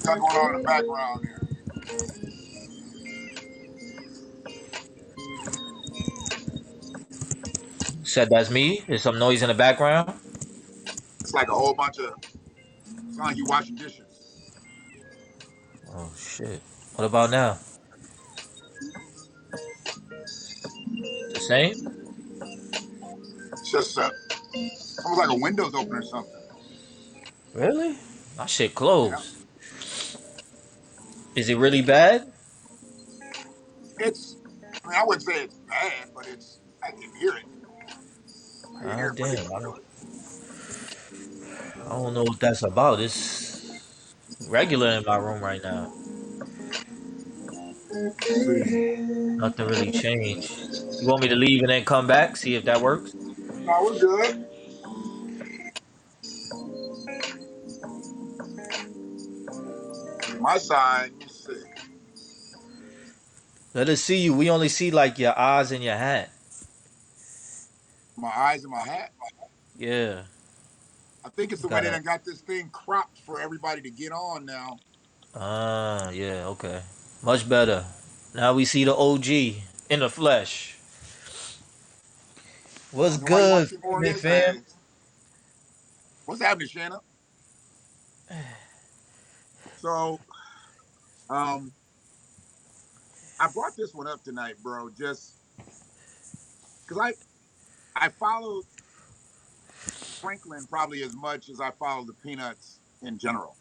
What's going on in the background there? Said that's me. There's some noise in the background. It's like a whole bunch of. It's like you washing dishes. Oh shit. What about now? The same? It's just almost like a Windows open or something. Really? My shit Yeah. closed. Is it really bad? It's. I mean, I wouldn't say it's bad, but it's. I can hear it. I can hear Ah it pretty damn. clearly. I don't know what that's about. It's regular in my room right now. Let's see. Nothing really changed. You want me to leave and then come back? See if that works? No, we're good. My side. Let's see. Let us see you. We only see like your eyes and your hat. My eyes and my hat. Yeah. I think it's You the way they gotta. done got this thing cropped for everybody to get on now. Ah, yeah, okay. Much better. Now we see the OG in the flesh. I What's know why you want good, to see more of family his fam? ass. What's happening, Shanna? So, um, I brought this one up tonight, bro, just because I followed Franklin probably as much as I followed the Peanuts in general.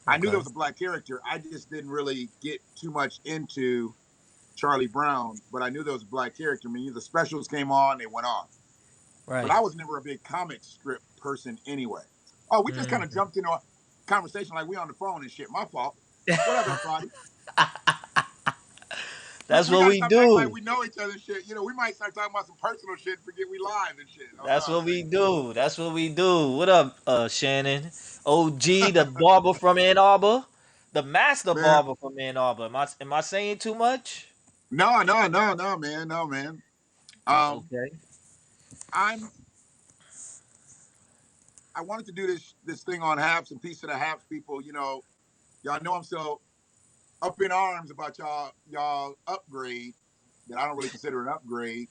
I knew there Okay. was a black character. I just didn't really get too much into Charlie Brown, but I knew there was a black character. I mean, the specials came on, they went on. But Right. I was never a big comic strip person anyway. Oh, we just kind of Mm. jumped into a conversation like we on the phone and shit. My fault. What up, everybody? We, That's we what got to we stop acting like do. we know each other shit. You know, we might start talking about some personal shit and forget we live and shit. Oh, That's no, what we do. That's what we do. What up, Shannon? OG, the barber from Ann Arbor, the master man. barber from Ann Arbor. Am I saying too much? No, no, no, no, man. No, man. Um, Okay. I'm I wanted to do this thing on Haps and Piece of the Haps people. You know, y'all know I'm so up in arms about y'all upgrade that I don't really consider an upgrade.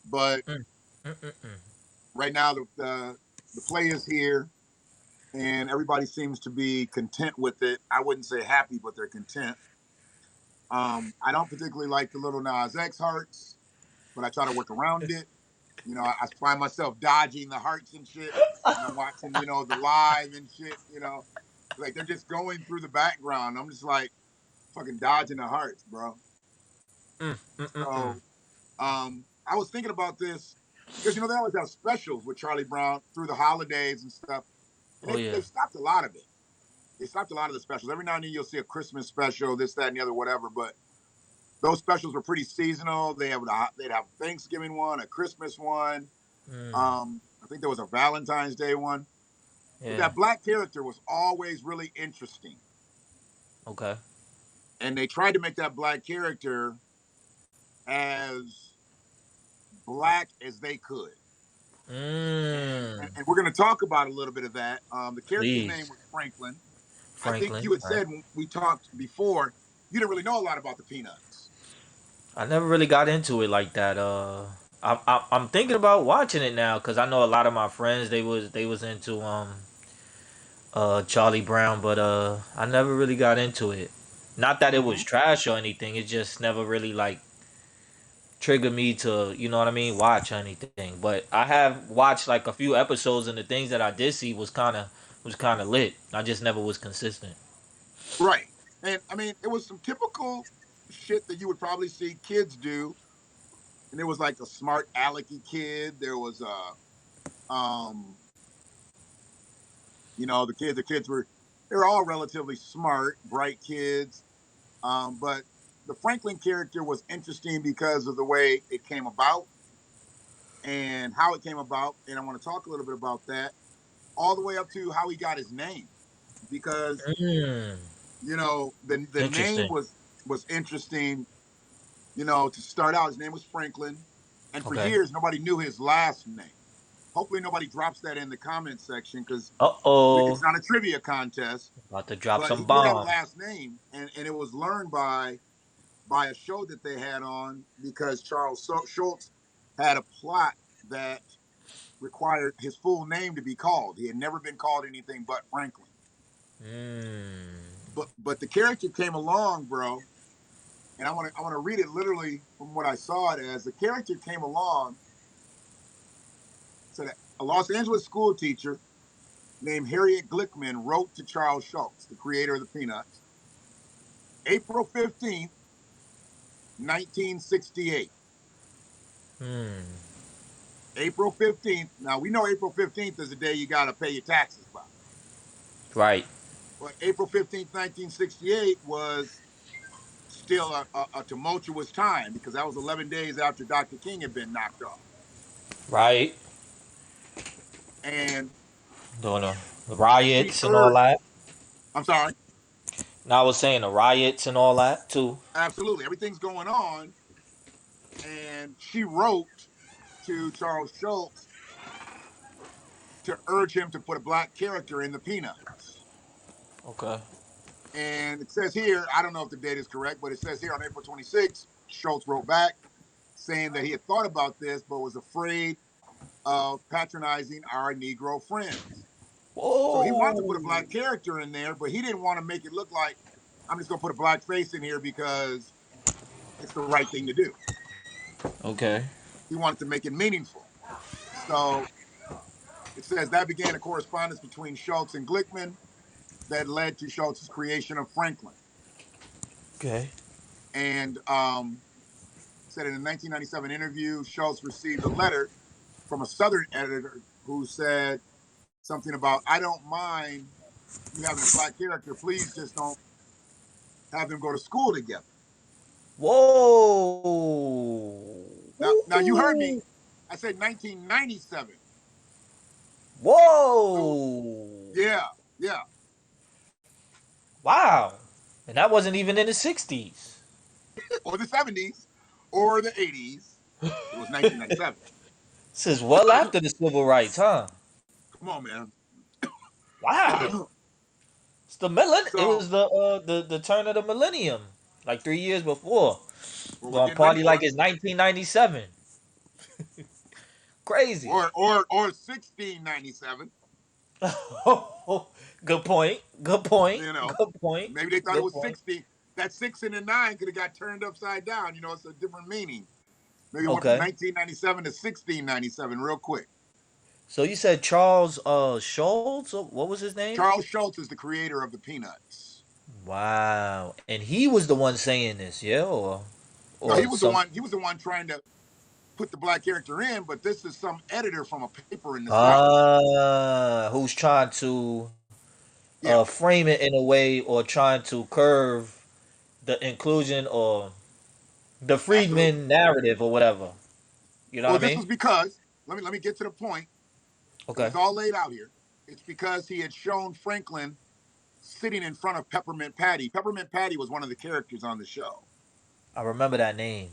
But Mm. Mm-mm-mm. right now the play is here and everybody seems to be content with it. I wouldn't say happy, but they're content. I don't particularly like the little Nas X hearts, but I try to work around it. You know, I find myself dodging the hearts and shit when I'm watching, you know, the live and shit, you know. Like they're just going through the background. I'm just like fucking dodging the hearts, bro. Mm. Mm-mm-mm. So I was thinking about this because you know they always have specials with Charlie Brown through the holidays and stuff, and Oh they've yeah. stopped a lot of it. They stopped a lot of the specials. Every now and then you'll see a Christmas special, this, that, and the other, whatever. But those specials were pretty seasonal. They'd have a Thanksgiving one, a Christmas one. Mm. I think there was a Valentine's Day one. But Yeah. that black character was always really interesting. Okay. and they tried to make that black character as black as they could. And, Mm. and, and we're going to talk about a little bit of that. The character's name Please, was Franklin. I think Franklin. you had Right. said when we talked before, you didn't really know a lot about the Peanuts. I never really got into it like that. I'm thinking about watching it now because I know a lot of my friends they was into Charlie Brown, but I never really got into it. Not that it was Hmm. trash or anything. It just never really like triggered me to, you know what I mean, watch anything. But I have watched like a few episodes, and the things that I did see was kind of lit. I just never was consistent. Right. And I mean, it was some typical shit that you would probably see kids do. And there was like a smart alecky kid. There was um, the kids they were all relatively smart, bright kids. But the Franklin character was interesting because of the way it came about and how it came about. And I want to talk a little bit about that, all the way up to how he got his name. Because, Mm, the name interesting. was interesting. To start out, his name was Franklin. And for Okay. years, nobody knew his last name. Hopefully, nobody drops that in the comment section because Uh it's oh. not a trivia contest. About to drop But some he did have a bombs. last name, and it was learned by a show that they had on because Charles Schultz had a plot that required his full name to be called. He had never been called anything but Franklin. Mm. But the character came along, bro, and I want to read it literally from what I saw it as. The character came along, said a Los Angeles school teacher named Harriet Glickman wrote to Charles Schultz, the creator of the Peanuts, April 15th, 1968. Hmm. April 15th. Now we know April 15th is the day you got to pay your taxes by. Right. But April 15th, 1968 was still a tumultuous time because that was 11 days after Dr. King had been knocked off. Right. And Doing the she riots and all urged, that. I'm sorry, Now I was saying the riots and all that too. absolutely, everything's going on. And she wrote to Charles Schultz to urge him to put a black character in the Peanuts. Okay. And it says here, I don't know if the date is correct, but it says here on April 26th, Schultz wrote back saying that he had thought about this, but was afraid of patronizing our Negro friends. So he wanted to put a Whoa. black character in there, but he didn't want to make it look like I'm just going to put a black face in here because it's the right thing to do. Okay. He wanted to make it meaningful. So it says that began a correspondence between Schultz and Glickman that led to Schultz's creation of Franklin. Okay. And said in a 1997 interview, Schultz received a letter from a Southern editor who said something about, I don't mind you having a black character. Please just don't have them go to school together. Whoa. Now you heard me. Ooh. I said 1997. So Whoa. yeah, yeah. Wow. And that wasn't even in the 60s. Or the 70s or the 80s. It was 1997. This is well after the civil rights, huh? Come on, man. Wow. It So was the turn of the millennium. Like 3 years before. well, we're Gonna getting ready party for like it. it's 1997. Crazy. Or 1697. Good point. Good point. You know, Good point. maybe they thought it Good was point. 60. That 6 and the 9 could have got turned upside down. It's a different meaning. Maybe it went from Okay. 1997 to 1697 real quick. So you said Charles Schultz? What was his name? Charles Schultz is the creator of the Peanuts. Wow. And he was the one saying this, yeah? No, he Or was the some one. He was the one trying to put the black character in, but this is some editor from a paper in the South. who's trying to Yeah, frame it in a way or trying to curve the inclusion or the absolutely. Friedman narrative or whatever. You know Well, what I this mean? was because let me get to the point because Okay. it's all laid out here. It's because he had shown Franklin sitting in front of Peppermint Patty. Peppermint Patty was one of the characters on the show. I remember that name.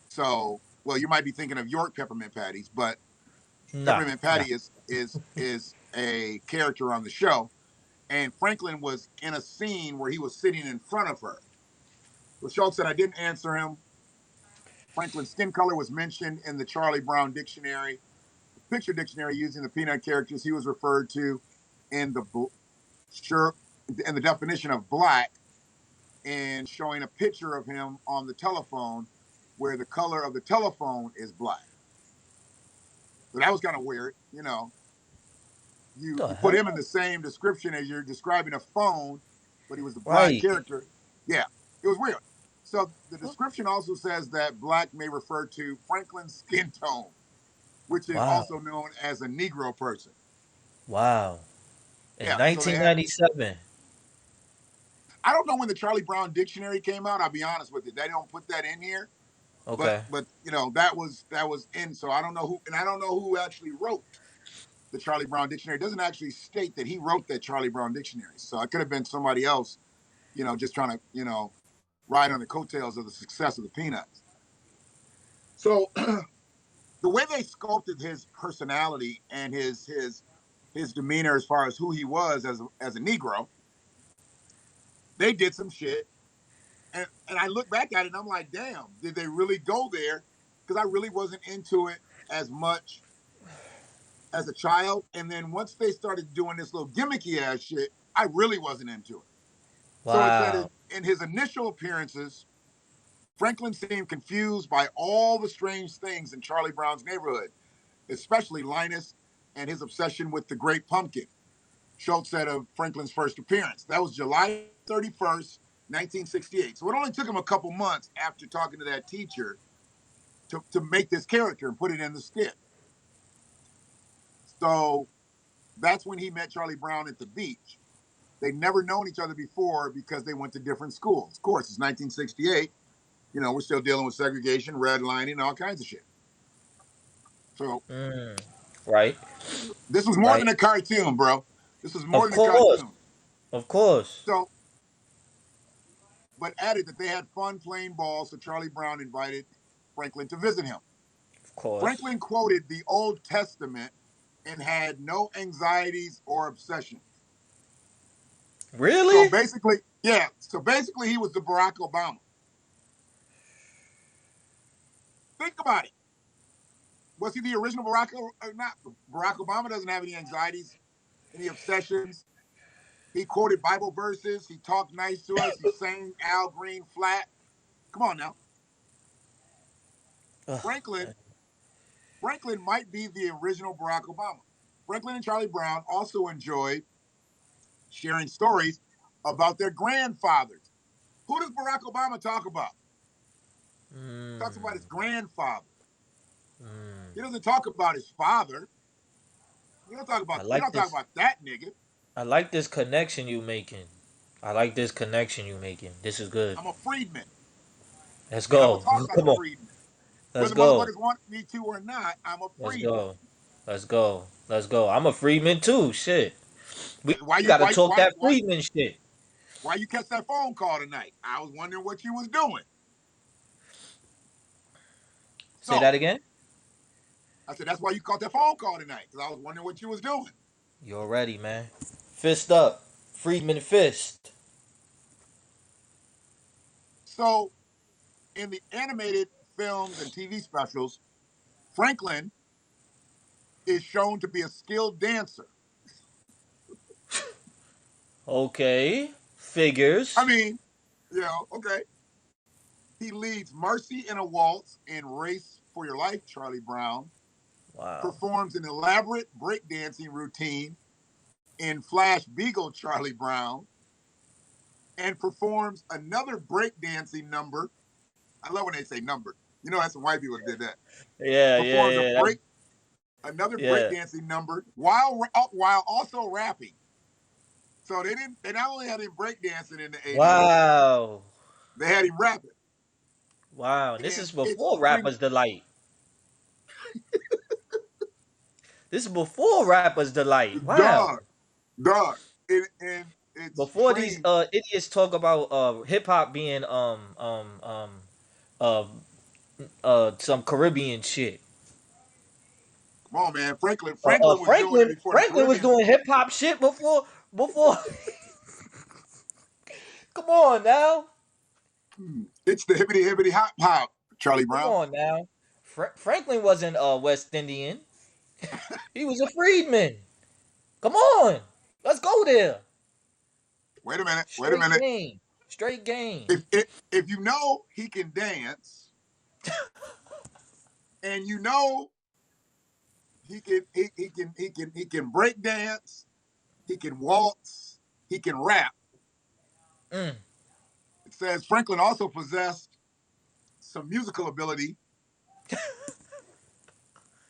So, well, you might be thinking of York Peppermint Patties, but Nah, Peppermint nah. Patty is a character on the show. And Franklin was in a scene where he was sitting in front of her. So Schultz said, I didn't answer him. Franklin's skin color was mentioned in the Charlie Brown dictionary, the picture dictionary using the peanut characters. He was referred to in in the definition of black and showing a picture of him on the telephone where the color of the telephone is black. So that was kind of weird, you know. The You put him in hell? the same description as you're describing a phone, but he was the black Right. character. Yeah, it was weird. So the description also says that black may refer to Franklin's skin tone, which is Wow. also known as a Negro person. Wow. In Yeah, so they had. 1997. I don't know when the Charlie Brown dictionary came out. I'll be honest with you, they don't put that in here. Okay. But you know that was in. So I don't know who, and I don't know who actually wrote the Charlie Brown dictionary. It doesn't actually state that he wrote that Charlie Brown dictionary. So it could have been somebody else, just trying to ride on the coattails of the success of the Peanuts. So the way they sculpted his personality and his demeanor as far as who he was as a Negro, they did some shit. And I look back at it and I'm like, damn, did they really go there? Because I really wasn't into it as much as a child. And then once they started doing this little gimmicky ass shit, I really wasn't into it. So it said Wow. in his initial appearances, Franklin seemed confused by all the strange things in Charlie Brown's neighborhood, especially Linus and his obsession with the Great Pumpkin. Schultz said of Franklin's first appearance. That was July 31st, 1968. So it only took him a couple months after talking to that teacher to make this character and put it in the skit. So that's when he met Charlie Brown at the beach. They'd never known each other before because they went to different schools. Of course, it's 1968. We're still dealing with segregation, redlining, all kinds of shit. So Mm. Right. this was more Right. than a cartoon, bro. This was more Of than a course. cartoon. Of course. So, but added that they had fun playing ball, so Charlie Brown invited Franklin to visit him. Of course. Franklin quoted the Old Testament and had no anxieties or obsessions. So Really? basically, yeah. So basically, he was the Barack Obama. Think about it. Was he the original Barack or not? Barack Obama doesn't have any anxieties, any obsessions. He quoted Bible verses. He talked nice to us. He sang Al Green flat. Come on now. Ugh, Franklin Franklin might be the original Barack Obama. Franklin and Charlie Brown also enjoyed sharing stories about their grandfathers. Who does Barack Obama talk about? He talks about his grandfather. He doesn't talk about his father. He don't talk I about he like don't talk this. about that nigga. I like this connection you making. I like this connection you making. This is good. I'm a freedman, Let's and I'm gonna go. talk like Come a on. freedman. Let's Whether go. motherfuckers want me to or not, I'm a Let's freedman. go. Let's go. Let's go. I'm a freedman too. Shit. We Why you gotta why talk why that why freedman shit. why you catch that phone call tonight? I was wondering what you was doing. Say So that again. I said that's why you caught that phone call tonight because I was wondering what you was doing. You already, man. Fist up. Freedman fist. So in the animated films and TV specials, Franklin is shown to be a skilled dancer. Okay. I Figures. mean, okay. He leads Marcy in a Waltz in Race for Your Life, Charlie Brown, Wow. performs an elaborate breakdancing routine in Flash Beagle, Charlie Brown, and performs another breakdancing number. I love when they say number. That's some white people that did that. Yeah, yeah, Performs yeah. another Yeah. breakdancing number while also rapping. So they not only had him breakdancing in the 80s, Wow. they had him rapping. Wow. This And is it's before pretty Rapper's Delight. This is before Rapper's Delight. Wow. dog, dog. And it's Before these trained. idiots talk about hip hop being uh some Caribbean shit. Come on, man. Franklin was doing it before the Franklin was Caribbeans. doing hip hop shit before. Come on now, It's the hippity hippity hop hop, Charlie come Brown. on now. Franklin wasn't West Indian. He was a freedman. Come on, let's go there. Wait a minute. Wait a Straight minute. game, straight game. If you know he can dance, and you know he can break dance, he can waltz, he can rap. Mm, It says Franklin also possessed some musical ability,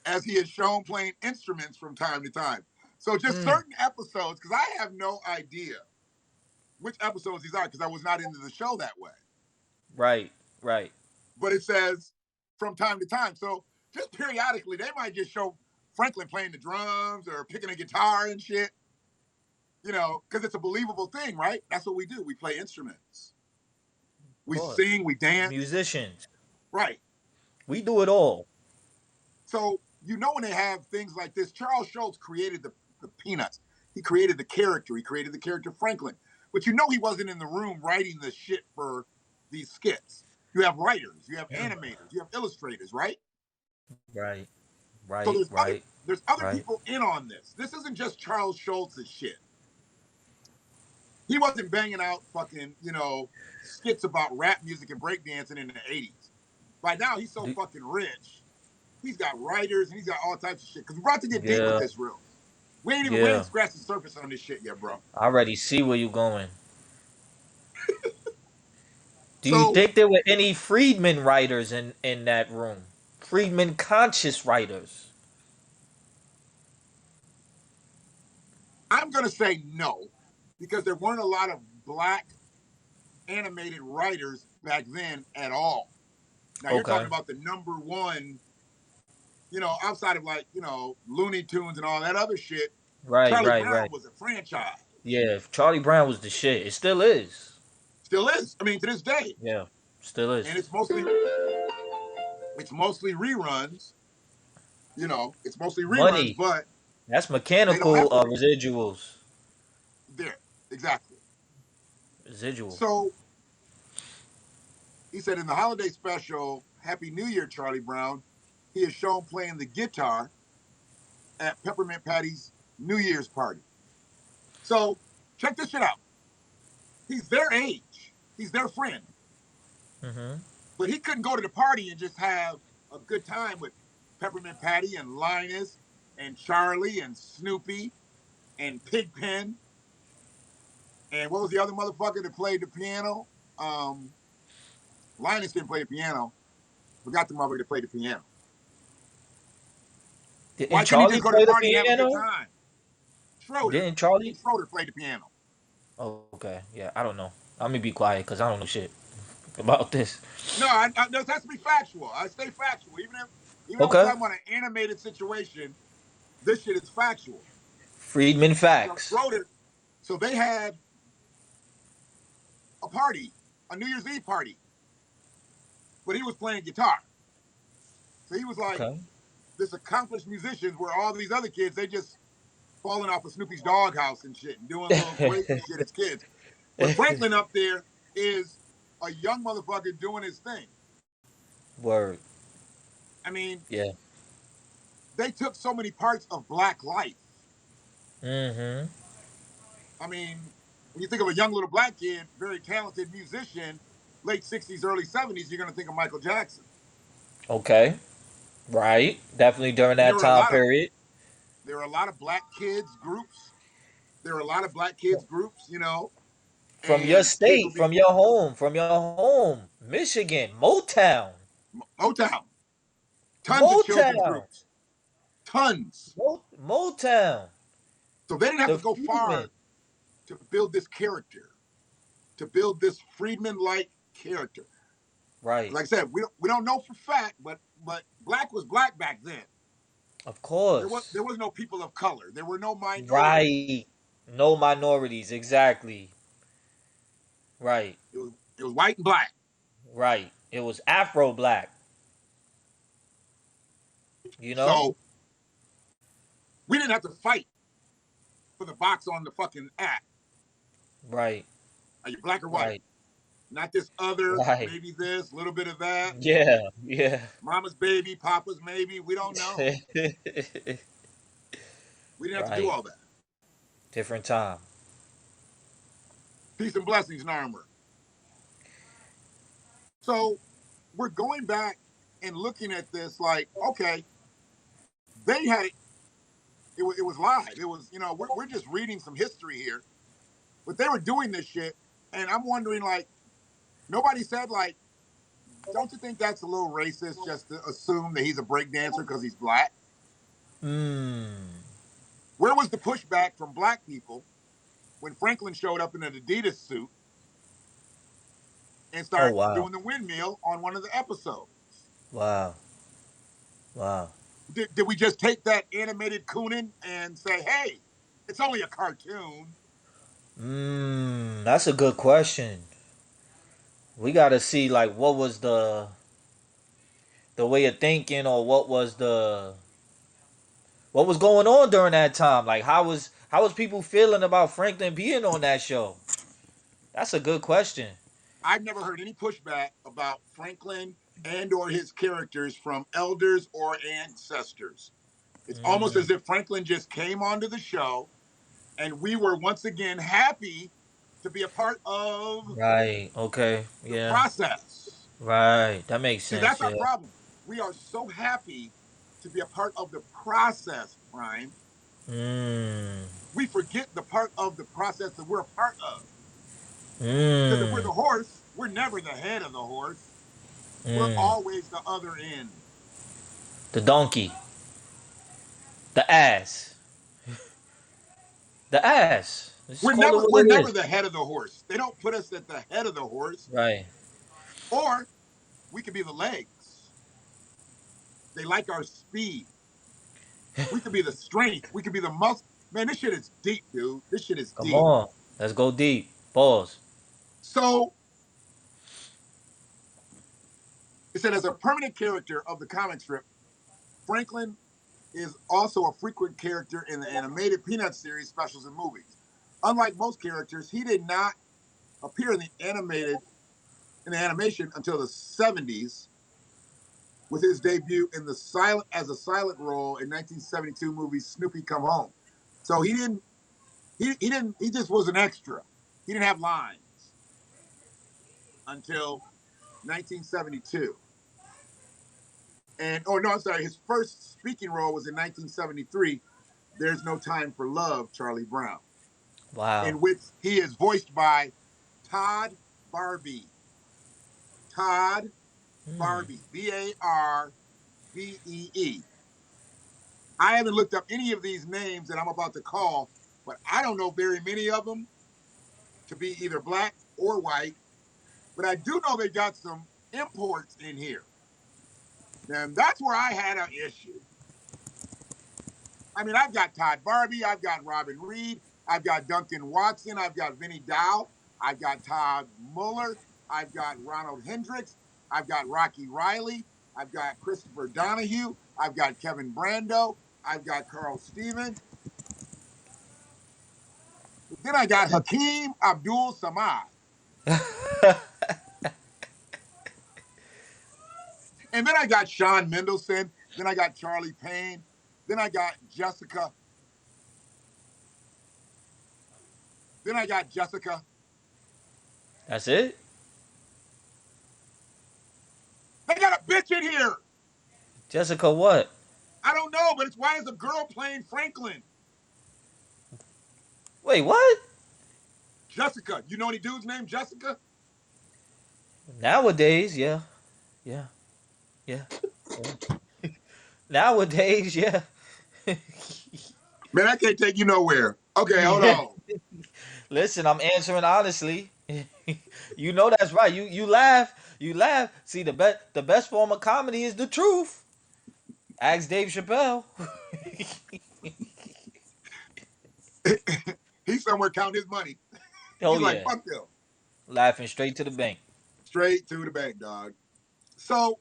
as he had shown playing instruments from time to time. So just mm. certain episodes, because I have no idea which episodes these are, because I was not into the show that way. Right, right. But it says from time to time. So just periodically, they might just show Franklin playing the drums or picking a guitar and shit. Because it's a believable thing, right? That's what we do. We play instruments. Of We course. sing, we dance. Musicians. Right. We do it all. So, when they have things like this, Charles Schultz created the Peanuts. He created the character. He created the character Franklin. But he wasn't in the room writing the shit for these skits. You have writers, you have animators, you have illustrators, right? Right, So right, there's other right. people in on this. This isn't just Charles Schultz's shit. He wasn't banging out fucking, skits about rap music and breakdancing in the 80s. By now, he's so Do, fucking rich. He's got writers and he's got all types of shit. Because we're about to get deep with yeah, this real. We ain't yeah. scratched the surface on this shit yet, bro. I already see where you going. Do you So think there were any Friedman writers in that room? Friedman conscious writers. I'm gonna say no, because there weren't a lot of black animated writers back then at all. Now you're talking Okay. about the number one, outside of like, Looney Tunes and all that other shit. Right, Charlie right, Brown right. was a franchise. Yeah, Charlie Brown was the shit. It still is. Still is. I mean, to this day. Yeah, still And is. it's mostly reruns, it's mostly reruns, Money. but That's they don't mechanical have to be. residuals. There. Exactly. Residual. So he said in the holiday special, Happy New Year, Charlie Brown, he is shown playing the guitar at Peppermint Patty's New Year's party. So check this shit out. He's their age. He's their friend. Mm-hmm. But he couldn't go to the party and just have a good time with Peppermint Patty and Linus and Charlie and Snoopy and Pigpen. And what was the other motherfucker that played the piano? Linus didn't play the piano. Forgot the motherfucker that played the piano. Why Didn't couldn't he just Charlie go to the play the party and have a good piano? time? Schroeder. Didn't I think Charlie? Schroeder played the piano. Oh, okay. Yeah, I don't know. Let me be quiet because I don't know shit about this. No, this has to be factual. I stay factual. Even if we're Okay. talking about an animated situation, this shit is factual. Friedman So facts. Schroeder, so they had a party, a New Year's Eve party, but he was playing guitar. So he was like Okay. this accomplished musician, where all these other kids, they just falling off of Snoopy's doghouse and shit and doing little crazy shit as kids. But Franklin up there is a young motherfucker doing his thing. Word. I mean, Yeah. they took so many parts of Black life. Mm-hmm. I mean, when you think of a young little black kid, very talented musician, late 60s, early 70s, you're going to think of Michael Jackson. Okay. Right. Definitely during And there that were a time lot of period. there were a lot of black kids groups. There were a lot of black kids groups, From your and kids would state, be from your home, Michigan, Motown, Motown. Tons of children's Motown, groups. Tons. Motown. So they didn't have The to go Freedmen. far to build this character, to build this Friedman-like character. Right. Like I said, we don't know for fact, but black was black back then. Of There was course. there was no people of color. There were no minorities. Right. No minorities, exactly. Right, It was white and black. right. It was Afro black, you know? So we didn't have to fight for the box on the fucking app. Right, Are you black or white? right, Not this other, right. maybe this, a little bit of that. Yeah, yeah. Mama's baby, Papa's maybe. We don't know. We didn't have to do Right. all that. Different time. Peace and blessings, Narmer. So we're going back and looking at this like, okay, they had it was live. It was, we're just reading some history here, but they were doing this shit. And I'm wondering, like, nobody said, like, don't you think that's a little racist just to assume that he's a breakdancer because he's black? Mm. Where was the pushback from black people when Franklin showed up in an Adidas suit and Oh started wow. doing the windmill on one of the episodes? Wow. Wow. Did we just take that animated Coonan and say, hey, it's only a cartoon? That's a good question. We gotta see like what was the way of thinking or what was going on during that time. Like how was people feeling about Franklin being on that show? That's a good question. I've never heard any pushback about Franklin and or his characters from elders or ancestors. It's almost Mm, as if Franklin just came onto the show and we were once again happy to be a part of right. Okay. the Yeah. process. Right. That makes See, sense. that's our Yeah. problem. We are so happy to be a part of the process, Prime. Mm. We forget the part of the process that we're a part of. Because if we're Mm. the horse, we're never the head of the horse. We're Mm. always the other end. The donkey. The ass. The ass. Let's We're call it never what we're it never is. the head of the horse. They don't put us at the head of the horse, Right. or we could be the legs. They like our speed. We could be the strength. We could be the muscle. Man, this shit is deep, dude. This shit is Come deep. on. Let's go deep. Pause. So it said, as a permanent character of the comic strip, Franklin is also a frequent character in the animated Peanut series specials and movies. Unlike most characters, he did not appear in the animation until the 70s with his debut in the silent as a silent role in 1972 movie Snoopy Come Home. So he just was an extra. He didn't have lines until 1972. And oh no, I'm sorry, his first speaking role was in 1973, There's No Time for Love, Charlie Brown, Wow. in which he is voiced by Todd Barbee. Todd Mm. Barbee, Barbee. I haven't looked up any of these names that I'm about to call, but I don't know very many of them to be either black or white. But I do know they got some imports in here. And that's where I had an issue. I mean, I've got Todd Barbee, I've got Robin Reed, I've got Duncan Watson, I've got Vinny Dow, I've got Todd Muller, I've got Ronald Hendricks, I've got Rocky Riley, I've got Christopher Donahue, I've got Kevin Brando, I've got Carl Stevens. Then I got Hakeem Abdul Samad. And then I got Sean Mendelsohn. Then I got Charlie Payne. Then I got Jessica. Then I got Jessica. That's it? They got a bitch in here. Jessica what? I don't know, but it's why is a girl playing Franklin? Wait, what? Jessica. You know any dudes named Jessica? Nowadays, yeah. Yeah. Yeah. Yeah. Nowadays, yeah. Man, I can't take you nowhere. Okay, hold Yeah. on. Listen, I'm answering honestly. You know that's right. You laugh. You laugh. See, the best form of comedy is the truth. Ask Dave Chappelle. He's somewhere counting his money. Oh He's like, yeah, fuck them. laughing straight to the bank. Straight to the bank, dog. So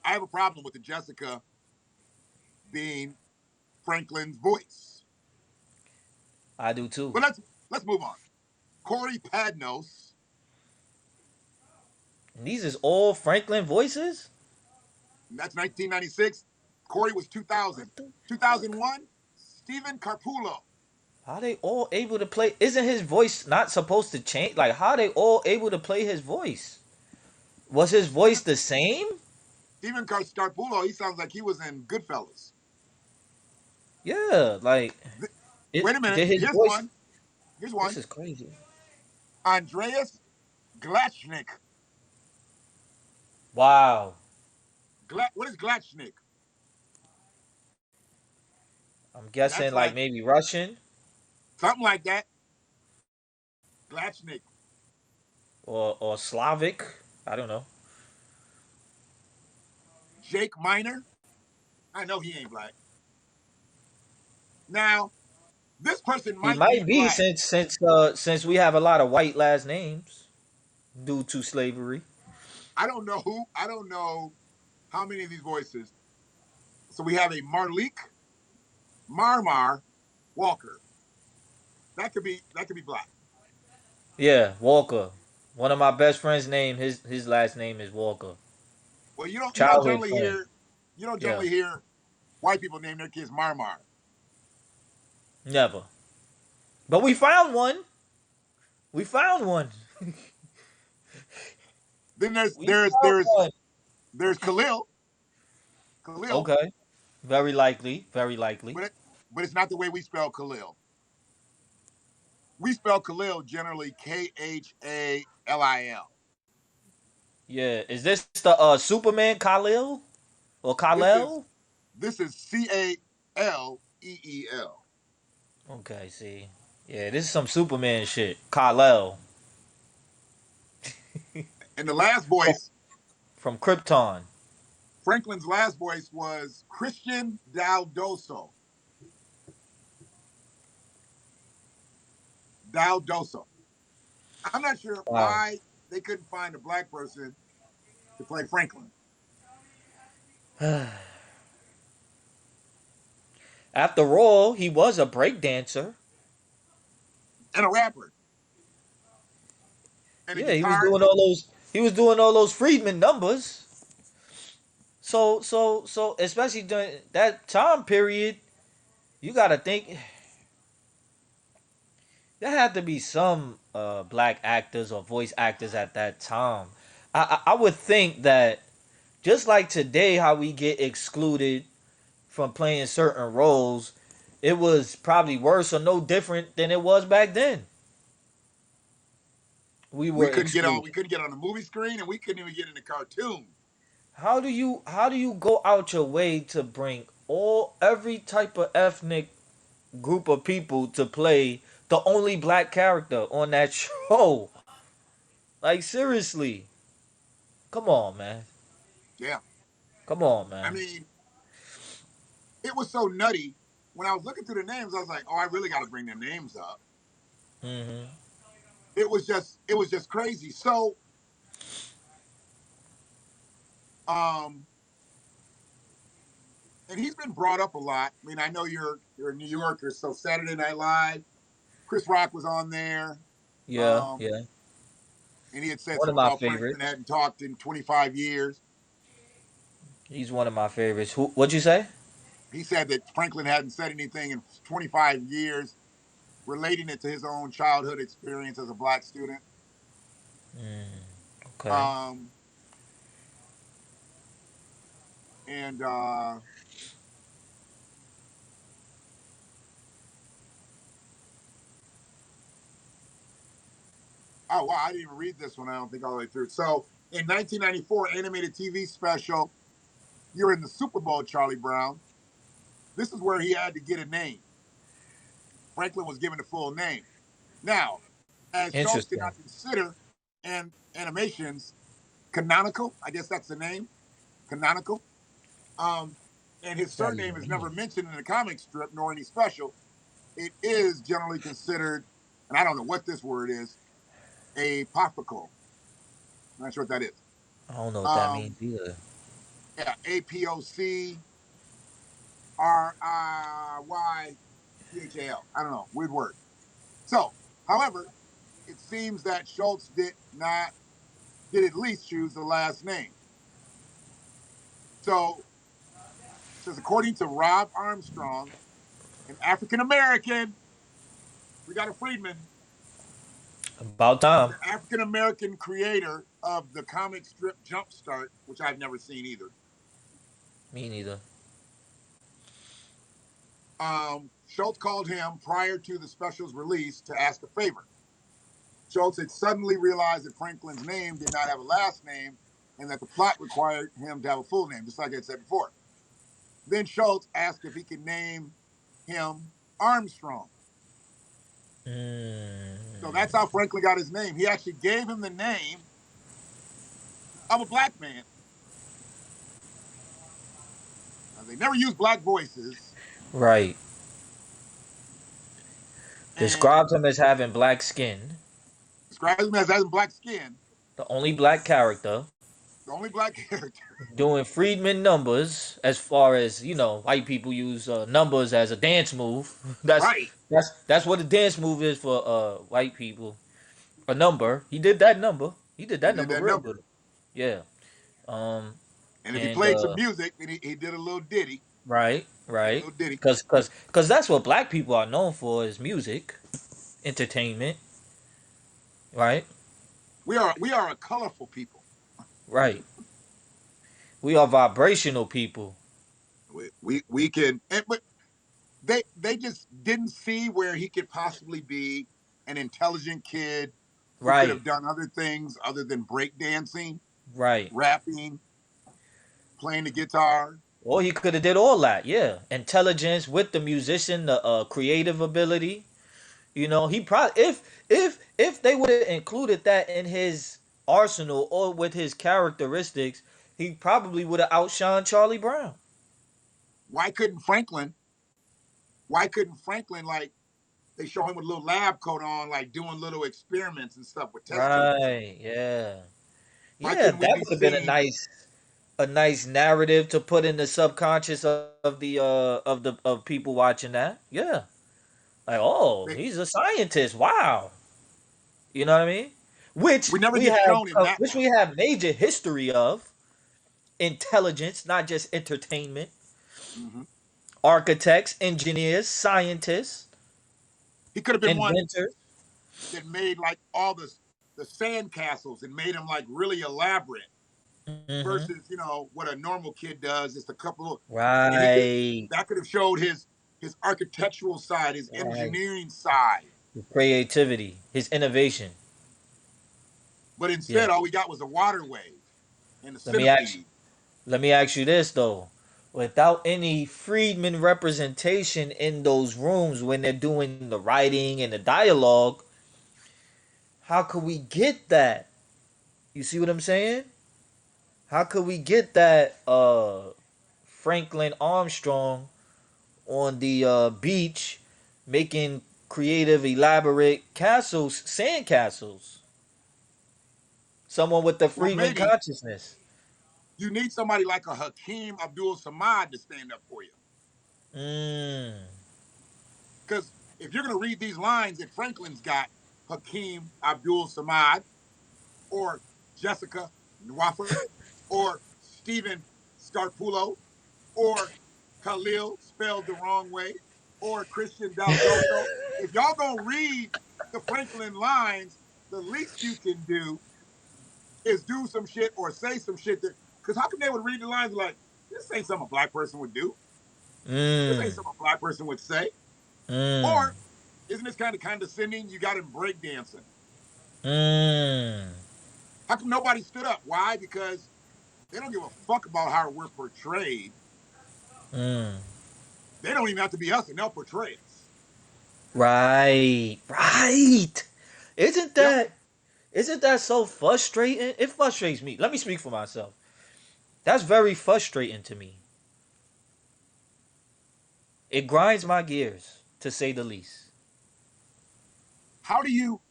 I have a problem with the Jessica being Franklin's voice. I do too. But let's move on. Corey Padnos. And these is all Franklin voices. That's 1996. Corey was What 2000. the fuck? 2001, Stephen Carpullo. How they all able to play? Isn't his voice not supposed to change? Like how they all able to play his voice? Was his voice the same? Stephen Carpullo, he sounds like he was in Goodfellas. Yeah, like Wait it a minute. did his Here's voice. one. Here's This one. is crazy. Andreas Glatchnik. Wow. What is Glatchnik? I'm That's guessing like like maybe Russian something like that. Glatchnik. or Slavic. I don't know. Jake Miner. I know he ain't black. Now, this person He might be might be black. since we have a lot of white last names due to slavery. I don't know who. I don't know how many of these voices. So we have a Marlik Marmar Walker. That could be black. Yeah, Walker. One of my best friends' name. His last name is Walker. Well, you don't Childhood generally friend. hear you don't Yeah, generally hear white people name their kids Marmar. never. But we found one. We found one. Then there's We there's found there's one. there's Khalil. Khalil, Okay. Very likely. Very likely. but but it's not the way we spell Khalil. We spell Khalil generally Khalil. Yeah. Is this the Superman Khalil or This is Kal-El? this is Calleel. Okay. See. Yeah, this is some Superman shit. Kal-El And the last from, voice, from Krypton. Franklin's last voice was Christian Daldoso. Daldoso. I'm not sure Wow. why they couldn't find a black person to play Franklin After all, he was a break dancer. and a rapper and a Yeah, he was guitarist. doing all those. He was doing all those Friedman numbers. So, especially during that time period, you got to think there had to be some black actors or voice actors at that time. I would think that just like today, how we get excluded from playing certain roles, it was probably worse or no different than it was back then. We We were couldn't get on. We excluded. couldn't get on the movie screen, and we couldn't even get in the cartoon. How do you go out your way to bring all every type of ethnic group of people to play the only black character on that show? Like seriously. Come on, man. Yeah, Come on, I man. mean, it was so nutty. When I was looking through the names, I was like, "Oh, I really got to bring their names up." Mhm. It was just crazy. So, um, and he's been brought up a lot. I mean, I know you're a New Yorker, so Saturday Night Live, Chris Rock was on there, Yeah, um, yeah. and he had said One of something my about Franklin favorites. hadn't talked in 25 years. He's one of my favorites. Who? What'd you say? He said that Franklin hadn't said anything in 25 years, relating it to his own childhood experience as a black student. Mm, okay. Um, and oh wow, I didn't even read this one. I don't think all the way through. So in 1994 animated TV special, "You're in the Super Bowl, Charlie Brown." This is where he had to get a name. Franklin was given a full name. Now, as Schultz did Interesting. not consider and animations canonical, I guess that's the name, canonical. Um, and his What that surname even is mean? never mentioned in the comic strip nor any special. it is generally considered, and I don't know what this word is, apopholical. I'm not sure what that is. I don't know what that Um, means either. yeah, APOCRIYPHAL. I don't know, weird word. So, however, it seems that Schultz did at least choose the last name. So, it says according to Rob Armstrong, an African American, we got a Freedman, About time. the African American creator of the comic strip Jumpstart, which I've never seen either. Me neither. Schultz called him prior to the special's release to ask a favor. Schultz had suddenly realized that Franklin's name did not have a last name and that the plot required him to have a full name, just like I said before. Then Schultz asked if he could name him Armstrong. So Mm. that's how Franklin got his name. He actually gave him the name of a black man. Now, they never used black voices, Right. and Describes him as having black skin. describes him as having black skin, The only black character. the only black character. Doing Friedman numbers as far as, white people use numbers as a dance move. That's Right. that's what a dance move is for white people. A number. He did that number. He did He that did number that real number. good. Yeah. Um And if he and played some music, then he did a little ditty. right, Did a right. little ditty. Cause that's what black people are known for is music, entertainment, right? We are a colorful people. Right. We are vibrational people. We can, but they just didn't see where he could possibly be an intelligent kid who could Right. have done other things other than breakdancing, Right. rapping, playing the guitar. Or he could have did all that, yeah. Intelligence with the musician, the creative ability. He probably if they would have included that in his arsenal or with his characteristics, he probably would have outshined Charlie Brown. Why couldn't Franklin? Why couldn't Franklin like they show him with a little lab coat on, like doing little experiments and stuff with test tubes? Right. Yeah. Why Yeah, couldn't we that be would have been a seeing? nice narrative to put in the subconscious of people watching that. Yeah. Like, oh, They, he's a scientist. Wow. You know what I mean? Which we never we get have shown in that which part. we have major history of intelligence, not just entertainment. Mm-hmm. Architects, engineers, scientists, He could have been one inventors. that made like all the sand castles and made them like really elaborate Hmm. versus what a normal kid does, just a couple of, and he could Right. that could have showed his architectural side, his Right. engineering side, His creativity, his innovation. but Yeah. instead all we got was a water wave and a Let me ask centipede. let me ask you this though. Without any Friedman representation in those rooms when they're doing the writing and the dialogue, how could we get that? You see what I'm saying? How could we get that Franklin Armstrong on the beach making creative, elaborate castles, sand castles? Someone with the Well, Friedman maybe consciousness. you need somebody like a Hakeem Abdul Samad to stand up for you, Mm. because if you're going to read these lines that Franklin's got, Hakeem Abdul Samad or Jessica Nwaffer or Stephen Scarpulo or Khalil spelled the wrong way or Christian Daldoso. If y'all gonna read the Franklin lines, the least you can do is do some shit or say some shit that, because how come they would read the lines like, this ain't something a black person would do? This ain't Mm. something a black person would say. Mm. Or isn't this kind of condescending? You got him breakdancing. Mm. How come nobody stood up? Why? Because they don't give a fuck about how we're portrayed. Mm. They don't even have to be us, and they'll portray us. Right. Right. Isn't Yep. that isn't that so frustrating? It frustrates me. Let me speak for myself. That's very frustrating to me. It grinds my gears. to say the least. How do you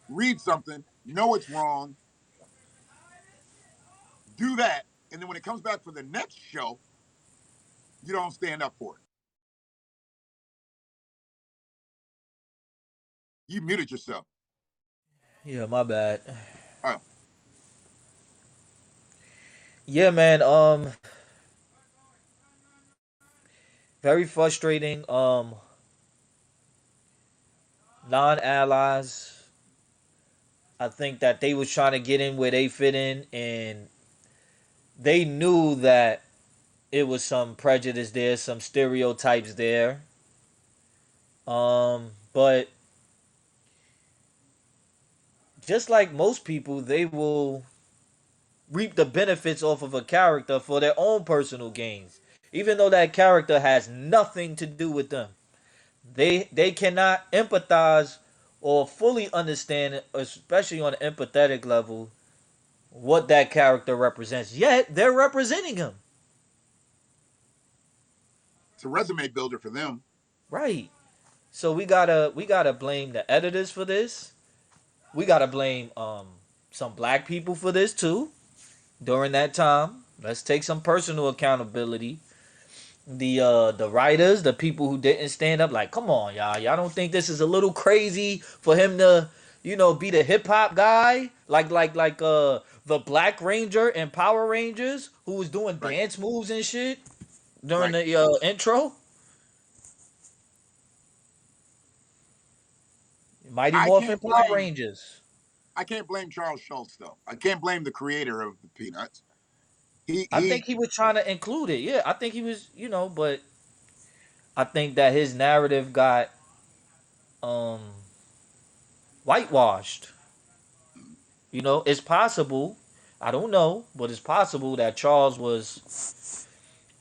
read something, know it's wrong, do that, and then when it comes back for the next show, you don't stand up for it? You muted yourself. Yeah, my bad. Oh, Yeah, man. Very frustrating. Non-allies. I think that they was trying to get in where they fit in, and they knew that it was some prejudice there, some stereotypes there. But just like most people, they will reap the benefits off of a character for their own personal gains, even though that character has nothing to do with them. They cannot empathize or fully understand, especially on an empathetic level, what that character represents. Yet they're representing him. it's a resume builder for them. Right. So we gotta blame the editors for this. We gotta blame some black people for this too. During that time, let's take some personal accountability. The writers, the people who didn't stand up, like, come on, y'all don't think this is a little crazy for him to, be the hip hop guy, like the Black Ranger and Power Rangers who was doing Right, dance moves and shit during right. the intro. Mighty I Morphin can't Power blame Rangers. I can't blame Charles Schultz though. I can't blame the creator of the Peanuts. He I think he he was trying to include it. Yeah, I think he was, but I think that his narrative got um whitewashed. It's possible. I don't know, but it's possible that Charles was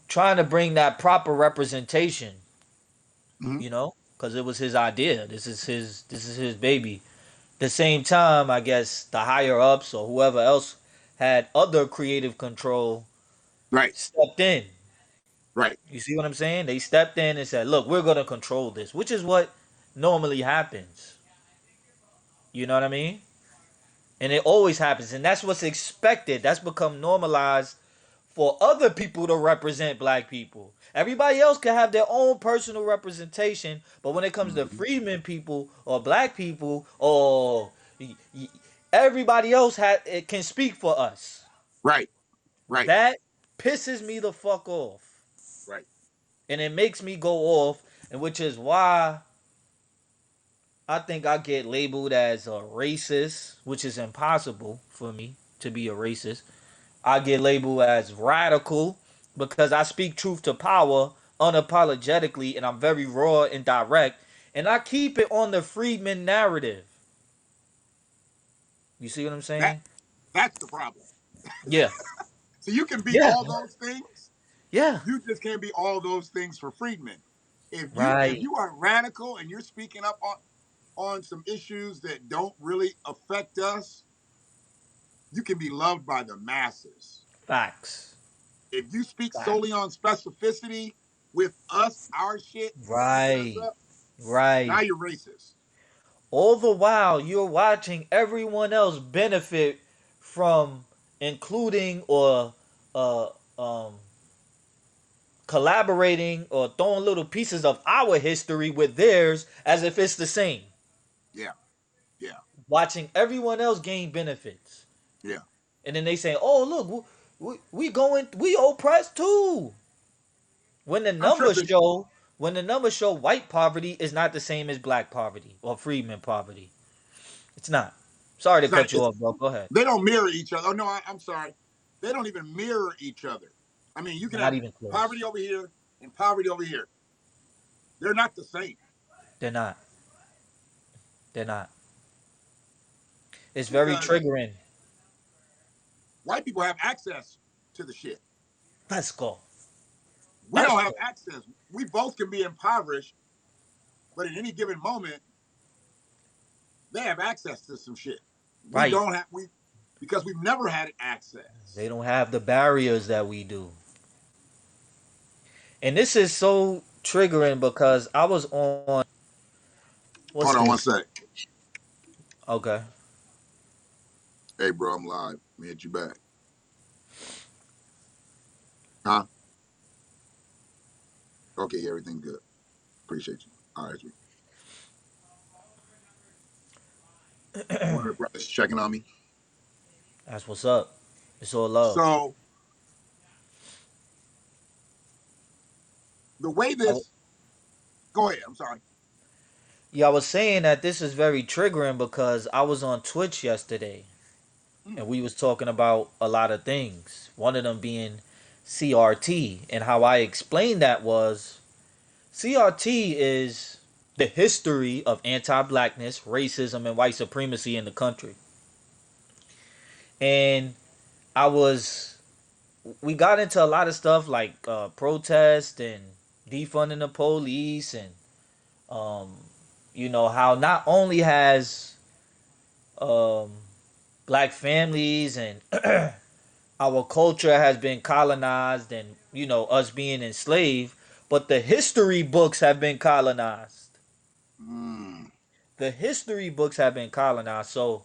trying to bring that proper representation, mhm. because it was his idea. This is his baby. At the same time, I guess the higher ups or whoever else had other creative control Right, stepped in. right. You see what I'm saying? They stepped in and said, "Look, we're gonna control this," which is what normally happens. You know what I mean? And it always happens, and that's what's expected. That's become normalized for other people to represent black people. Everybody else can have their own personal representation, but when it comes to Mhm. freedmen people or black people or everybody else it can speak for us. Right, right, That pisses me the fuck off, right. and it makes me go off, and which is why I think I get labeled as a racist, which is impossible for me to be a racist. I get labeled as radical because I speak truth to power unapologetically, and I'm very raw and direct, and I keep it on the Friedman narrative. You see what I'm That saying? that's the problem. Yeah. So you can be Yeah. all those things. Yeah. You just can't be all those things for Friedman. If Right. you are radical and you're speaking up on some issues that don't really affect us, you can be loved by the masses. Facts. If you speak solely Facts. on specificity with us, our shit, picking us Right. up, now Right. you're racist. All the while you're watching everyone else benefit from including or uh um collaborating or throwing little pieces of our history with theirs as if it's the same. Yeah, yeah, Watching everyone else gain benefits. yeah. And then they say, "Oh, look, we oppressed too." When the I'm numbers tripping. show when the numbers show white poverty is not the same as black poverty or freedmen poverty. It's not. Sorry to It's not. cut you off, bro. Go ahead. They don't mirror each other. Oh no, I'm sorry. They don't even mirror each other. I mean, you can Not have even poverty close. over here and poverty over here. They're not the same They're not. They're not. It's very because triggering. white people have access to the shit. Let's go. We Let's don't have go. access. We both can be impoverished, but at any given moment, they have access to some shit. We Right. don't have because we've never had They access. don't have the barriers that we do. And this is so triggering because I was on what's Hold on one this? sec. Okay. Hey, bro, I'm live. Let me hit you back. Huh? Okay, everything good. Appreciate you. All right, sweet. One of the brothers checking on me. That's what's up. It's all love. So the way I w- this, go ahead. I'm sorry. yeah, I was saying that this is very triggering because I was on Twitch yesterday Mm, and we was talking about a lot of things. One of them being CRT, and how I explained that was CRT is the history of anti-blackness, racism, and white supremacy in the country. And I was we got into a lot of stuff like protest and defunding the police, and um, how not only has um, black families and our culture has been colonized, and us being enslaved, but the history books have been colonized. mm. The history books have been colonized. So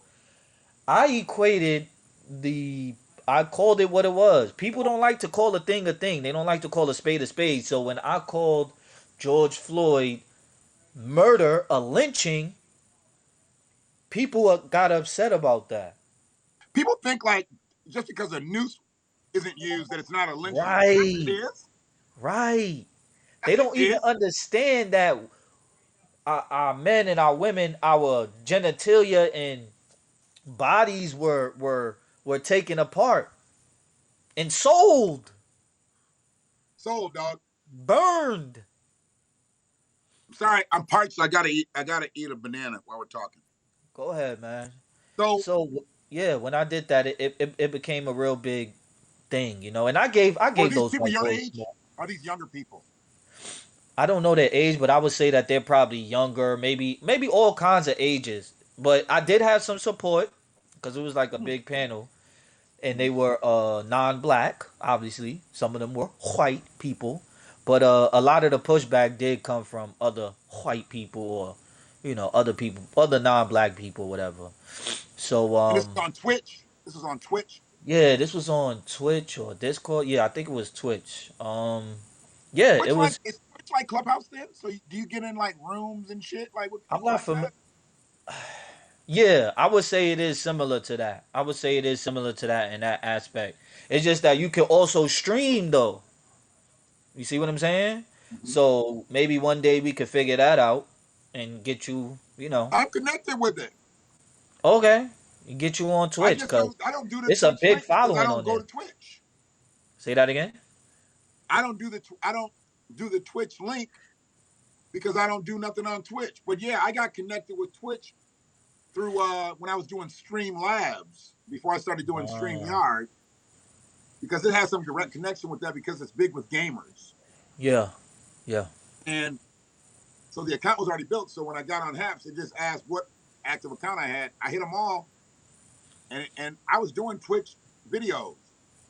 I equated the I called it what it was. People don't like to call a thing a thing. They don't like to call a spade a spade. So when I called George Floyd murder a lynching, people got upset about that. People think like just because a noose isn't used that it's not a lynching. Yes, it Right. is. Right. They Yes, it don't even is. understand that our men and our women, our genitalia and bodies were taken apart and sold, Sold, dog. burned. I'm sorry, I'm parched. So I gotta eat. I gotta eat a banana while we're talking. Go ahead, man. So, So yeah, when I did that, it became a real big thing, and I gave these those people white your boys age? more. Are these younger people? I don't know their age, but I would say that they're probably younger, maybe all kinds of ages. But I did have some support because it was like a Hmm. big panel, and they were non-black. Obviously, some of them were white people, but a lot of the pushback did come from other white people, or other people, other non-black people, whatever. So And this is on Twitch. This is on Twitch. yeah, this was on Twitch or Discord. Yeah, I think it was Twitch. Yeah, it Twitch like was. it's Twitch like Clubhouse then. So do you get in like rooms and shit like with I'm people not like familiar. that? Yeah, I would say it is similar to that. I would say it is similar to that in that aspect. It's just that you can also stream though. You see what I'm saying? Mhm. So maybe one day we could figure that out and get you. I'm connected with it. Okay, get you on I Twitch just because don't. I don't do the it's a Twitch big link because I following don't on go there. to Twitch. Say that again. I don't do the. I don't do the Twitch link because I don't do nothing on Twitch. But yeah, I got connected with Twitch through when I was doing Stream Labs before I started doing Uh, StreamYard because it has some direct connection with that because it's big with gamers. yeah, yeah. And so the account was already built. So when I got on Haps, it just asked what active account I had. I hit them all, and I was doing Twitch videos.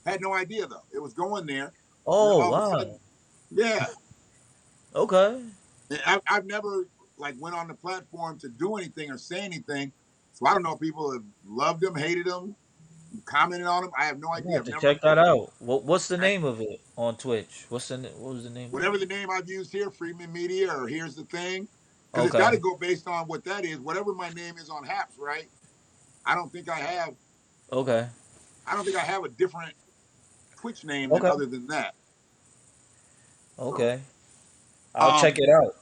Had no idea though. It was going there, and then Oh all of a wow. sudden, yeah. Okay. I've never like went on the platform to do anything or say anything. So I don't know if people have loved them, hated them, commented on them. I have no I'm gonna idea. have I've to never check that out. What's the I, name of it on Twitch? What was the name of whatever it? the name I've used here, Freeman Media, or here's the thing, because it's got Okay. to go based on what that is. Whatever my name is on Haps, right? I don't think I have. Okay. I don't think I have a different Twitch name than Okay. other than that. So, Okay. I'll check um, it out.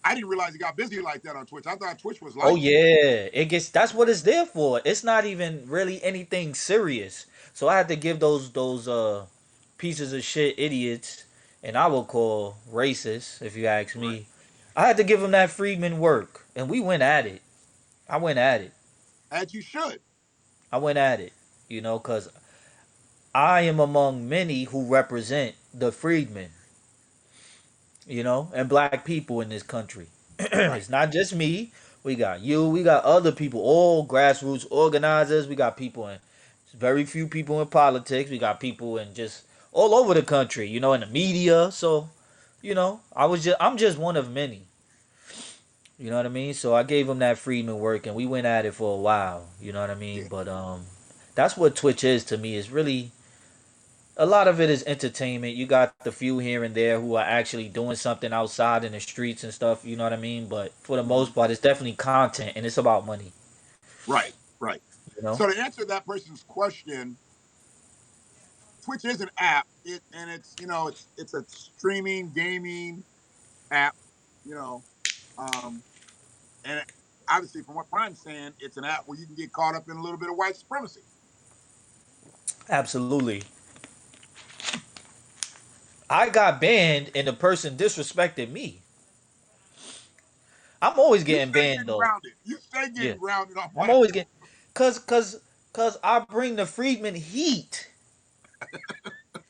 I didn't realize it got busy like that on Twitch. I thought Twitch was Oh light. yeah, it gets. That's what it's there for. It's not even really anything serious. So I had to give those pieces of shit idiots, and I will call racist if you ask Right. me. I had to give them that Friedman work, and we went at it. I went at it. As you should. I went at it. Because I am among many who represent the freedmen, and black people in this country. Right. It's not just me. We got you. We got other people, all grassroots organizers. We got people in very few people in politics. We got people in just all over the country, in the media. So, I'm just one of many. You know what I mean? So I gave him that Friedman work, and we went at it for a while. You know what I mean? Yeah. But that's what Twitch is to me. Is really a lot of it is entertainment. You got the few here and there who are actually doing something outside in the streets and stuff. You know what I mean? But for the Mhm. most part, it's definitely content, and it's about money. Right. Right. You know? So to answer that person's question, Twitch is an app. And it's it's a streaming gaming app. You know, um, and obviously from what Prime's saying, it's an app where you can get caught up in a little bit of white supremacy. Absolutely. I got banned, and the person disrespected me. I'm always You getting stay banned getting though. grounded. You stay Yeah, getting grounded on I'm always getting, platforms. cause I bring the Friedman heat.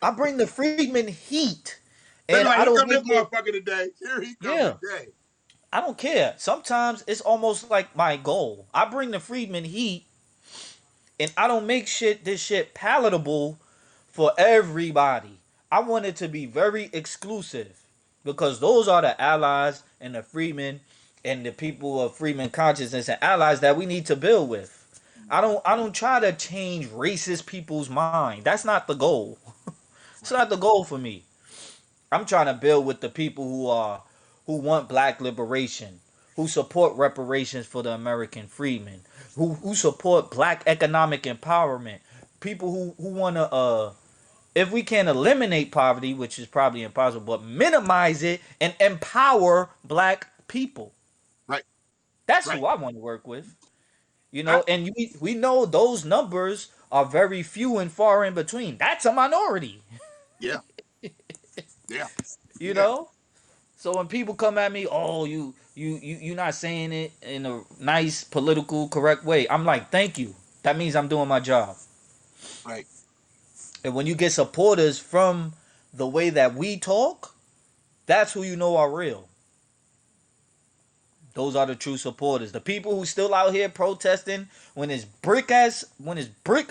I bring the Friedman heat, They and be like, I here don't come this make it. motherfucker today. Here he come Yeah, today. I don't care. Sometimes it's almost like my goal. I bring the Friedman heat, and I don't make this shit palatable for everybody. I want it to be very exclusive because those are the allies and the freedmen and the people of freedmen consciousness and allies that we need to build with. I don't try to change racist people's mind. That's not the goal. It's Right. not the goal for me. I'm trying to build with the people who want black liberation, who support reparations for the American freedmen, who support black economic empowerment, people who want to if we can eliminate poverty, which is probably impossible, but minimize it and empower black people. Right. That's Right. who I want to work with. I, And we know those numbers are very few and far in between. That's a minority. yeah. Yeah. You Yeah. know? So when people come at me, oh, you not saying it in a nice political correct way, I'm like, thank you. That means I'm doing my job. Right. And when you get supporters from the way that we talk, that's who you know are real. Those are the true supporters. The people who still out here protesting when it's brick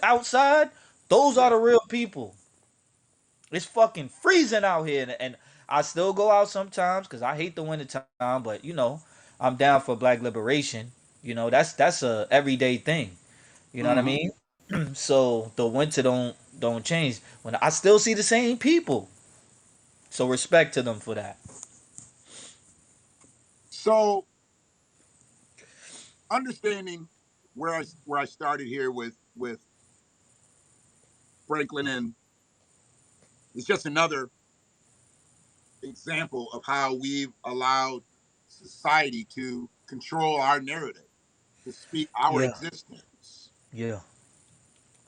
outside, those are Yeah. the real people. It's fucking freezing out here, and I still go out sometimes because I hate the winter time. But I'm down for black liberation. That's a everyday thing. You know what I Hmm. mean? So the winter don't change. When I still see the same people, so respect to them for that. So understanding where I started here with Franklin, and it's just another example of how we've allowed society to control our narrative, to speak our Yeah, existence. yeah,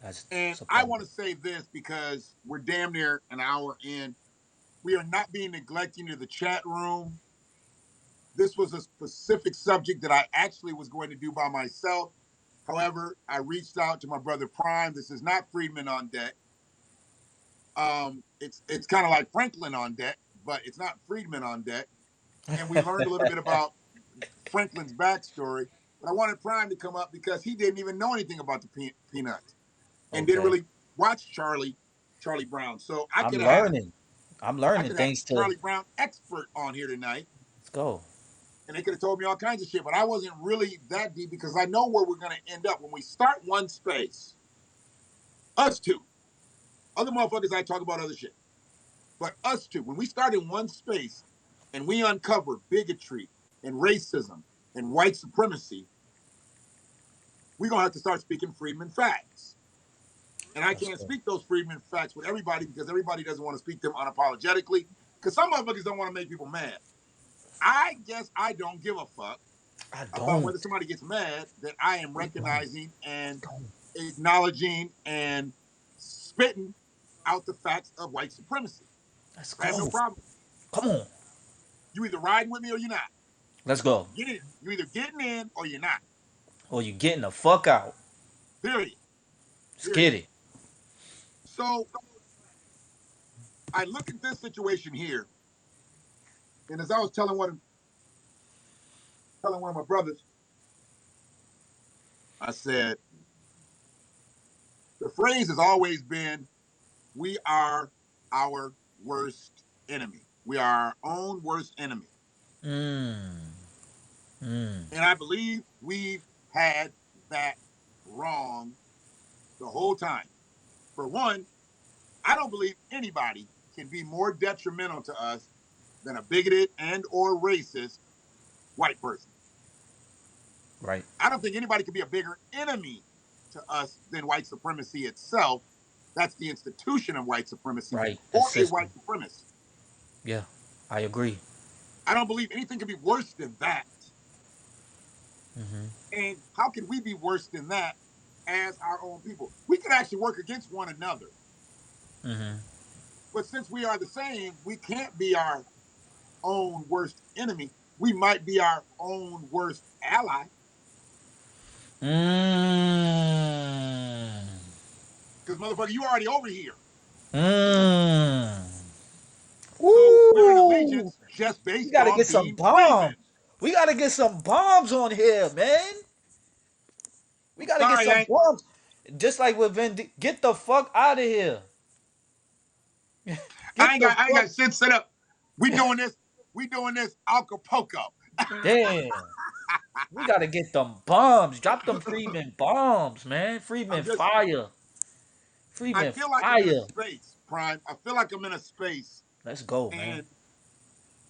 that's And a I problem. want to say this because we're damn near an hour in. We are not being neglecting to the chat room. This was a specific subject that I actually was going to do by myself. However, I reached out to my brother Prime. This is not Friedman on deck. It's kind of like Franklin on deck, but it's not Friedman on deck. And we learned a little bit about Franklin's backstory. But I wanted Prime to come up because he didn't even know anything about the Peanuts and didn't Okay, really watch Charlie Brown. So I I'm could have learning. I'm I learning could have thanks to. Charlie Brown expert on here tonight, Let's go. and they could have told me all kinds of shit. But I wasn't really that deep because I know where we're going to end up when we start one space. Us two, other motherfuckers, I talk about other shit, but us two, when we start in one space and we uncover bigotry and racism and white supremacy, we're gonna have to start speaking Friedman facts. And I Let's can't go. speak those Friedman facts with everybody because everybody doesn't want to speak them unapologetically. Because some motherfuckers don't want to make people mad. I guess I don't give a fuck I about whether don't. somebody gets mad that I am I don't. recognizing and Don't. acknowledging and spitting out the facts of white supremacy. Let's I have no go. problem. Come on. You either riding with me or you're not. Let's go. Get in. You either getting in or you're not. Or you getting the fuck out. Period. Let's Period. get it. So I look at this situation here, and as I was telling one of my brothers, I said the phrase has always been, "We are our worst enemy." We are our own worst enemy. Mm. Mm. And I believe we've had that wrong the whole time. For one, I don't believe anybody can be more detrimental to us than a bigoted and or racist white person. Right. I don't think anybody can be a bigger enemy to us than white supremacy itself. That's the institution of white supremacy Right. The or a system. white supremacist. Yeah. I agree. I don't believe anything can be worse than that. Mm-hmm. And how could we be worse than that as our own people? We could actually work against one another. Mm-hmm. But since we are the same, we can't be our own worst enemy. We might be our own worst ally Mm. because, motherfucker, you already over here. Mm. So we're in Ooh. allegiance just We based gotta on get some being bombs. freedmen. We gotta get some bombs on here, man. We I'm gotta get sorry, some Hank. bombs. Just like with get the fuck out of here. Get the I ain't fuck. got shit set up. We doing this. We doing this Acapulco. Damn. We gotta get them bombs. Drop them Freeman bombs, man. Freeman I'm just. fire. I Freeman feel like I'm in a fire. space, Prime. I feel like I'm in a space, Let's go, man. and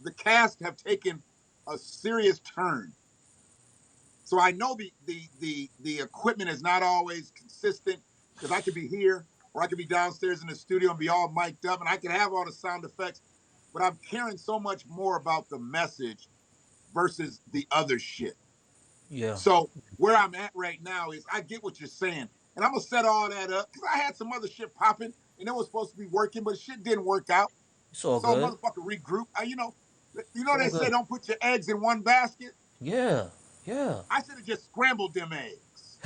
the cast have taken a serious turn. So I know the equipment is not always consistent because I could be here or I could be downstairs in the studio and be all mic'd up and I could have all the sound effects, but I'm caring so much more about the message versus the other shit. Yeah. So where I'm at right now is I get what you're saying, and I'm gonna set all that up because I had some other shit popping and it was supposed to be working, but shit didn't work out. It's all So good. motherfucker regroup. You It's know all they say good. don't put your eggs in one basket. Yeah. Yeah. I should have just scrambled them eggs.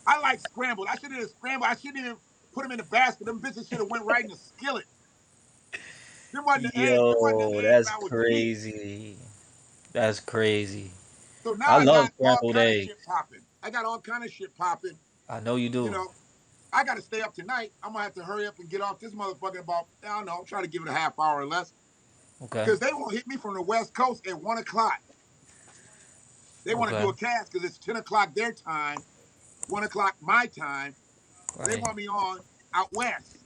I like scrambled. I should have scrambled. I shouldn't even put them in the basket. Them bitches should have went right in the skillet. Them wasn't the eggs. Them wasn't the Yo, eggs that's I was eating. crazy. That's crazy. So now I I love got all scrambled kind of eggs. shit popping. I got all kind of shit popping. I know you You do. know, I got to stay up tonight. I'm gonna have to hurry up and get off this motherfucker about I don't know. Try to give it a half hour or less Okay. because they won't hit me from the West Coast at 1 o'clock. They want to Okay. do a cast because it's 10 o'clock their time, 1 o'clock my time. So they Right. want me on out west.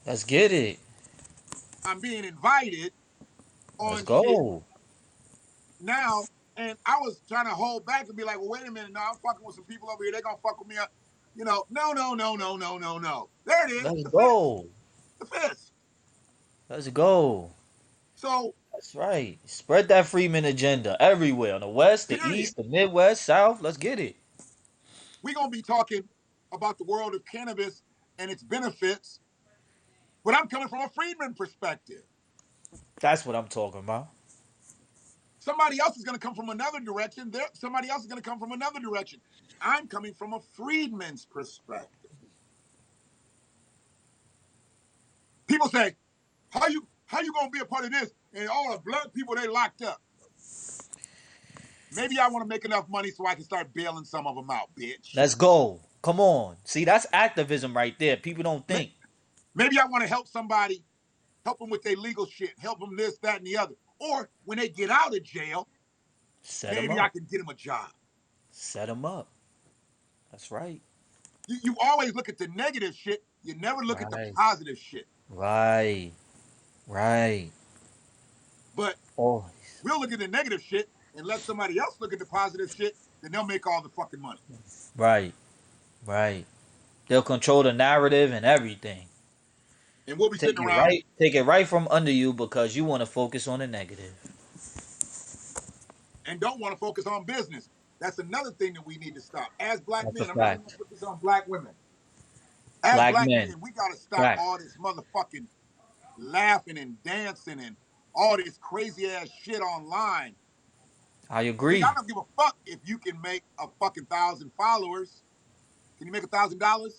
Let's get it. I'm being invited Let's on shit go. now, and I was trying to hold back and be like, well, wait a minute, no, I'm fucking with some people over here. They're gonna fuck with me up. No, no, no, no, no, no, no. There it is, Let's the fist, go. the fist. Let's go. So, That's right. Spread that Freeman agenda everywhere on the West, the period. East, the Midwest, South. Let's get it. We're gonna be talking about the world of cannabis and its benefits, but I'm coming from a freedman perspective. That's what I'm talking about. Somebody else is gonna come from another direction. Somebody else is gonna come from another direction. I'm coming from a freedman's perspective. People say, how you gonna be a part of this? And all the blood people they locked up. Maybe I want to make enough money so I can start bailing some of them out, bitch. Let's go. Come on. See, that's activism right there. People don't think. Maybe I want to help somebody, help them with their legal shit, help them this, that, and the other. Or when they get out of jail, Set them maybe I up. can get them a job. Set them up. That's right. You always look at the negative shit. You never look at the Right. positive shit. Right. Right. But Oh, we'll look at the negative shit and let somebody else look at the positive shit. Then they'll make all the fucking money. right. Right. They'll control the narrative and everything. And we'll be sitting around Take it right from under you because you want to focus on the negative. and don't want to focus on business. That's another thing that we need to stop. As black That's a men, I'm not even going to fact. put this on black women. As Black black men. men, we got to stop Fact. all this motherfucking laughing and dancing and all this crazy ass shit online. I Nigga, I agree. don't give a fuck if you can make a fucking 1,000 followers. Can you make $1,000?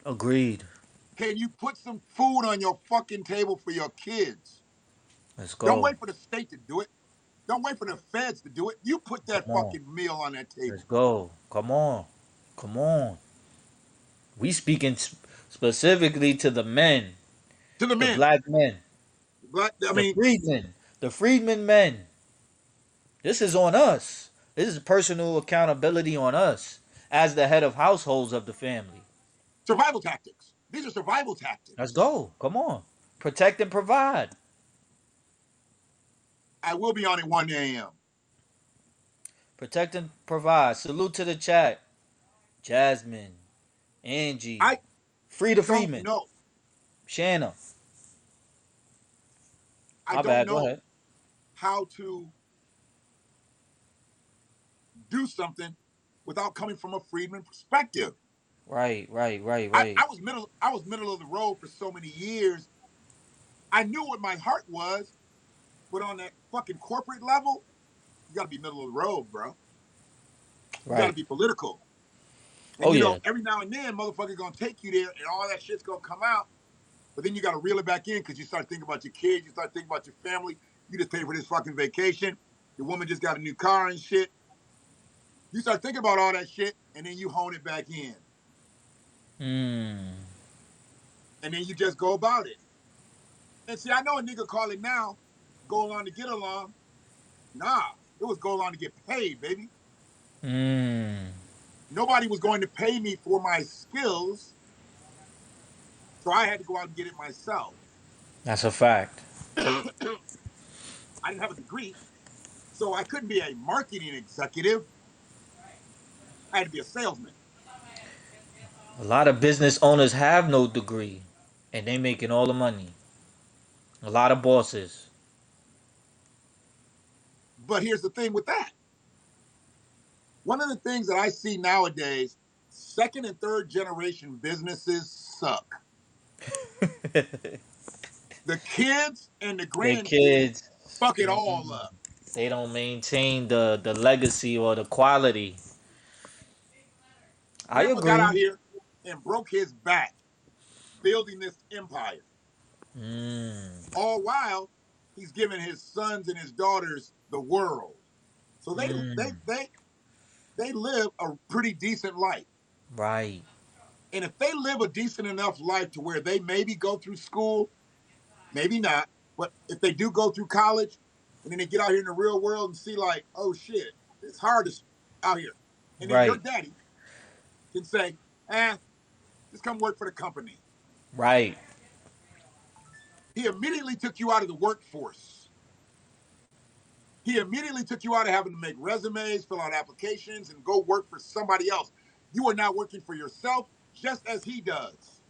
Agreed. Can you put some food on your fucking table for your kids? Let's Don't go. wait for the state to do it. Don't wait for the feds to do it. You put that Come on. fucking meal on that Let's table. go. Come on. Come on. We speaking specifically to the men, To the the men. black men. But I The mean, freedmen. The freedmen men. This is on us. This is personal accountability on us as the head of households of the family. survival tactics. These are survival Let's tactics. go. Come on. Protect and provide. I will be on at 1 a.m. Protect and provide. Salute to the chat. Jasmine, Angie, I Frida don't Freeman, know. Shanna. I My don't bad. Go know ahead. how to do something without coming from a freedman perspective. Right, right, right, I, right. I was middle. I was middle of the road for so many years. I knew what my heart was, but on that fucking corporate level, you got to be middle of the road, bro. You got to Right. be political. And Oh yeah. every now and then, motherfucker gonna take you there, and all that shit's gonna come out. But then you gotta reel it back in because you start thinking about your kids, you start thinking about your family. You just paid for this fucking vacation. Your woman just got a new car and shit. You start thinking about all that shit, and then you hone it back in, Mm. and then you just go about it. And see, I know a nigga call it now, go along to get along. Nah, it was go along to get paid, baby. Mm. Nobody was going to pay me for my skills, so I had to go out and get it myself. That's a fact. I didn't have a degree, so I couldn't be a marketing executive. I had to be a salesman. A lot of business owners have no degree, and they making all the money. A lot of bosses. But here's the thing with that. One of the things that I see nowadays, second and third generation businesses suck. The kids and the Their grandkids kids, fuck it all mm, up. they don't maintain the legacy or the quality. I Grandpa got out agree. here and broke his back building this empire. Mm. All while he's giving his sons and his daughters the world. So they they Mm. they they live a pretty decent life. Right. And if they live a decent enough life to where they maybe go through school, maybe not, but if they do go through college and then they get out here in the real world and see like, oh shit, it's hard out here. And then your Right. daddy can say, just come work for the company. Right. He immediately took you out of the workforce. He immediately took you out of having to make resumes, fill out applications, and go work for somebody else. You are now working for yourself just as he does.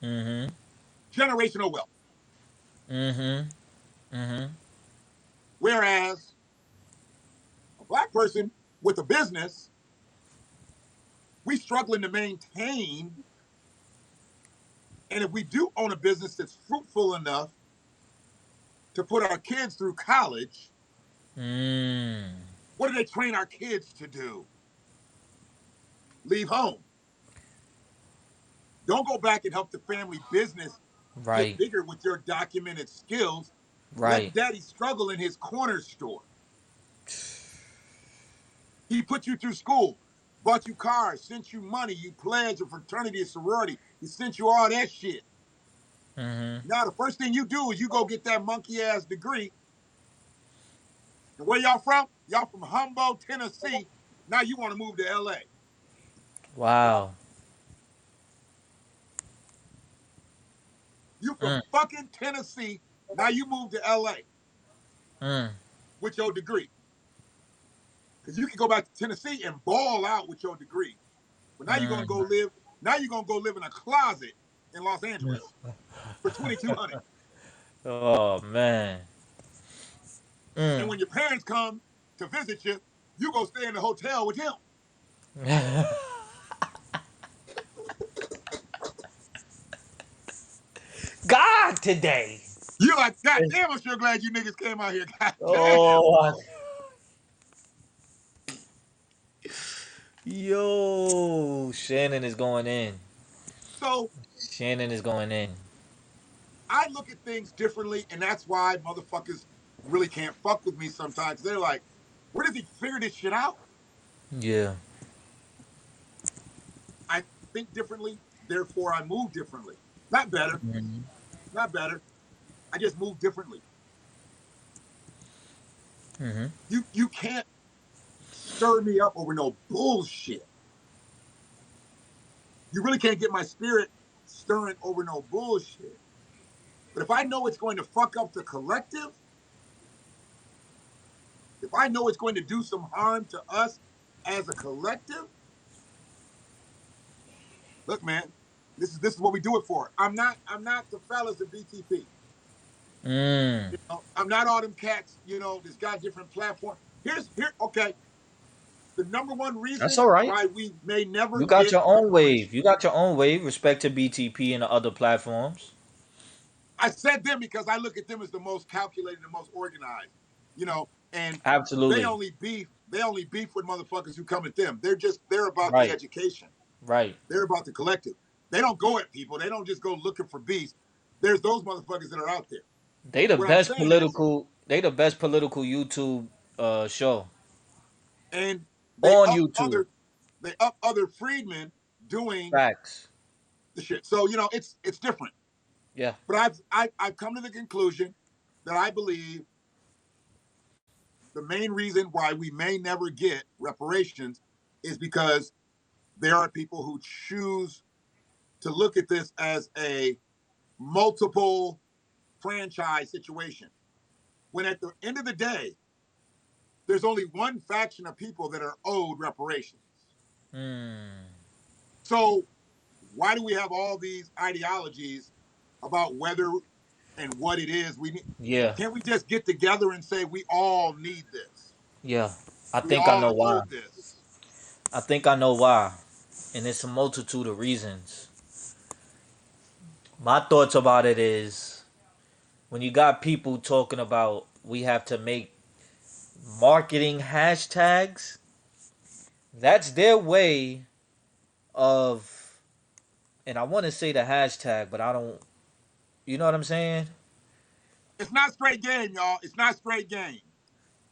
Mm-hmm. Generational wealth. Mm-hmm. Mm-hmm. Whereas a black person with a business, we struggling to maintain. And if we do own a business that's fruitful enough to put our kids through college, Mm. what do they train our kids to do? Leave home. Don't go back and help the family business get Right. bigger with your documented skills. Let Right. daddy struggle in his corner store. He put you through school, bought you cars, sent you money, you pledged a fraternity, a sorority. He sent you all that shit. Mm-hmm. Now the first thing you do is you go get that monkey ass degree. And where y'all from? Y'all from Humboldt, Tennessee. Now you want to move to LA. Wow. You from Mm. fucking Tennessee. Now you move to LA Mm. with your degree. Because you can go back to Tennessee and ball out with your degree. But now you're gonna go Mm. live. Now you're gonna go live in a closet in Los Angeles for 2,200. Oh man. And Mm. when your parents come to visit you, you go stay in the hotel with him. God today. You're like, God damn, I'm sure glad you niggas came out here. God damn. Oh. Yo, Shannon is going in. So Shannon is going in. I look at things differently, and that's why motherfuckers really can't fuck with me sometimes. They're like, where does he figure this shit out? Yeah. I think differently, therefore I move differently. Not better, Mhm. not better. I just move differently. Mm-hmm. You can't stir me up over no bullshit. You really can't get my spirit stirring over no bullshit. But if I know it's going to fuck up the collective, if I know it's going to do some harm to us as a collective, look, man, this is what we do it for. I'm not the fellas at BTP. Mm. You know, I'm not all them cats. You know, that's got different platforms. Okay. The number one That's reason all right. why we may never You got get your own reparations. wave. You got your own wave. Respect to BTP and the other platforms. I said them because I look at them as the most calculated and most organized. You know, and they Absolutely. only beef. They only beef with motherfuckers who come at them. They're about the Right. education. Right. They're about the collective. They don't go at people. They don't just go looking for beasts. There's those motherfuckers that are out there. They the What I'm best saying is, political. They the best political YouTube show and they on up YouTube. other they up other freedmen doing Facts. the shit. So it's different. Yeah. But I've come to the conclusion that I believe the main reason why we may never get reparations is because there are people who choose to look at this as a multiple franchise situation. When at the end of the day, there's only one faction of people that are owed reparations. Hmm. So why do we have all these ideologies about whether and what it is we need? Yeah. Can't we just get together and say we all need this? Yeah. I We think I all know are why. owed this. I think I know why. And it's a multitude of reasons. My thoughts about it is when you got people talking about we have to make marketing hashtags, that's their way of, and I want to say the hashtag, but I don't, you know what I'm saying? It's not straight game, y'all. It's not straight game.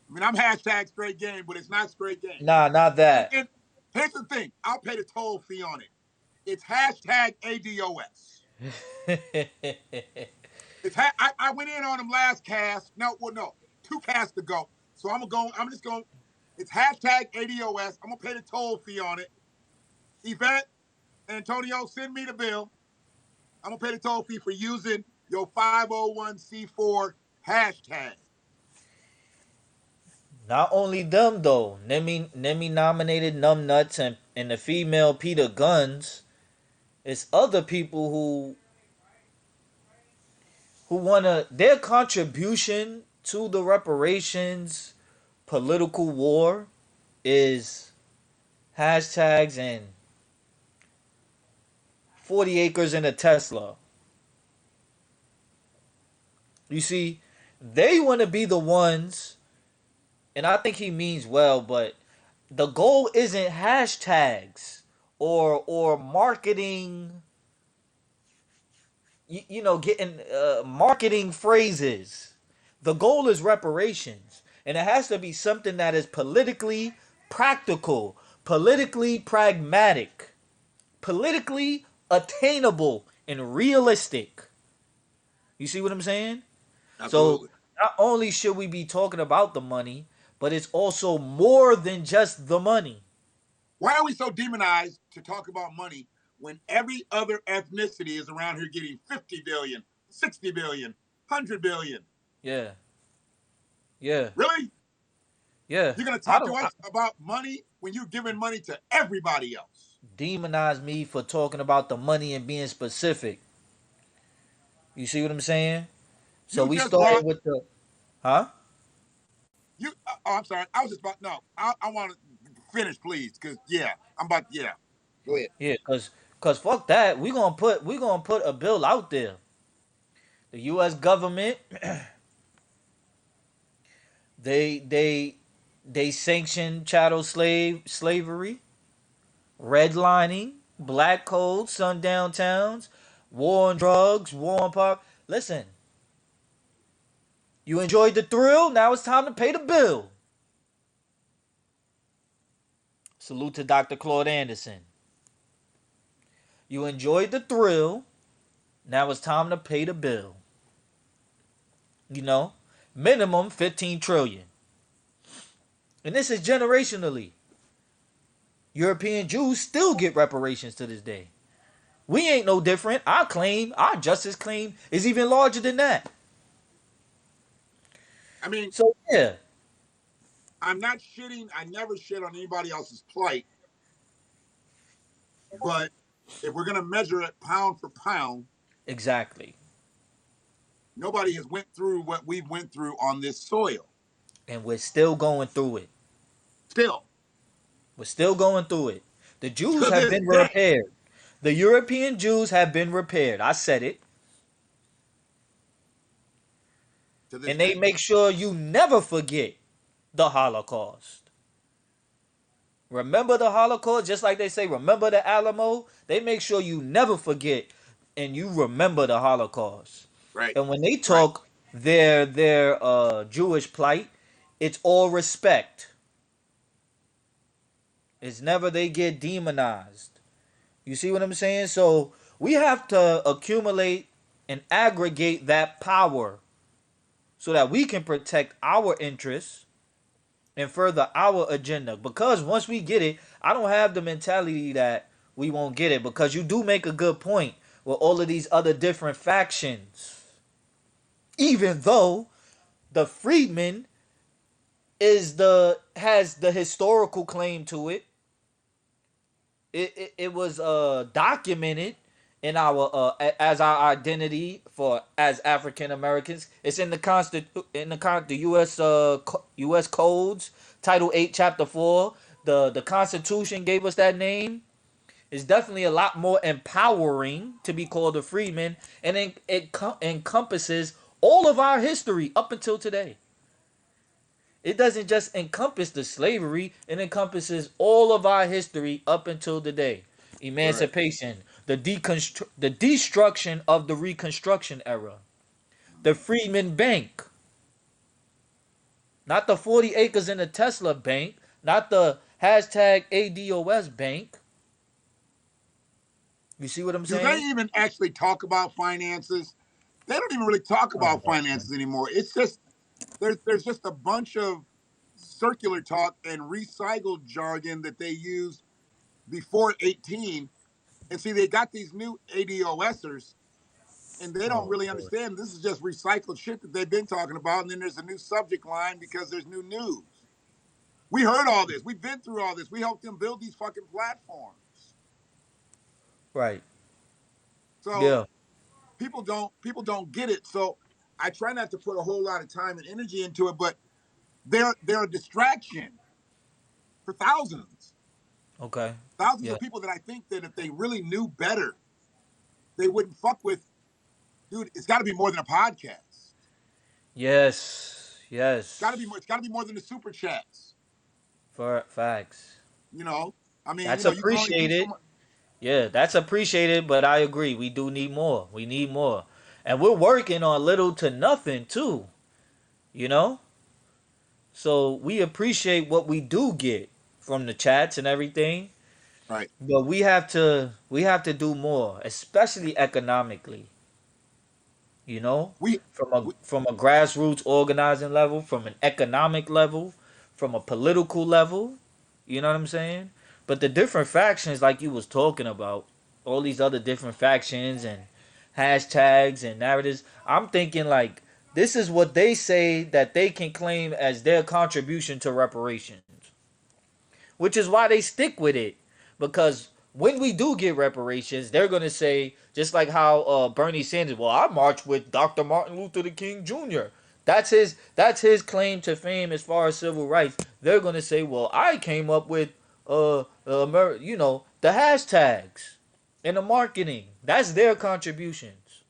I mean, I'm hashtag straight game, but it's not straight game. Nah, not that. And here's the thing: I'll pay the toll fee on it. It's hashtag ADOS. I went in on them last cast. No, well, no, two casts ago. So I'm gonna go. I'm just going. It's hashtag ADOS. I'm gonna pay the toll fee on it. Yvette, Antonio, send me the bill. I'm gonna pay the toll fee for using your 501c4 hashtag. Not only them though. Nemi nominated Numb Nuts and the female Peter Guns. It's other people who wanna their contribution to the reparations political war is hashtags and 40 acres in a Tesla. You see, they want to be the ones, and I think he means well, but the goal isn't hashtags or marketing, getting marketing phrases. The goal is reparations, and it has to be something that is politically practical, politically pragmatic, politically attainable, and realistic. You see what I'm saying? So Absolutely. not only should we be talking about the money, but it's also more than just the money. Why are we so demonized to talk about money when every other ethnicity is around here getting 50 billion, 60 billion, 100 billion? Yeah, yeah, Really? yeah. You're going to I talk to don't us about money when you're giving money to everybody else? demonize me for talking about the money and being specific. You see what I'm saying? So You we just started brought with the, huh? you. Oh, I'm sorry. I was just about no. I want to finish, please, because yeah, I'm about yeah. Go ahead. Yeah, cause fuck that. We gonna put a bill out there. The U.S. government, they they they sanction chattel slavery, redlining, black codes, sundown towns, war on drugs, war on pop. Listen, you enjoyed the thrill. Now it's time to pay the bill. Salute to Dr. Claude Anderson. You enjoyed the thrill. Now it's time to pay the bill. You know, minimum 15 trillion. And this is generationally. European Jews still get reparations to this day. We ain't no different. Our claim, our justice claim, is even larger than that. I mean, So yeah, I'm not shitting. I never shit on anybody else's plight. But if we're gonna measure it pound for pound, exactly. nobody has went through what we've went through on this soil. And we're still going through it. Still, We're still going through it. The Jews to have this been day, repaired. The European Jews have been repaired. I said it. to this And they day. make sure you never forget the Holocaust. Remember the Holocaust, just like they say, remember the Alamo. They make sure you never forget and you remember the Holocaust. Right, And when they right. talk their Jewish plight, it's all respect. It's never they get demonized. You see what I'm saying? So we have to accumulate and aggregate that power so that we can protect our interests and further our agenda. Because once we get it, I don't have the mentality that we won't get it. Because you do make a good point with all of these other different factions. Even though the freedman has the historical claim to it. It was documented in our as our identity for as African Americans. It's in the the U.S. U.S. codes, Title 8, Chapter 4. The Constitution gave us that name. It's definitely a lot more empowering to be called a freedman, and it encompasses all of our history up until today. It doesn't just encompass the slavery, it encompasses all of our history up until today. Right. Emancipation, the destruction of the Reconstruction era, the Freedmen Bank, not the 40 acres in the Tesla Bank, not the hashtag ADOS Bank. You see what I'm Do they saying? even actually talk about finances? They don't even really talk Oh, about finances anymore. It's just there's just a bunch of circular talk and recycled jargon that they used before 18. And see, they got these new ADOSers, and they don't oh really Lord. understand this is just recycled shit that they've been talking about. And then there's a new subject line because there's new news. We heard all this. We've been through all this. We helped them build these fucking platforms. Right. So Yeah. people don't get it. So I try not to put a whole lot of time and energy into it, but they're a distraction for thousands. Okay. Thousands Yeah. of people that I think that if they really knew better, they wouldn't fuck with. Dude, it's got to be more than a podcast. Yes. Yes. It's got to be more than the super chats. For facts. You know, I mean, That's you can only do so appreciated. much. Yeah, that's appreciated, but I agree. We do need more. We need more. And we're working on little to nothing too, you know? So we appreciate what we do get from the chats and everything, Right. but we have to do more, especially economically, you know? We, From a we from a grassroots organizing level, from an economic level, from a political level, you know what I'm saying? But the different factions like you was talking about, all these other different factions and hashtags and narratives, I'm thinking like this is what they say that they can claim as their contribution to reparations, which is why they stick with it. Because when we do get reparations, they're gonna say just like how Bernie Sanders. Well, I marched with Dr. Martin Luther King Jr. That's his claim to fame as far as civil rights. They're gonna say, well, I came up with the hashtags and the marketing. That's their contributions.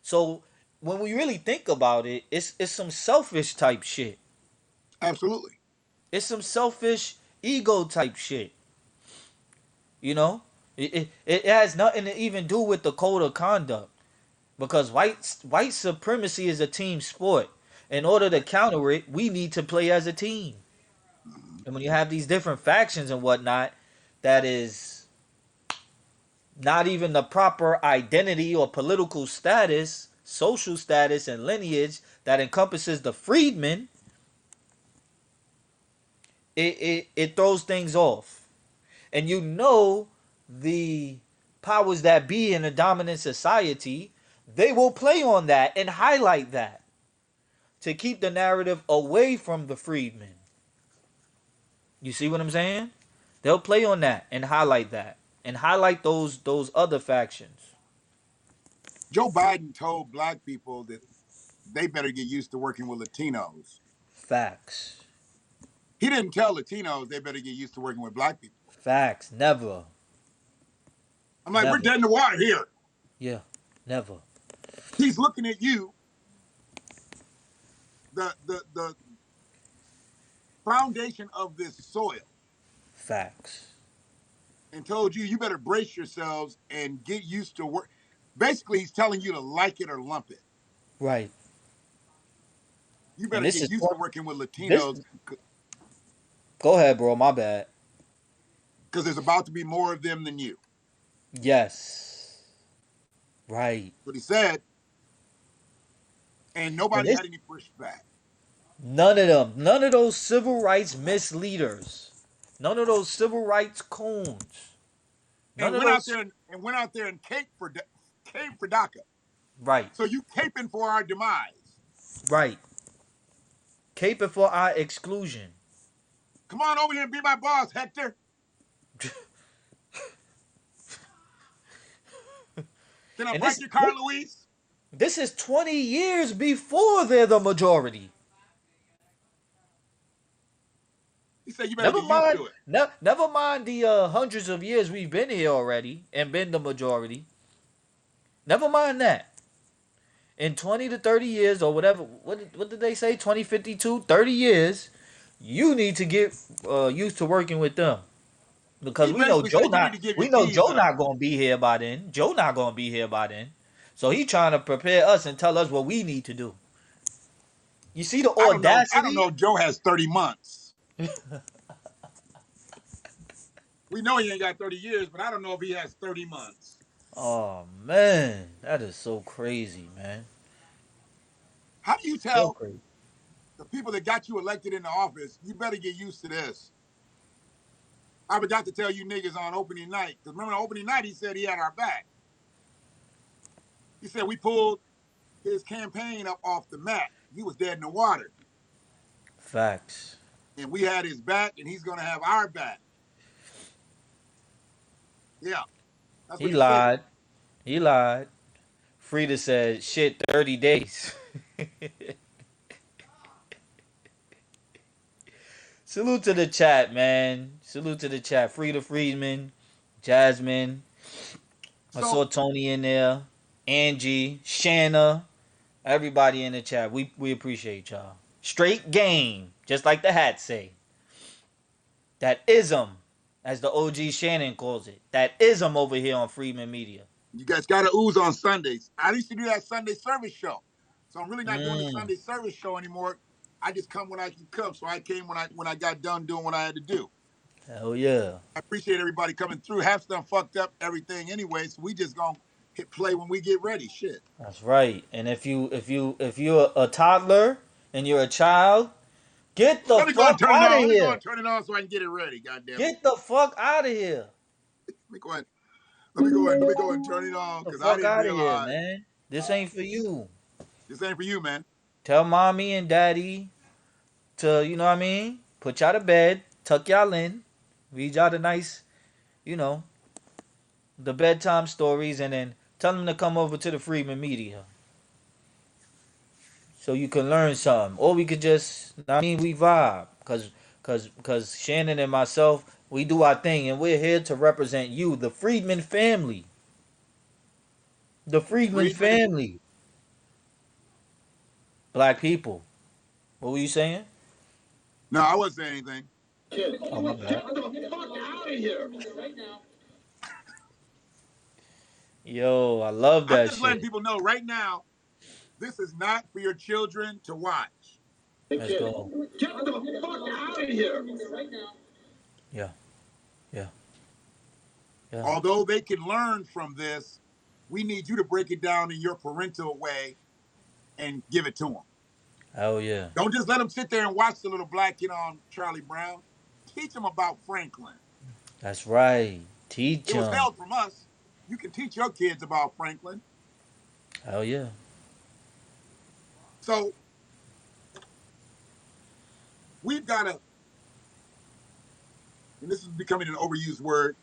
So when we really think about it, it's some selfish type shit. absolutely. It's some selfish ego type shit. You know, it has nothing to even do with the code of conduct because white supremacy is a team sport. In order to counter it, we need to play as a team. Mhm. And when you have these different factions and whatnot, that is not even the proper identity or political status. social status, and lineage that encompasses the freedmen, it throws things off. And you know the powers that be in a dominant society, they will play on that and highlight that to keep the narrative away from the freedmen. You see what I'm saying? They'll play on that and highlight that and highlight those other factions. Joe Biden told black people that they better get used to working with Latinos. Facts. He didn't tell Latinos they better get used to working with black people. Facts. Never. I'm like, we're Never. dead in the water here. Yeah. Never. He's looking at you, the foundation of this soil, Facts. and told you better brace yourselves and get used to work. Basically, he's telling you to like it or lump it. Right. You And better this get is used to working with this. Latinos Go ahead, bro. My bad. because there's about to be more of them than you. Yes. Right. But he said, and And nobody this, had any pushback. none of them. None of those civil rights misleaders. None of those civil rights coons. None And of went out those. there and went out there and came for DACA. Right. So you caping for our demise. Right. Caping for our exclusion. Come on over here and be my boss, Hector. Can I And break this your car, Luis? this is 20 years before they're the majority. He said you better Never get used mind. to it. Never mind the hundreds of years we've been here already and been the majority. Never mind that. In 20 to 30 years or whatever, what did they say? 20, 52, 30 years, you need to get used to working with them. Because He basically said you need to give your We know keys Joe up. not gonna be here by then. Joe not gonna be here by then. So he trying to prepare us and tell us what we need to do. You see the I don't know. I don't audacity? know. Joe has 30 months. We know he ain't got 30 years, but I don't know if he has 30 months. Oh man, that is so crazy, man. How do you So tell crazy. the people that got you elected into office, you better get used to this? I forgot to tell you niggas on opening night, because remember on opening night he said he had our back. He said we pulled his campaign up off the map. He was dead in the water. Facts. And we had his back, and he's going to have our back. Yeah, that's what He he said. lied. He lied. Frida said, shit, 30 days. Salute to the chat, man. Salute to the chat. Frida Friedman, Jasmine. I So saw Tony in there. Angie, Shanna. Everybody in the chat. We appreciate y'all. Straight game. Just like the hat say. That ism, as the OG Shannon calls it. That ism over here on Freeman Media. you guys got to ooze on Sundays. I used to do that Sunday service show. So I'm really not doing the Mm, Sunday service show anymore. I just come when I can come. So I came when I got done doing what I had to do. hell yeah. I appreciate everybody coming through. Half done fucked up everything anyway, so we just gonna hit play when we get ready. Shit. That's right. And if you're a toddler and you're a child, get the Let me go and fuck turn it out of on. Let me go here. and turn it on so I can get it ready. God damn it. Get the fuck out of here. Let me go ahead. Let me go and turn it on The because I fuck didn't out of here, realize man. This ain't for you. this ain't for you, man. Tell mommy and daddy to, you know what I mean? Put y'all to bed, tuck y'all in, read y'all the nice, you know, the bedtime stories, and then tell them to come over to the Freeman Media so you can learn something. Or we could just, I mean, we vibe. Cause Shannon and myself, we do our thing, and we're here to represent you, the Friedman family. The Friedman Friedman is. family. Black people. What were you saying? No, I wasn't saying anything. Oh, my bad. Get the fuck out of here. Yo, I love I'm that just letting shit. people know right now. This is not for your children to watch. Let's go. Get the fuck out of here. Yeah, yeah, yeah. Although they can learn from this, We need you to break it down in your parental way and give it to them. Hell yeah. Don't just let them sit there and watch the little black kid on Charlie Brown. Teach them about Franklin. That's right. Teach It was them. held from us. You can teach your kids about Franklin. Hell yeah. So we've got to, and this is becoming an overused word,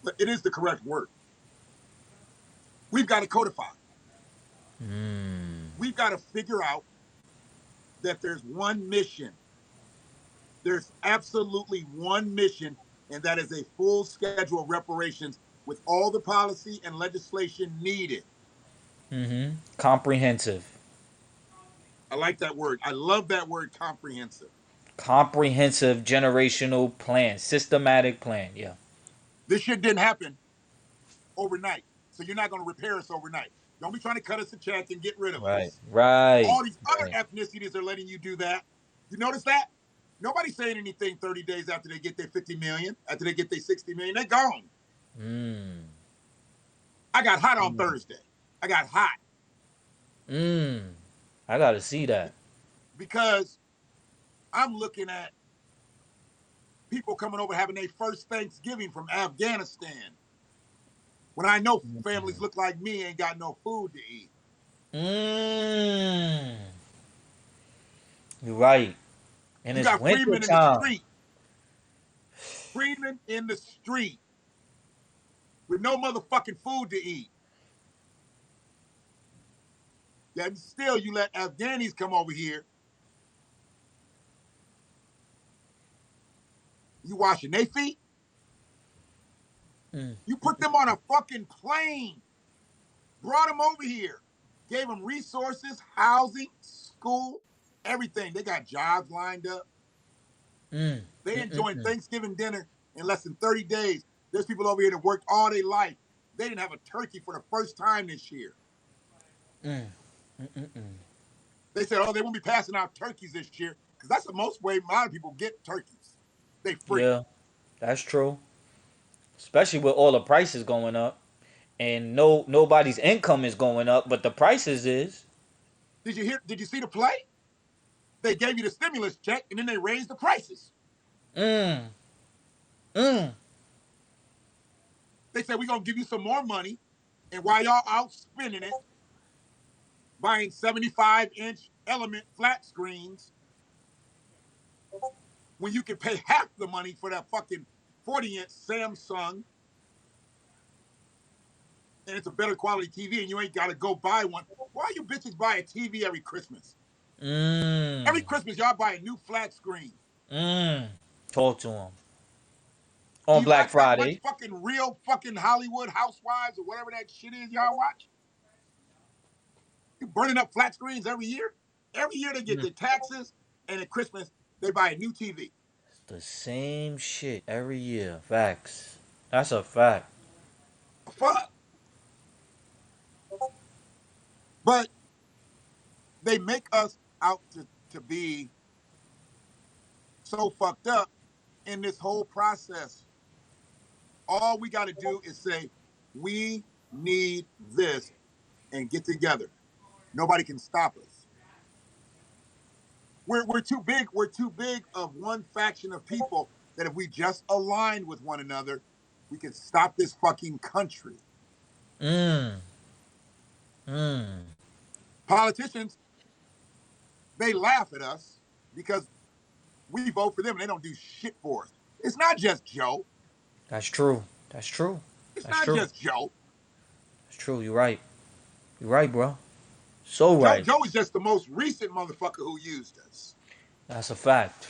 but it is the correct word. We've got to codify. We've got to figure out that there's one mission. There's absolutely one mission, and that is a full schedule of reparations with all the policy and legislation needed. Comprehensive. I like that word. I love that word, comprehensive. Comprehensive generational plan. Systematic plan. Yeah. This shit didn't happen overnight. So you're not going to repair us overnight. Don't be trying to cut us a check and get rid of Right. us. Right. All these other Right. ethnicities are letting you do that. You notice that? Nobody's saying anything 30 days after they get their 50 million, after they get their 60 million. They're gone. I got hot on Thursday. I got hot. I gotta see that. Because I'm looking at people coming over having their first Thanksgiving from Afghanistan. When I know families look like me ain't got no food to eat. You're right. And You it's got winter freedmen in the time. street. Freedmen in the street with no motherfucking food to eat. Yet still you let Afghanis come over here. You washing their feet? You put them on a fucking plane. Brought them over here. Gave them resources, housing, school, everything. They got jobs lined up. They enjoying Thanksgiving dinner in less than 30 days. There's people over here that worked all their life. They didn't have a turkey for the first time this year. They said, oh, they won't be passing out turkeys this year because that's the most way a lot of people get turkeys. They free. Yeah, that's true. Especially with all the prices going up, and nobody's income is going up, but the prices is. Did you see the play? They gave you the stimulus check and then they raised the prices. They said, we're going to give you some more money. And while y'all out spending it, buying 75-inch Element flat screens, when you can pay half the money for that fucking 40-inch Samsung, and it's a better quality TV, and you ain't got to go buy one. Why you bitches buy a TV every Christmas? Every Christmas, y'all buy a new flat screen. Talk to him. On Black Friday. Watch fucking real fucking Hollywood Housewives or whatever that shit is y'all watch? You burning up flat screens every year? Every year they get their taxes, and at Christmas, they buy a new TV. It's the same shit every year. Facts. That's a fact. Fuck. But they make us out to be so fucked up in this whole process. All we got to do is say, we need this and get together. Nobody can stop us. We're too big. We're too big of one faction of people that if we just aligned with one another, we could stop this fucking country. Politicians, they laugh at us because we vote for them and they don't do shit for us. It's not just Joe. That's true. That's true. It's That's not true. just Joe. That's true. You're right. You're right, bro. So right. Joe is just the most recent motherfucker who used us. That's a fact.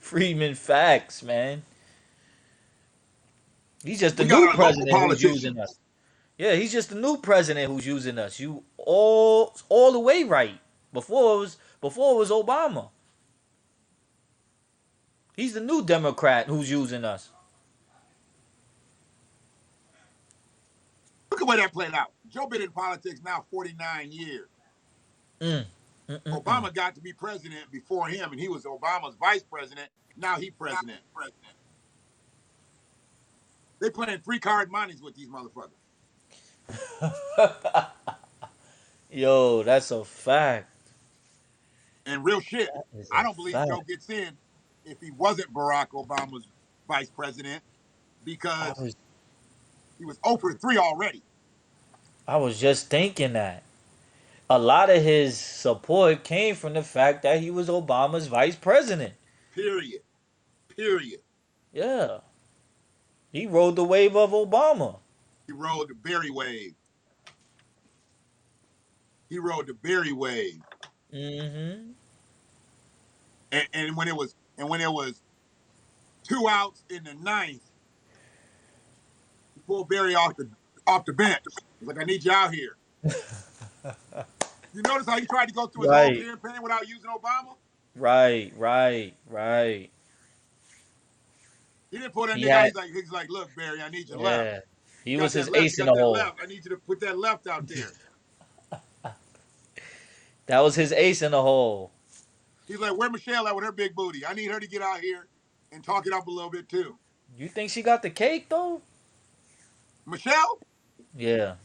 Freeman facts, man. He's just the We got new our local president who's using politicians. us. Yeah, he's just the new president who's using us. You all the way right. Before it was Obama. He's the new Democrat who's using us. Look at where that played out. Joe been in politics now 49 years. Obama got to be president before him, and he was Obama's vice president. Now he president. They playing 3-card monies with these motherfuckers. Yo, that's a fact. And real shit, That is I a don't believe Joe fact. gets in if he wasn't Barack Obama's vice president I because was he was 0 for 3 already. I was just thinking that. A lot of his support came from the fact that he was Obama's vice president. Period. Period. Yeah. He rode the wave of Obama. He rode the Berry wave. He rode the Berry wave. Mm-hmm. And when it was 2 outs in the ninth, he pulled Berry off the bench. He's like, I need you out here. You notice how he tried to go through his whole Right. campaign without using Obama? Right. He didn't pull that He nigga out. had He's like, look, Barry, I need you left. yeah. He You was got that his left. You ace in got the that hole. left. I need you to put that left out there. That was his ace in the hole. He's like, where Michelle at with her big booty? I need her to get out here and talk it up a little bit too. You think she got the cake though? Michelle, Yeah.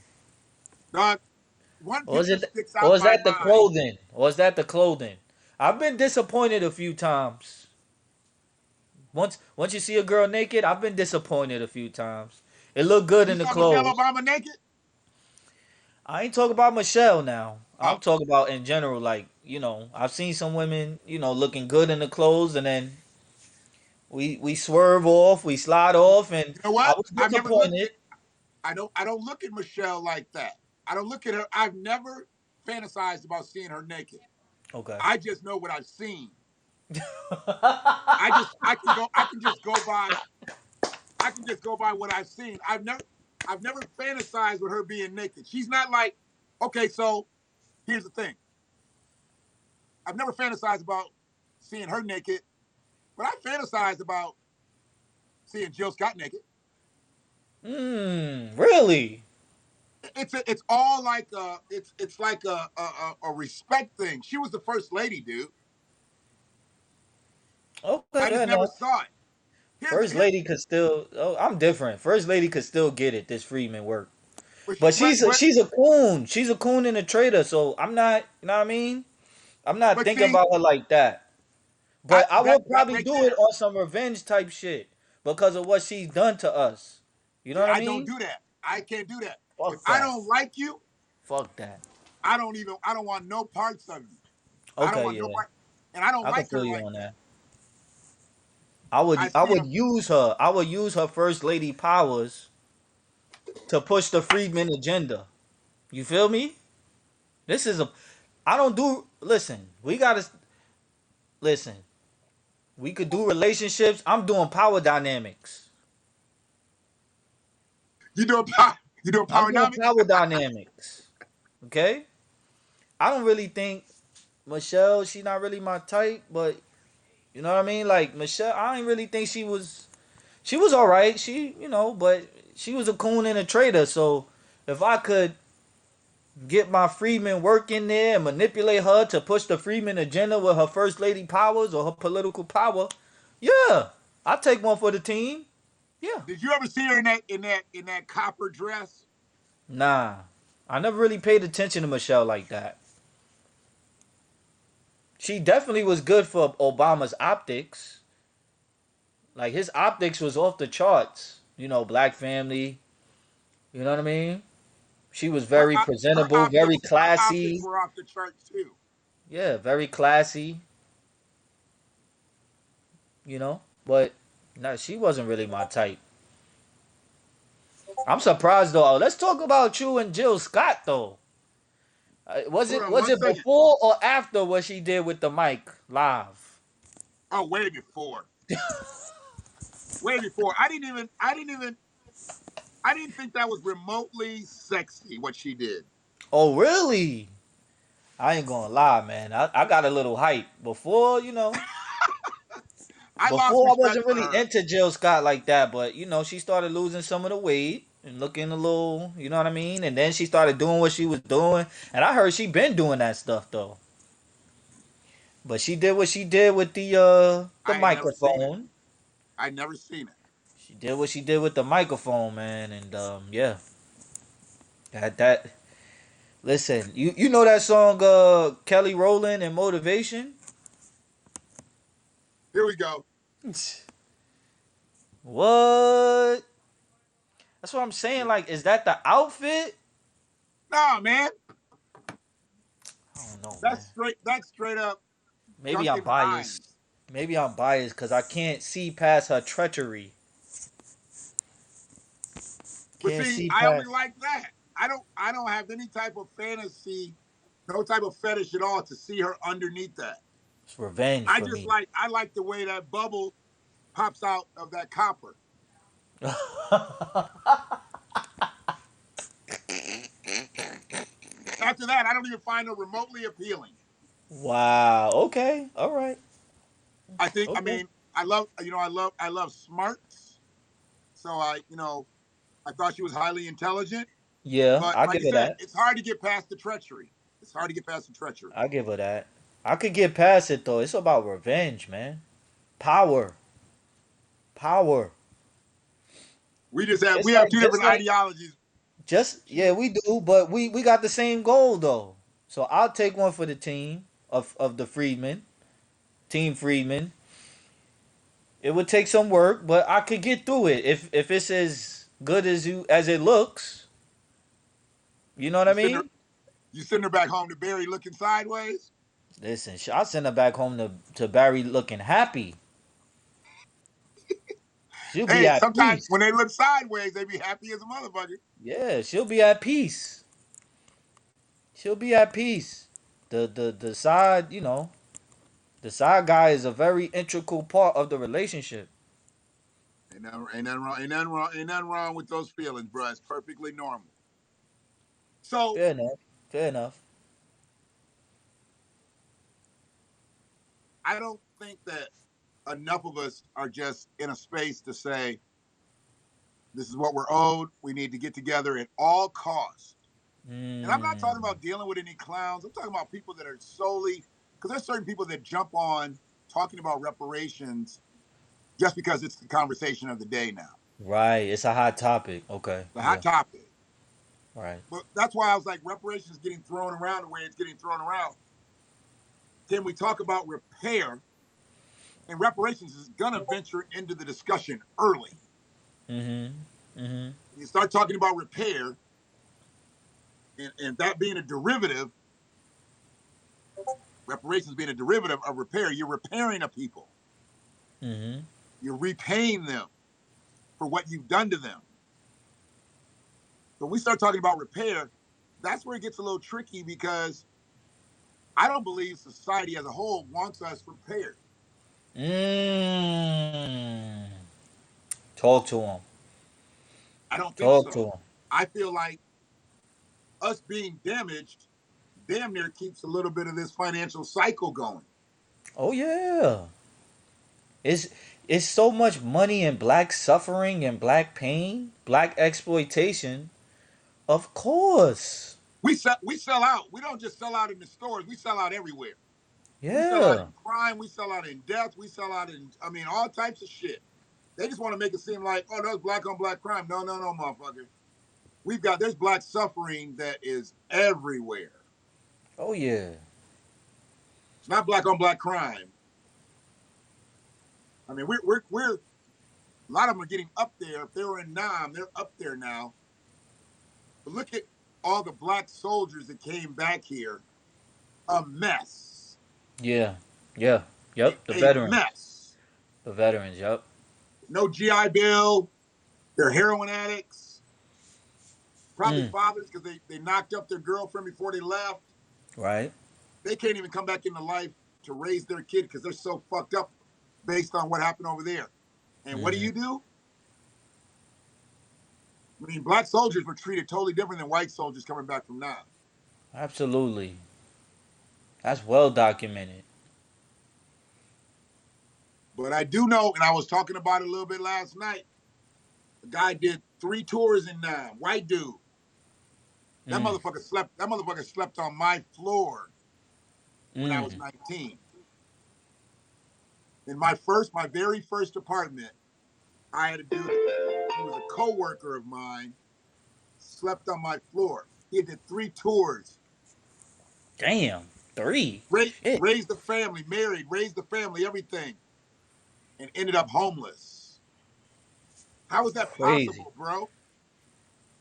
dog, one Or is picture it sticks or out is my that the mind. clothing? Or is that the clothing? I've been disappointed a few times. Once you see a girl naked, I've been disappointed a few times. It looked good You in the saw Michelle clothes. Obama naked? I ain't talking about Michelle now. I'm Oh, talking about in general. Like, I've seen some women, looking good in the clothes, and then we swerve off, we slide off, and you know I what? was I've never looked disappointed. at. I don't look at Michelle like that. I don't look at her. I've never fantasized about seeing her naked. Okay. I just know what I've seen. I can just go by what I've seen. I've never fantasized with her being naked. She's not like, okay, so here's the thing. I've never fantasized about seeing her naked, but I fantasized about seeing Jill Scott naked. Really? It's all like it's like a respect thing. She was the first lady, dude. Okay, I just then never no. saw it. First Here's lady could still. Oh, I'm different. First lady could still get it. This Freeman work, but but but but she's a coon. She's a coon and a traitor. So I'm not. You know what I mean? I'm not but thinking see, about her like that. But I would that probably right do it there. on some revenge type shit because of what she's done to us. You know See, what I I don't mean? do that. I can't do that. If Fuck I that. don't like you, Fuck that. I don't want no parts of you. I don't Okay, want no yeah. part. And I don't I can like feel her you like on that. that. I would I I see would him. use her. I would use her first lady powers to push the Freedman agenda. You feel me? This is a I don't do listen, we gotta listen. We could do relationships. I'm doing power dynamics. You doing power? You doing I'm doing powernomics? power dynamics. Okay? I don't really think Michelle, she's not really my type, but you know what I mean? Like Michelle, I didn't really think she was all right. But she was a coon and a traitor. So if I could get my Freeman work in there and manipulate her to push the Freeman agenda with her first lady powers or her political power, yeah, I take one for the team. Yeah. Did you ever see her in that copper dress? Nah, I never really paid attention to Michelle like that. She definitely was good for Obama's optics. Like his optics was off the charts. Black family. You know what I mean? She was very presentable, very Her optics classy. were off the charts too. Yeah, very classy. But no, she wasn't really my type. I'm surprised though. Let's talk about you and Jill Scott though. Was Hold it on was one it second. before or after what she did with the mic live? Oh, way before. Way before. I didn't think that was remotely sexy what she did. Oh really? I ain't gonna lie, man. I got a little hype before. I lost Before I respect wasn't for really her. into Jill Scott like that, but she started losing some of the weight and looking a little, you know what I mean? And then she started doing what she was doing, and I heard she been doing that stuff though. But she did what she did with the I had never seen it. microphone. I never seen it. She did what she did with the microphone, man, and yeah, That listen, you know that song Kelly Rowland and Motivation? Here we go. What? That's what I'm saying. Like, is that the outfit? Nah, man, I don't know, man. That's straight up Maybe I'm Duncan biased. Hines. Maybe I'm biased because I can't see past her treachery. But Can't see, see I only past. like that. I don't have any type of fantasy, no type of fetish at all to see her underneath that. It's revenge I for just me. like I like the way that bubble pops out of that copper. After that, I don't even find her remotely appealing. Wow. Okay. All right. I Okay. mean, I love smarts. So I thought she was highly intelligent. Yeah, But I like give I her said, that. it's hard to get past the treachery. It's hard to get past the treachery. I give her that. I could get past it though. It's about revenge, man. Power. Power. We have two Just different like ideologies. just She yeah, was we do, but we got the same goal though. So I'll take one for the team of the Freedmen, Team Freedmen. It would take some work, but I could get through it if it's as good as it looks. You know what I you send her mean? you send her back home to Barry looking sideways. Listen, I'll send her back home to Barry looking happy. She'll be Hey, at sometimes when peace. they look sideways, they be happy as a motherfucker. Yeah, she'll be at peace. She'll be at peace. The side, the side guy is a very integral part of the relationship. Ain't nothing wrong with those feelings, bro. It's perfectly normal. So Fair enough. Fair enough. I don't think that enough of us are just in a space to say this is what we're owed. We need to get together at all costs. And I'm not talking Mm, about dealing with any clowns. I'm talking about people that are solely because there's certain people that jump on talking about reparations just because it's the conversation of the day now, right. It's a hot topic. Okay. the hot Yeah. topic. Right. But that's why I was like, reparations getting thrown around the way it's getting thrown around. Can we talk about repair? And reparations is gonna venture into the discussion early. Mm-hmm. Mm-hmm. You start talking about repair, and that being a derivative, reparations being a derivative of repair, you're repairing a people. Mm-hmm. You're repaying them for what you've done to them. So when we start talking about repair, that's where it gets a little tricky because I don't believe society as a whole wants us repaired. Mm. Talk to him. I don't think Talk so. to him. I feel like us being damaged damn near keeps a little bit of this financial cycle going. Oh yeah. It's it's so much money in black suffering and black pain, black exploitation. Of course. We sell out. We don't just sell out in the stores. We sell out everywhere. We sell out Yeah. in crime. We sell out in death. We sell out in all types of shit. They just want to make it seem like, oh, that's black on black crime. No, no, no, motherfucker. There's black suffering that is everywhere. Oh yeah. It's not black on black crime. I mean, we're a lot of them are getting up there. If they were in Nam, they're up there now. But look at all the black soldiers that came back here. A mess. Yeah. Yeah. A, Yep. The a veterans. mess. The veterans. Yep. No GI Bill. They're heroin addicts. Probably Mm. fathers because they knocked up their girlfriend before they left. Right. They can't even come back into life to raise their kid because they're so fucked up based on what happened over there. And what Mm-hmm. do? I mean, black soldiers were treated totally different than white soldiers coming back from Nam. Absolutely. That's well documented. But I do know, and I was talking about it a little bit last night. The guy did 3 tours in Nam. White dude. That Mm. motherfucker slept. That motherfucker slept on my floor when I was Mm. 19. In my very first apartment, I had a dude. He was a co-worker of mine. slept on my floor. He did 3 tours. Damn. 3. Shit. Raised the family, married, raised the family, everything, and ended up homeless. How is that Crazy. possible, bro?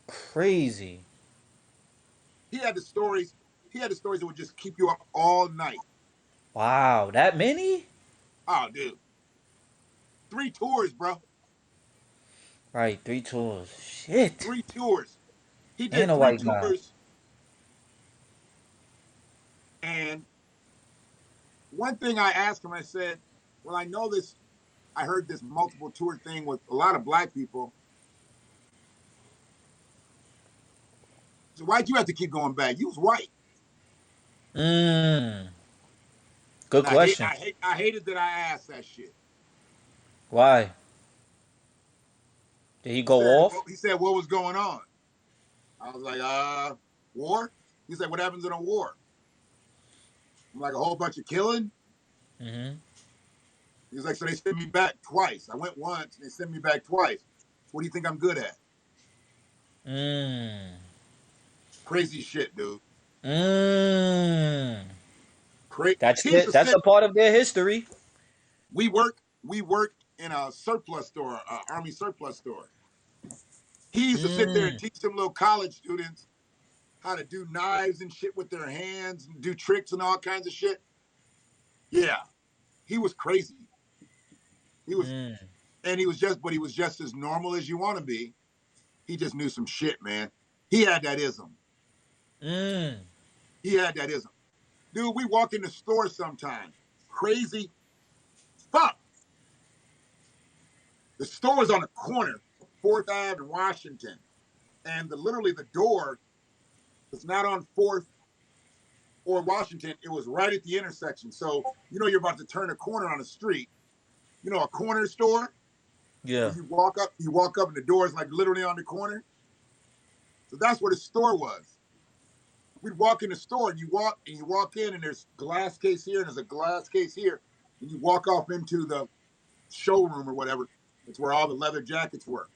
Crazy. He had the stories. He had the stories that would just keep you up all night. Wow. That many? Oh, dude, 3 tours, bro. Right. 3 tours. Shit. 3 tours. He And did a 3 white guy. tours, and one thing I asked him, I said, "Well, I know this. I heard this multiple tour thing with a lot of black people. So why'd you have to keep going back? You was white." Mmm. Good And question. I hated that I asked that shit. Why? Did he go off? He said, what was going on? I was like, war? He said, what happens in a war? I'm like, a whole bunch of killing? Mm-hmm. He was like, so they sent me back twice. I went once and they sent me back twice. What do you think I'm good at? Mmm. Crazy shit, dude. Mmm. That's He used it. to That's sit. a part of their history. We worked in a surplus store, army surplus store. He used to sit there and Mmm. teach them little college students how to do knives and shit with their hands and do tricks and all kinds of shit. Yeah, he was crazy. He was, Mmm. and he was just as normal as you want to be. He just knew some shit, man. He had that ism. Mmm. He had that ism. Dude, we walk in the store sometime. Crazy fuck. The store is on the corner, 4th Ave in Washington. And literally the door was not on 4th or Washington. It was right at the intersection. So, you're about to turn a corner on the street. A corner store Yeah. where you walk up and the door is like literally on the corner. So that's where the store was. We'd walk in the store and you walk in and there's glass case here and there's a glass case here. And you walk off into the showroom or whatever. It's where all the leather jackets were.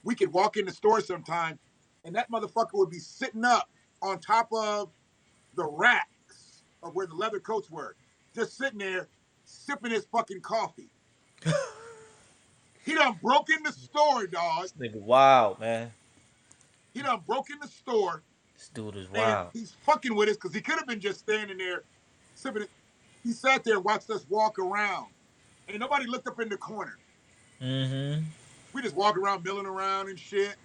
We could walk in the store sometime and that motherfucker would be sitting up on top of the racks of where the leather coats were, just sitting there sipping his fucking coffee. He done broke in the store, dog. This nigga wild, man. He done broke in the store This dude is and wild. he's fucking with us because he could have been just standing there sipping it. He sat there and watched us walk around. Ain't nobody looked up in the corner. Mm-hmm. We just walk around, milling around and shit.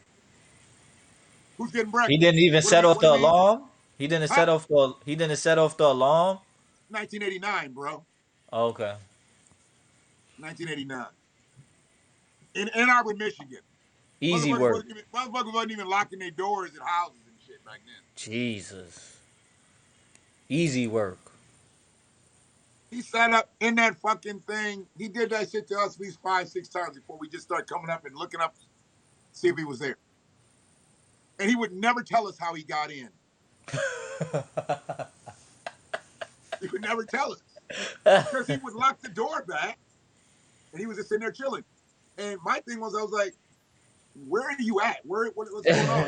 Who's getting He didn't breakfast? even set off What are the we eating? alarm. He didn't Huh? set off the. He didn't set off the alarm. 1989, bro. Okay. 1989. In Ann Arbor, Michigan. Easy work. Motherfuckers wasn't even locking their doors in houses and shit back then. Jesus. Easy work. He sat up in that fucking thing. He did that shit to us at least 5, 6 times before we just started coming up and looking up, see if he was there. And he would never tell us how he got in. He would never tell us because he would lock the door back, and he was just sitting there chilling. And my thing was, I was like, "Where are you at? What's going on?"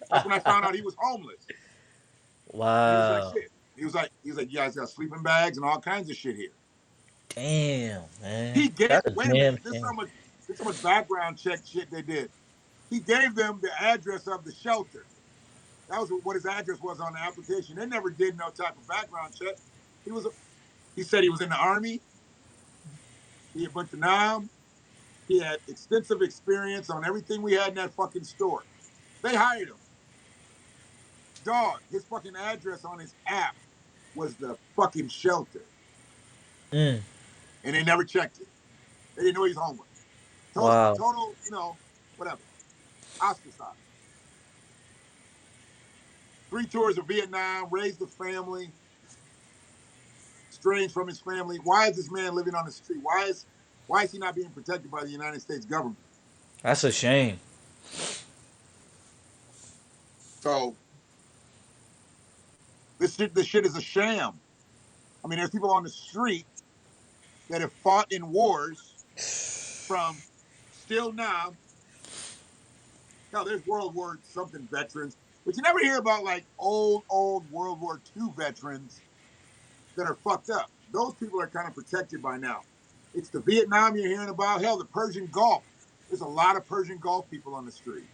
That's when I found out he was homeless. And he was like, Wow. "Shit." He was like, "You guys got sleeping bags and all kinds of shit here." Damn, man. He gave. That's a Wait a damn minute. This is shame. how much background check shit they did. He gave them the address of the shelter. That was what his address was on the application. They never did no type of background check. He was. He said he was in the army. He had bunch of Nam. He had extensive experience on everything we had in that fucking store. They hired him. Dog, his fucking address on his app was the fucking shelter. Mm. And they never checked it. They didn't know he's homeless. Wow. Total, whatever. Ostracized. 3 tours of Vietnam, raised a family, estranged from his family. Why is this man living on the street? Why is he not being protected by the United States government? That's a shame. So this shit is a sham. I mean, there's people on the street that have fought in wars from still now Hell, there's World War something veterans, but you never hear about like old World War II veterans that are fucked up. Those people are kind of protected by now. It's the Vietnam you're hearing about. Hell, the Persian Gulf. There's a lot of Persian Gulf people on the street.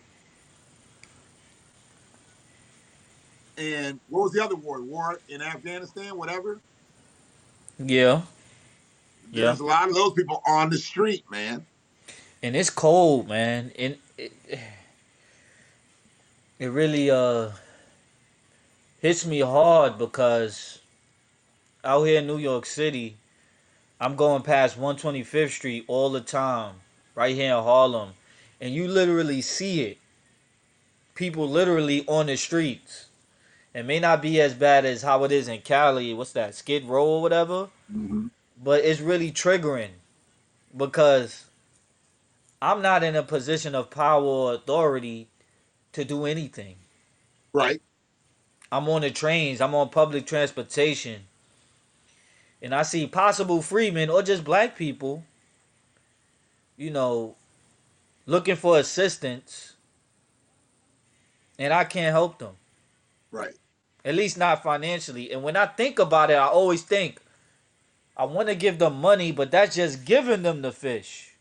And what was the other war? War in Afghanistan, whatever. Yeah, yeah. There's a lot of those people on the street, man. And it's cold, man. And it really hits me hard because out here in New York City, I'm going past 125th Street all the time, right here in Harlem, and you literally see it. People literally on the streets. It may not be as bad as how it is in Cali. What's that, Skid Row or whatever? Mm-hmm. But it's really triggering because I'm not in a position of power or authority to do anything. Right. I'm on the trains, I'm on public transportation, and I see possible freemen or just black people, you know, looking for assistance, and I can't help them. Right. At least not financially. And when I think about it, I always think I want to give them money, but that's just giving them the fish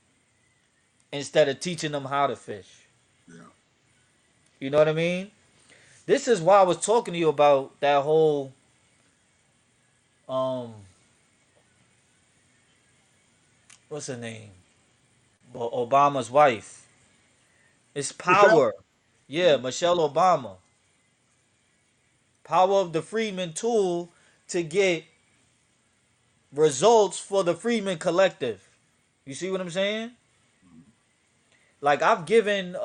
instead of teaching them how to fish. Yeah. You know what I mean? This is why I was talking to you about that whole um what's her name? Obama's wife. It's Michelle? power. Yeah, Michelle Obama. Power of the Freedmen tool to get results for the Freedmen Collective. You see what I'm saying? Like I've given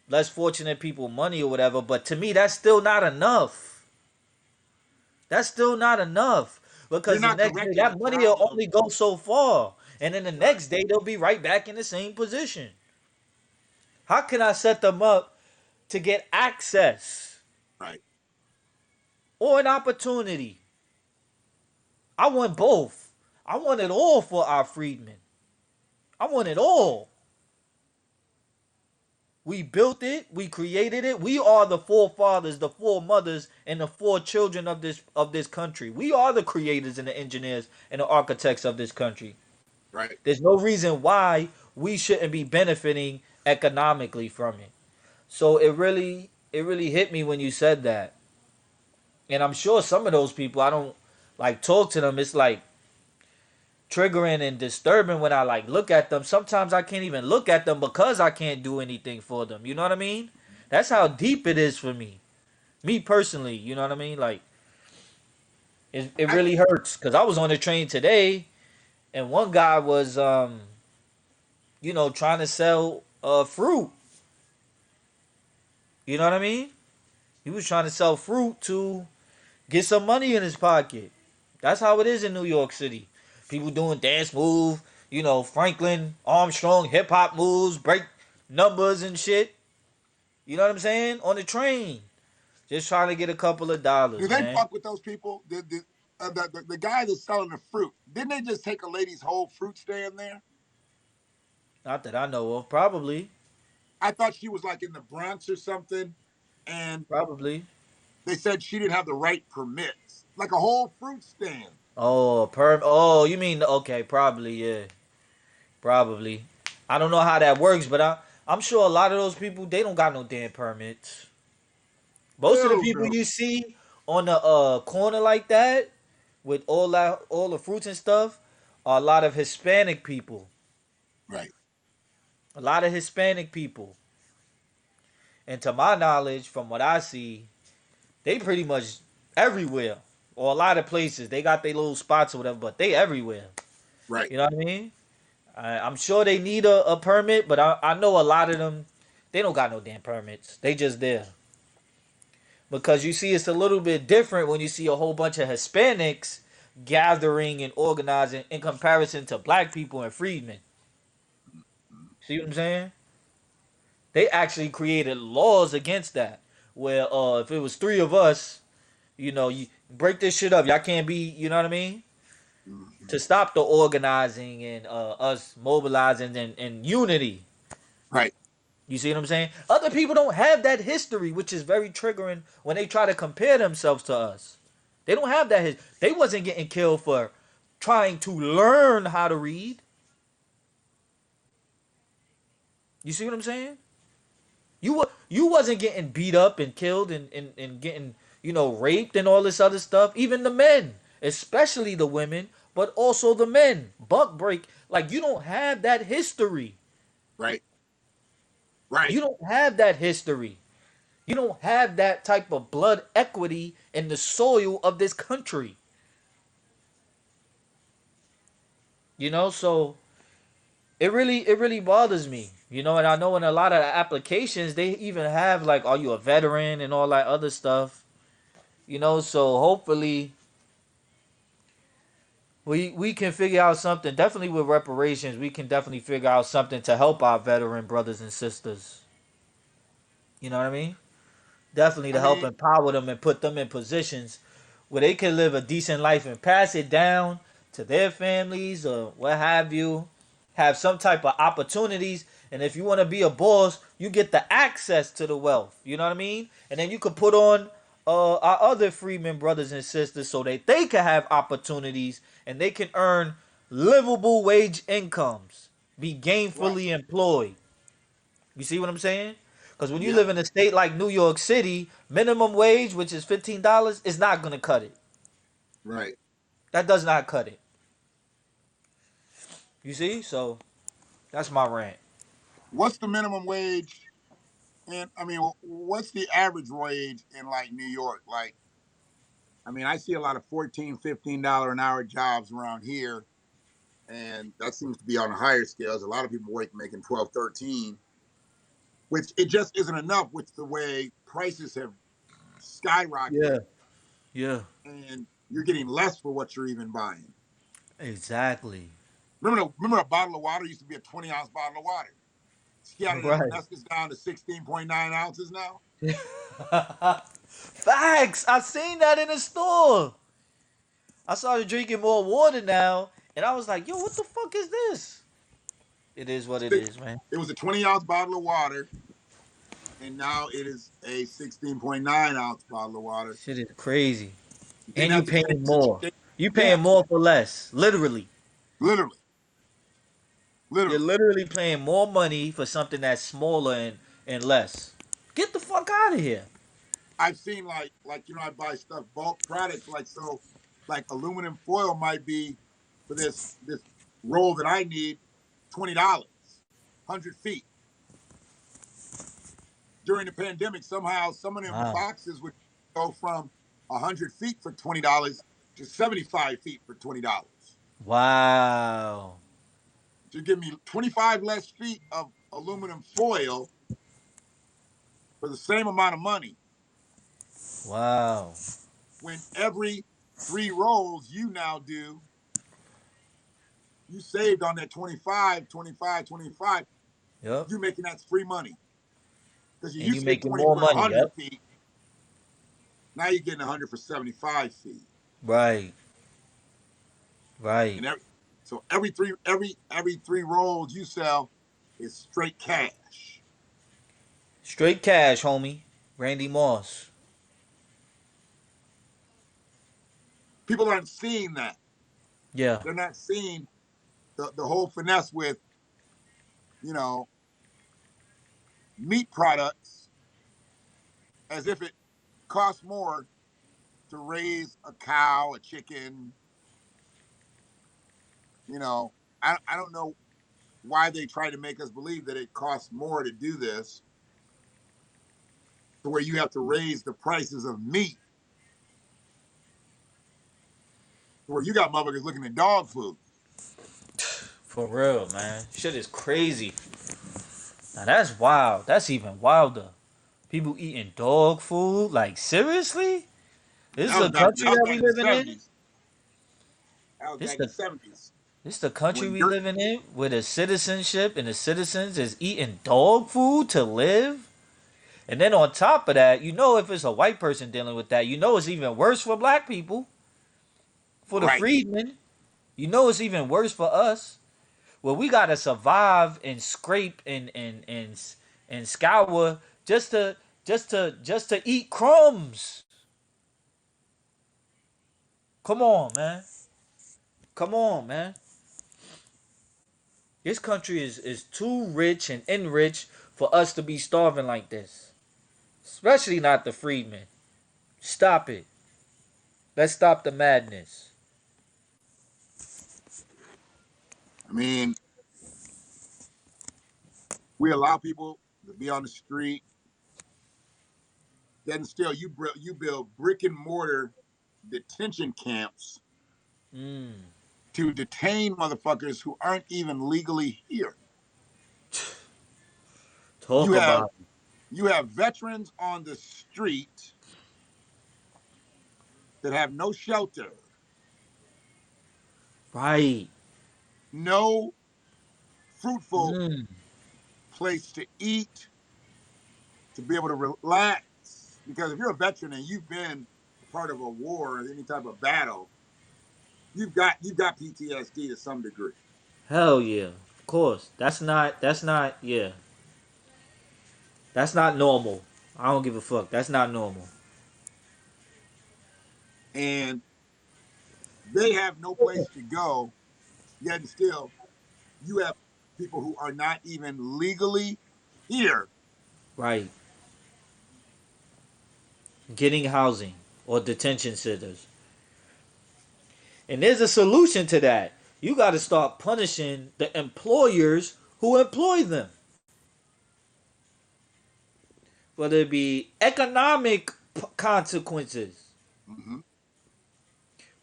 less fortunate people money or whatever, but to me that's still not enough. That's still not enough You're because the not next day correcting the that money will problem. only go so far, and then the Right. next day they'll be right back in the same position. How can I set them up to get access Right. or an opportunity? I want both. I want it all for our freedmen. I want it all. We built it, we created it. We are the forefathers, the foremothers, and the four children of this country. We are the creators and the engineers and the architects of this country. Right. There's no reason why we shouldn't be benefiting economically from it. So it really hit me when you said that. And I'm sure some of those people I don't like talk to them. It's like triggering and disturbing when I like look at them. Sometimes I can't even look at them because I can't do anything for them. You know what I mean? That's how deep it is for me. Me personally, you know what I mean? Like it I, really hurts because I was on the train today and one guy was trying to sell fruit. You know what I mean? He was trying to sell fruit to get some money in his pocket. That's how it is in New York City. People doing dance moves, Franklin Armstrong hip hop moves, break numbers and shit. You know what I'm saying? On the train, just trying to get a couple of do dollars, they man. fuck with those people? The guy that's selling the fruit, didn't they just take a lady's whole fruit stand there? Not that I know of. Probably, I thought she was like in the Bronx or something, and probably. they said she didn't have the right permits, like a whole fruit stand. Oh, perm. Oh, you mean okay? Probably, yeah. Probably. I don't know how that works, but I'm sure a lot of those people they don't got no damn permits. Most of the Hell people no. you see on the corner like that with all the fruits and stuff are a lot of Hispanic people. Right. A lot of Hispanic people. And to my knowledge, from what I see, they pretty much everywhere. Or a lot of places. They got their little spots or whatever, but they everywhere. Right. You know what I mean? I'm sure they need a permit, but I know a lot of them, they don't got no damn permits. They just there. Because you see, it's a little bit different when you see a whole bunch of Hispanics gathering and organizing in comparison to black people and freedmen. See what I'm saying? They actually created laws against that. Where if it was three of us, you break this shit up. Y'all can't be, you know what I mean? Mhm. To stop the organizing and us mobilizing and unity. Right. You see what I'm saying? Other people don't have that history, which is very triggering when they try to compare themselves to us. They don't have that. They wasn't getting killed for trying to learn how to read. You see what I'm saying? You wasn't getting beat up and killed and getting raped and all this other stuff. Even the men, especially the women, but also the men. Buck break. Like you don't have that history. Right. Right. You don't have that history. You don't have that type of blood equity in the soil of this country. So it really bothers me. And I know in a lot of applications they even have like, are you a veteran and all that other stuff. So hopefully we can figure out something. Definitely with reparations, we can definitely figure out something to help our veteran brothers and sisters. You know what I mean? Definitely I to help mean, empower them and put them in positions where they can live a decent life and pass it down to their families or what have you. Have some type of opportunities, and if you want to be a boss, you get the access to the wealth. You know what I mean? And then you could put on our other freemen brothers and sisters so that they can have opportunities and they can earn livable wage incomes, be right. gainfully employed. You see what I'm saying? Because when you Yep. live in a state like New York City, minimum wage, which is $15, is not gonna cut it. Right. That does not cut it. You see? So that's my rant. What's the minimum wage? And I mean, what's the average wage in like New York? Like, I mean, I see a lot of $14, $15 an hour jobs around here, and that seems to be on the higher scales. A lot of people making 12, 13, which it just isn't enough with the way prices have skyrocketed, Yeah. Yeah. and you're getting less for what you're even buying. Exactly. Remember a bottle of water used to be a 20-ounce bottle of water. See how Right. that's just down to 16.9 ounces now? Facts. I seen that in the store. I started drinking more water now, and I was like, "Yo, what the fuck is this?" It is what it is, man. It was a 20-ounce bottle of water, and now it is a 16.9-ounce bottle of water. Shit is crazy. You didn't And you have to paying more. You yeah, paying more for less. Literally. literally, You're literally. literally paying more money for something that's smaller and less. Get the fuck out of here. I've seen I buy stuff bulk products like aluminum foil might be for this roll that I need $20, 100 feet. During the pandemic, somehow some of them Wow. boxes would go from 100 feet for $20 to 75 feet for $20. Wow. To give me 25 less feet of aluminum foil for the same amount of money, Wow. when every 3 rolls you now do, you saved on that 25, 25, 25. Yep. You're making that free money because you And used you to get making 20 more for money. 100 Yep. feet. Now you're getting 100 for 75 feet. Right. Right. And every 3 rolls you sell is straight cash. Straight cash, homie. Randy Moss. People aren't seeing that. Yeah. They're not seeing the whole finesse with, you know, meat products as if it costs more to raise a cow, a chicken. You know, I don't know why they try to make us believe that it costs more to do this, to where you have to raise the prices of meat, to where you got motherfuckers looking at dog food. For real, man. Shit is crazy. Now that's wild. That's even wilder. People eating dog food? Like, seriously? This is the country That was that back we in the living in? 70s. That was This back in the the 70s this the country when we dirt. living in where the citizenship and the citizens is eating dog food to live? And then on top of that, if it's a white person dealing with that, it's even worse for black people, for the Right. freedmen. It's even worse for us. Well, we gotta survive and scrape and scour just to eat crumbs. Come on, man. Come on, man. This country is too rich and enriched for us to be starving like this. Especially not the freedmen. Stop it. Let's stop the madness. I mean, we allow people to be on the street. Then still, you build brick and mortar detention camps Mm. to detain motherfuckers who aren't even legally here. Talk You have about it. you have veterans on the street that have no shelter, Right. no fruitful Mm. place to eat, to be able to relax. Because if you're a veteran and you've been a part of a war or any type of battle, you've got PTSD to some degree. Hell yeah. Of course. That's not yeah. That's not normal. I don't give a fuck. That's not normal. And they have no place to go, yet and still you have people who are not even legally here. Right. Getting housing or detention centers. And there's a solution to that. You got to start punishing the employers who employ them. Whether it be economic consequences, Mm-hmm.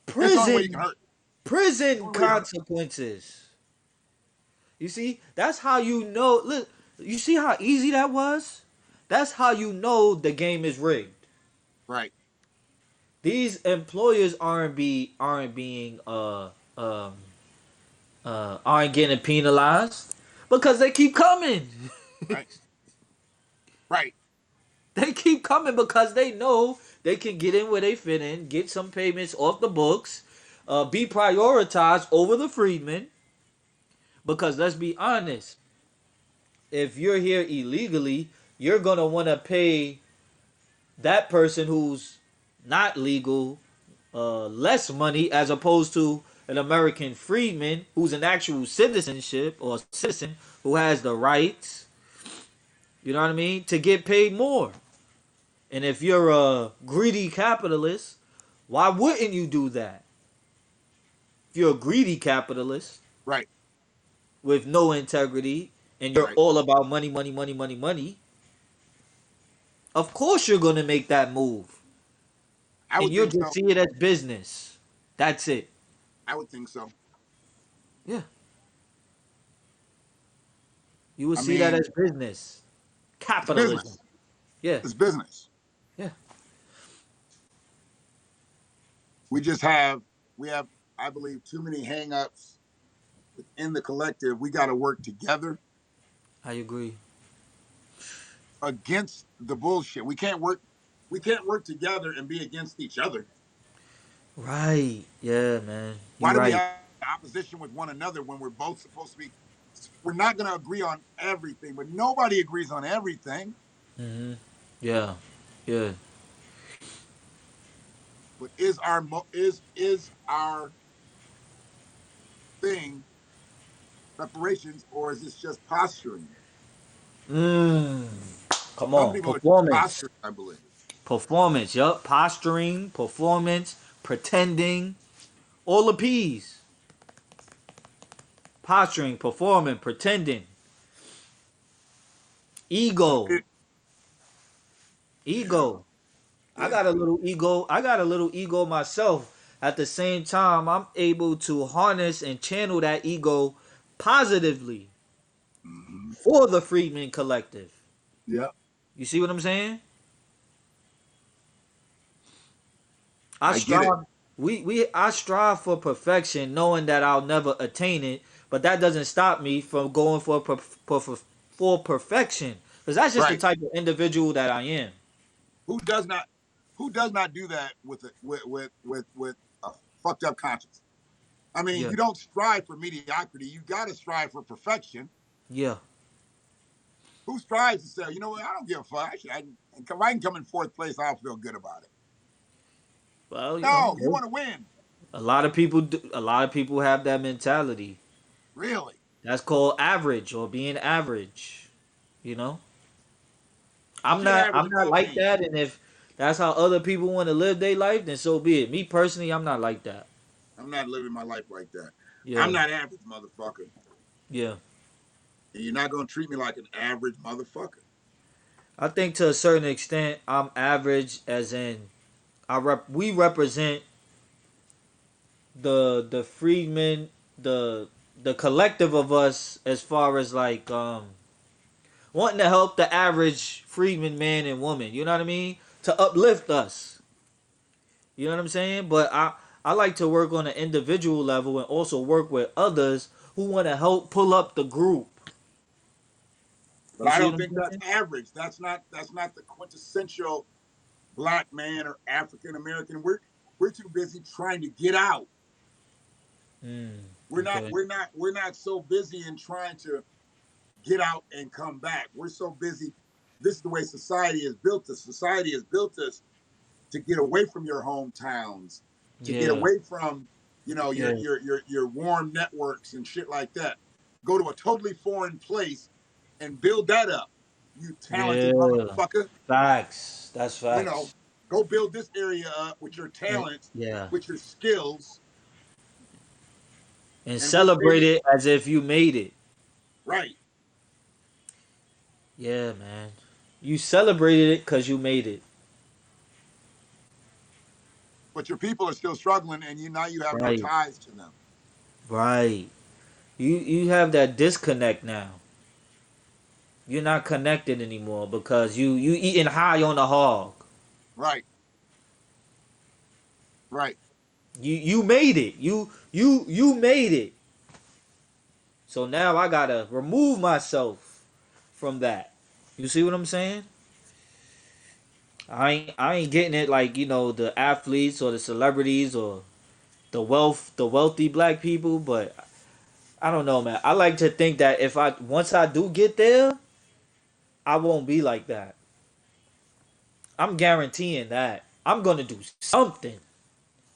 It's the only way you can prison hurt. It's the prison only way you hurt. consequences. You see, that's how you know. Look, you see how easy that was. That's how you know the game is rigged. Right. These employers aren't being um aren't getting penalized because they keep coming. Right. Right. They keep coming because they know they can get in where they fit in, get some payments off the books, be prioritized over the freedmen. Because let's be honest, if you're here illegally, you're gonna want to pay that person who's not legal less money as opposed to an American freedman who's an actual citizenship or citizen who has the rights, you know what I mean, to get paid more. And if you're a greedy capitalist, why wouldn't you do that? If you're a greedy capitalist Right. with no integrity and you're Right. all about money, money, money, money, money, of course you're going to make that move. I And would you'll think just so. see it as business. That's it. I would think so. Yeah. You will I see that mean, as business. it's Capitalism. business. Yeah. It's business. Yeah. We just have, I believe, too many hangups within the collective. We got to work together I agree. against the bullshit. We can't work together and be against each other. Right. Yeah, man. Why You're do we right. have opposition with one another when we're both supposed to be? We're not going to agree on everything, but nobody agrees on everything. Hmm. Yeah. Yeah. But is our thing reparations, or is this just posturing? Mm. Come Some on. people are just Performance. posturing, I believe. Performance. Yup. Posturing. Performance. Pretending. All the P's. Posturing. Performing. Pretending. Ego. It, yeah, Ego. I yeah. got a little ego. I got a little ego myself. At the same time, I'm able to harness and channel that ego positively Hmm. for the Freedmen Collective. Yeah, You see what I'm saying? I I get it. strive. I strive for perfection, knowing that I'll never attain it. But that doesn't stop me from going for perfection, because that's just the Right. type of individual that I am. Who does not? Who does not do that with a fucked up conscience? I mean, Yeah, you don't strive for mediocrity. You got to strive for perfection. yeah, Who strives to say, you know what, I don't give a fuck. If I can come in fourth place, I'll feel good about it. Well, No, you want to win. a lot of people do, a lot of people have that mentality. Really? That's called average or being average. You know, Shit I'm average not will like be. that. And if that's how other people want to live their life, then so be it. Me personally, I'm not like that. I'm not living my life like that. I'm Yeah, not average, motherfucker. yeah. And you're not going to treat me like an average motherfucker. I think to a certain extent, I'm average, as in we represent the freedmen, the collective of us, as far as like wanting to help the average freedman man and woman. You know what I mean? To uplift us. You know what I'm saying? But I like to work on an individual level and also work with others who want to help pull up the group. But You I see don't what think I'm that's saying? average. That's not the quintessential black man or African American. We're too busy trying to get out. Mm, We're not okay. we're not we're not so busy in trying to get out and come back. We're so busy. This is the way society is built us. Society has built us to get away from your hometowns, to get Yeah. away from, Yeah. your warm networks and shit like that. Go to a totally foreign place and build that up. You talented Yeah. motherfucker. Facts. That's You know, facts. go build this area up with your And talents, yeah. with your skills, And and we'll stay celebrate here. it as if you made it. Right. Yeah, man. You celebrated it because you made it. But your people are still struggling, and you have no Right. ties to them. Right. You have that disconnect now. You're not connected anymore because you eating high on the hog. Right. Right. You made it. You made it. So now I gotta remove myself from that. You see what I'm saying? I ain't getting it like the athletes or the celebrities or the wealthy black people, but I don't know, man. I like to think that if I once I do get there, I won't be like that. I'm guaranteeing that I'm gonna do something.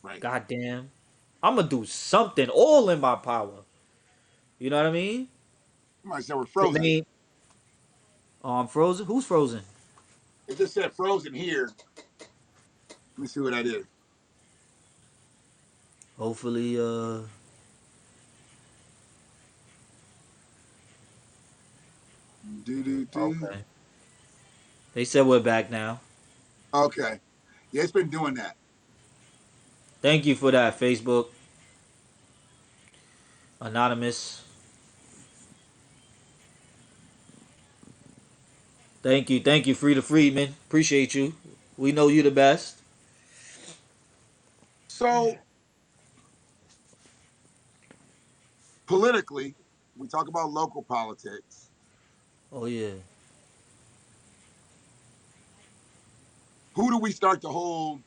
Right. Goddamn, I'm gonna do something all in my power. You know what I mean? Somebody said we're To frozen. me, oh, I'm frozen. Who's frozen? It just said frozen here. Let me see what that is. Hopefully, Do do do. okay. They said we're back now. Okay. Yeah, it's been doing that. Thank you for that, Facebook Anonymous. Thank you, Frida Friedman. Appreciate you. We know you the best. So politically, we talk about local politics. Oh yeah. Who do we start to hold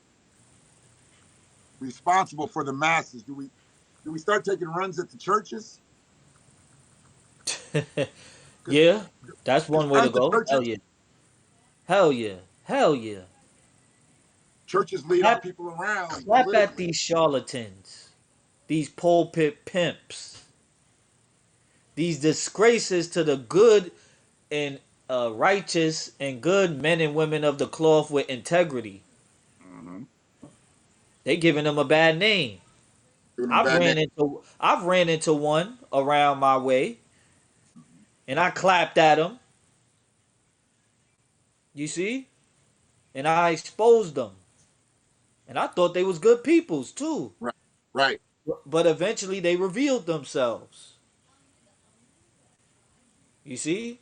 responsible for the masses? Do we start taking runs at the churches? Yeah, that's Because one way to aren't the go. Hell churches yeah. Hell yeah. Hell yeah. churches lead our Clap, people around clap at politically? these charlatans, these pulpit pimps, these disgraces to the good and righteous and good men and women of the cloth with integrity. Mm-hmm. They giving them a bad name. Giving them a bad name. I've ran into one around my way, and I clapped at them. You see, and I exposed them, and I thought they was good peoples too. Right. Right. But eventually, they revealed themselves. You see,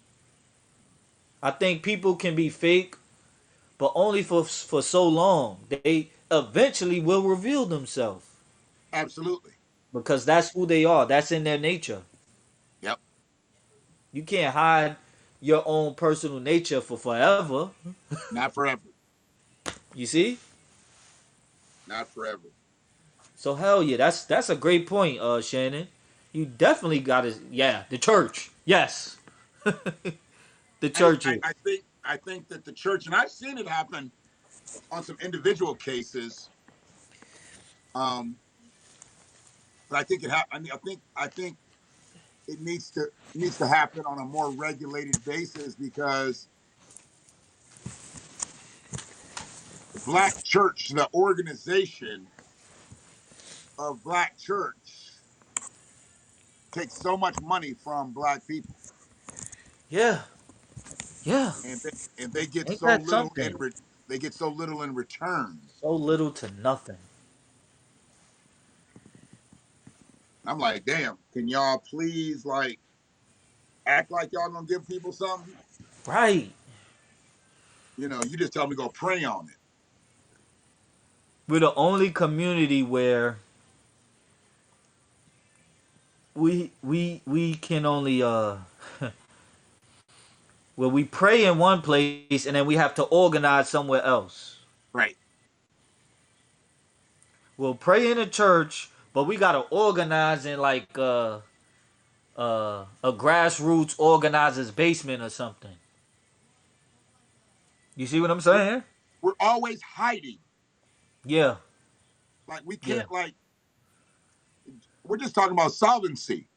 I think people can be fake, but only for so long. They eventually will reveal themselves Absolutely. because that's who they are. That's in their nature. Yep. You can't hide your own personal nature for forever. Not forever. You see? Not forever. So hell yeah, that's a great point, Shannon. You definitely got to, yeah, the church. Yes. The I, churches. I think that the church, and I've seen it happen on some individual cases. Um, but I think I mean, I think it needs to happen on a more regulated basis because the Black Church, the organization of Black Church, takes so much money from Black people, Yeah. Yeah. and they get Ain't so that little something? they get so little in return. So little to nothing. I'm like, damn, can y'all please like act like y'all gonna give people something? Right. You know, you just tell me to go pray on it. We're the only community where we can only where we pray in one place and then we have to organize somewhere else. Right. We'll pray in a church, but we gotta organize in like a grassroots organizer's basement or something. You see what I'm We're, saying? we're always hiding. Yeah. Like we Yeah. can't like we're just talking about solvency.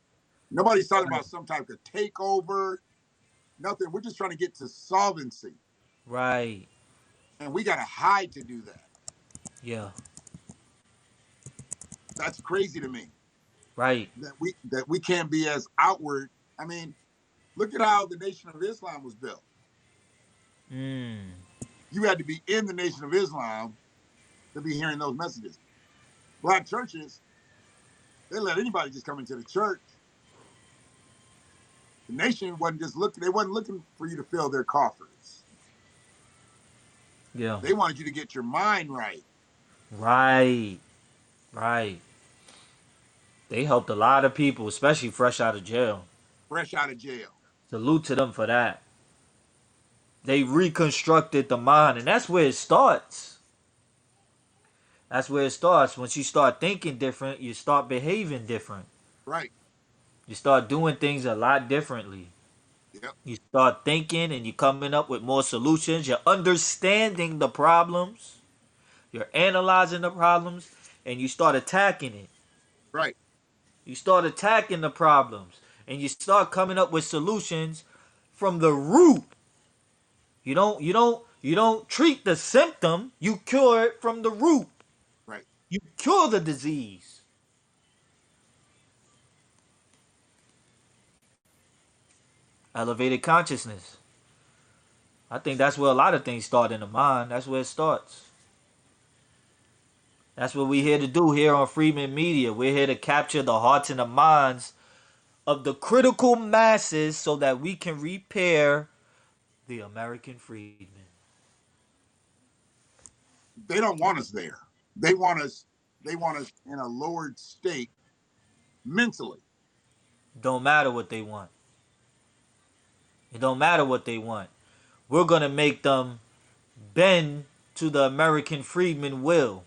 Nobody's talking Right. about some type of takeover. Nothing. We're just trying to get to solvency, Right. and we gotta hide to do that. Yeah. That's crazy to me. Right. That we can't be as outward. I mean, look at how the Nation of Islam was built. Mm. You had to be in the Nation of Islam to be hearing those messages. Black churches, they let anybody just come into the church. The nation wasn't just looking, they wasn't looking for you to fill their coffers. Yeah. They wanted you to get your mind right, Right. Right. They helped a lot of people, especially fresh out of jail. fresh out of jail. Salute to them for that. They reconstructed the mind, and that's where it starts. That's where it starts. Once you start thinking different, you start behaving different. Right. You start doing things a lot differently. Yep. You start thinking and you're coming up with more solutions. You're understanding the problems. You're analyzing the problems and you start attacking it. Right. You start attacking the problems and you start coming up with solutions from the root. You don't treat the symptom, you cure it from the root. Right. You cure the disease. Elevated consciousness. I think that's where a lot of things start in the mind. That's where it starts. That's what we're here to do here on Freeman Media. We're here to capture the hearts and the minds of the critical masses so that we can repair the American freedmen. They don't want us there. They want us in a lowered state mentally. Don't matter what they want. It don't matter what they want. We're going to make them bend to the American freedmen will.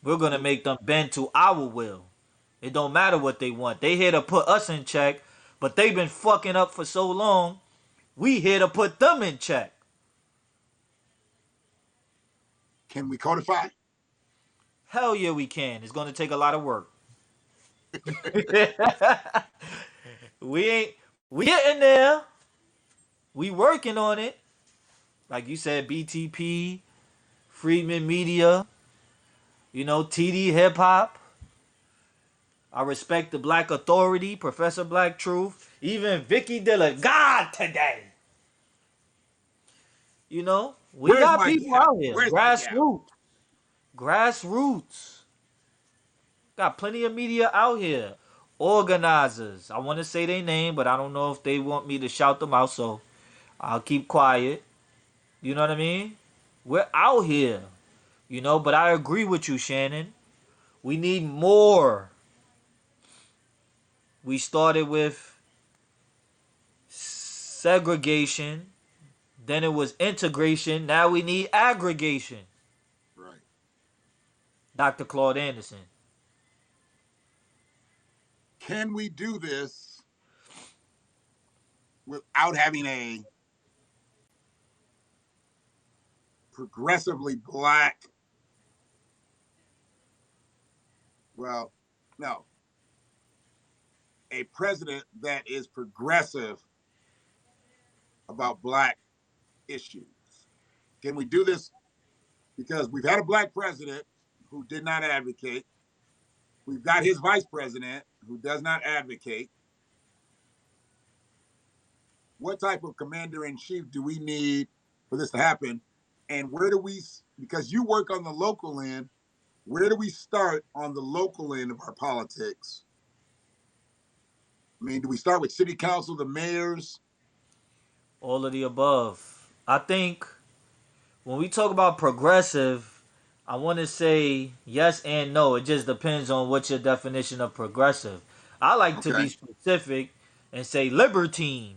We're going to make them bend to our will. It don't matter what they want. They here to put us in check, but they've been fucking up for so long. We here to put them in check. Can we codify? Hell yeah, we can. It's going to take a lot of work. we ain't. We getting there. We working on it. Like you said, BTP, Freeman Media, TD Hip Hop. I respect the Black Authority, Professor Black Truth, even Vicky Dilla God today. We Where's got my people gal? out here. Where's my gal? Grassroots. Got plenty of media out here. Organizers. I want to say their name, but I don't know if they want me to shout them out, so I'll keep quiet. You know what I mean? We're out here, but I agree with you, Shannon. We need more. We started with segregation, then it was integration, now we need aggregation. Right. Dr. Claude Anderson. Can we do this without having a progressively black, well, no, a president that is progressive about black issues. Can we do this? Because we've had a black president who did not advocate. We've got his vice president who does not advocate. What type of commander in chief do we need for this to happen? And where do we, because you work on the local end, where do we start on the local end of our politics? I mean, do we start with city council, the mayors? All of the above. I think when we talk about progressive, I want to say yes and no. It just depends on what your definition of progressive. I like to Okay. be specific and say libertine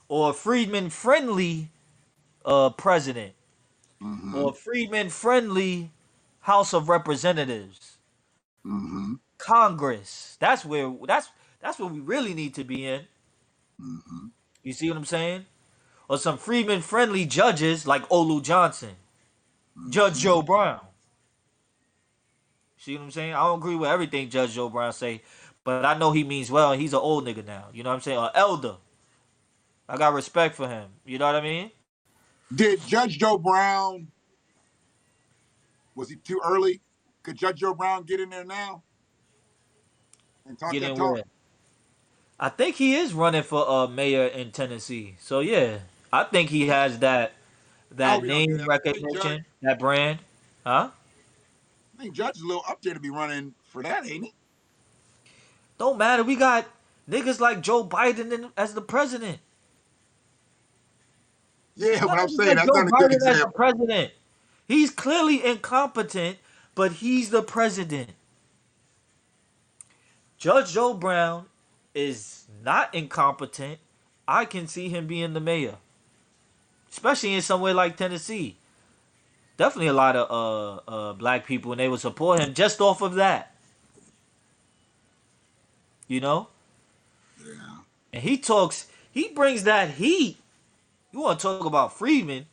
or Freedman friendly president Mm-hmm. or Freedman friendly House of Representatives, Mm-hmm. Congress. That's what we really need to be in. Mm-hmm. You see what I'm saying? Or some Freedman friendly judges like Olu Johnson, Judge Mm-hmm. Joe Brown. See what I'm saying? I don't agree with everything Judge Joe Brown say, but I know he means well. And he's an old nigga now. You know what I'm saying? Or elder. I got respect for him. You know what I mean? Did Judge Joe Brown, was he too early? Could Judge Joe Brown get in there now and talk Get that in talk? where? I think he is running for mayor in Tennessee. So yeah, I think he has I hope that he don't do name that. recognition, that brand. Huh? I think Judge is a little up there to be running for that, ain't he? Don't matter. We got niggas like Joe Biden as the president. Yeah, We got but I'm niggas saying like that's Joe not a good Biden as the example. president. He's clearly incompetent, but he's the president. Judge Joe Brown is not incompetent. I can see him being the mayor, especially in somewhere like Tennessee. Definitely a lot of black people, and they would support him just off of that, you know. Yeah. And he brings that heat. You want to talk about Freedman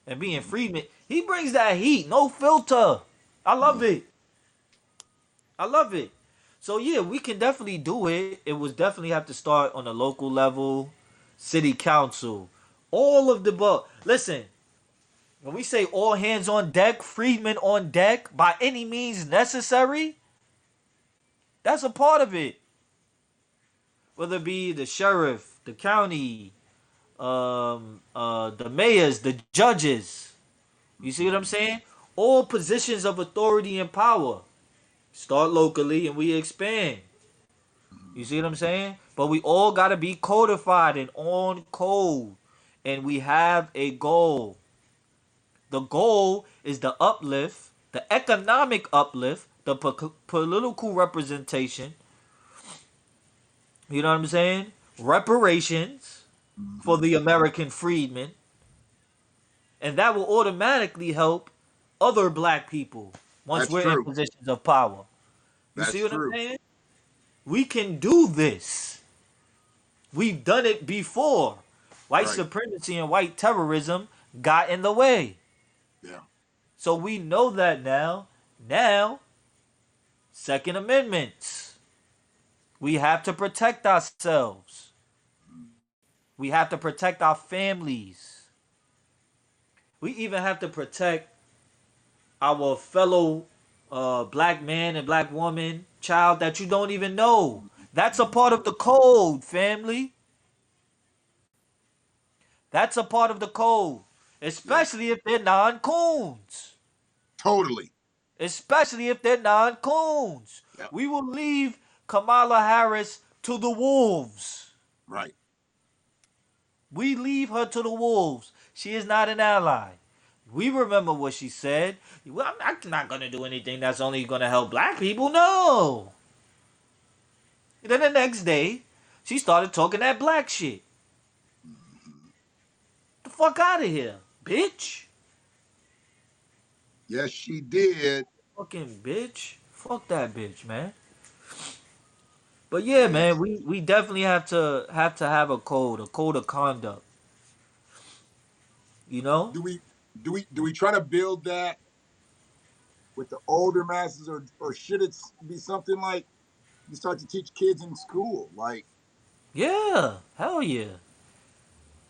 and being Freedman? He brings that heat, no filter. I love Mm. it. I love it. So yeah, we can definitely do it. It would definitely have to start on a local level, city council, all of the above. Listen, when we say all hands on deck, Freedmen on deck, by any means necessary, that's a part of it. Whether it be the sheriff, the county, the mayors, the judges. You see what I'm saying? All positions of authority and power start locally and we expand. You see what I'm saying? But we all got to be codified and on code. And we have a goal. The goal is the uplift, the economic uplift, the political representation. You know what I'm saying? Reparations for Mm-hmm. the American freedmen. And that will automatically help other black people once That's we're in true. positions of power. You That's see what I'm true. saying? We can do this. We've done it before. White Right. supremacy and white terrorism got in the way. Yeah. So we know that now. Now, Second Amendments. We have to protect ourselves. We have to protect our families. We even have to protect our fellow black man and black woman, child that you don't even know. That's a part of the code, family. That's a part of the code. Yeah. Especially if they're non-coons. Totally. Especially if they're non-coons. Yeah. We will leave Kamala Harris to the wolves. Right. We leave her to the wolves. She is not an ally. We remember what she said. Well, I'm not going to do anything that's only going to help black people. No. And then the next day, she started talking that black shit. The fuck out of here, bitch. Yes, she did. Fucking bitch. Fuck that bitch, man. But yeah, man, Yes. we definitely have a code of conduct. You know? Do we do we try to build that with the older masses, or should it be something like you start to teach kids in school? Like, Yeah, hell yeah.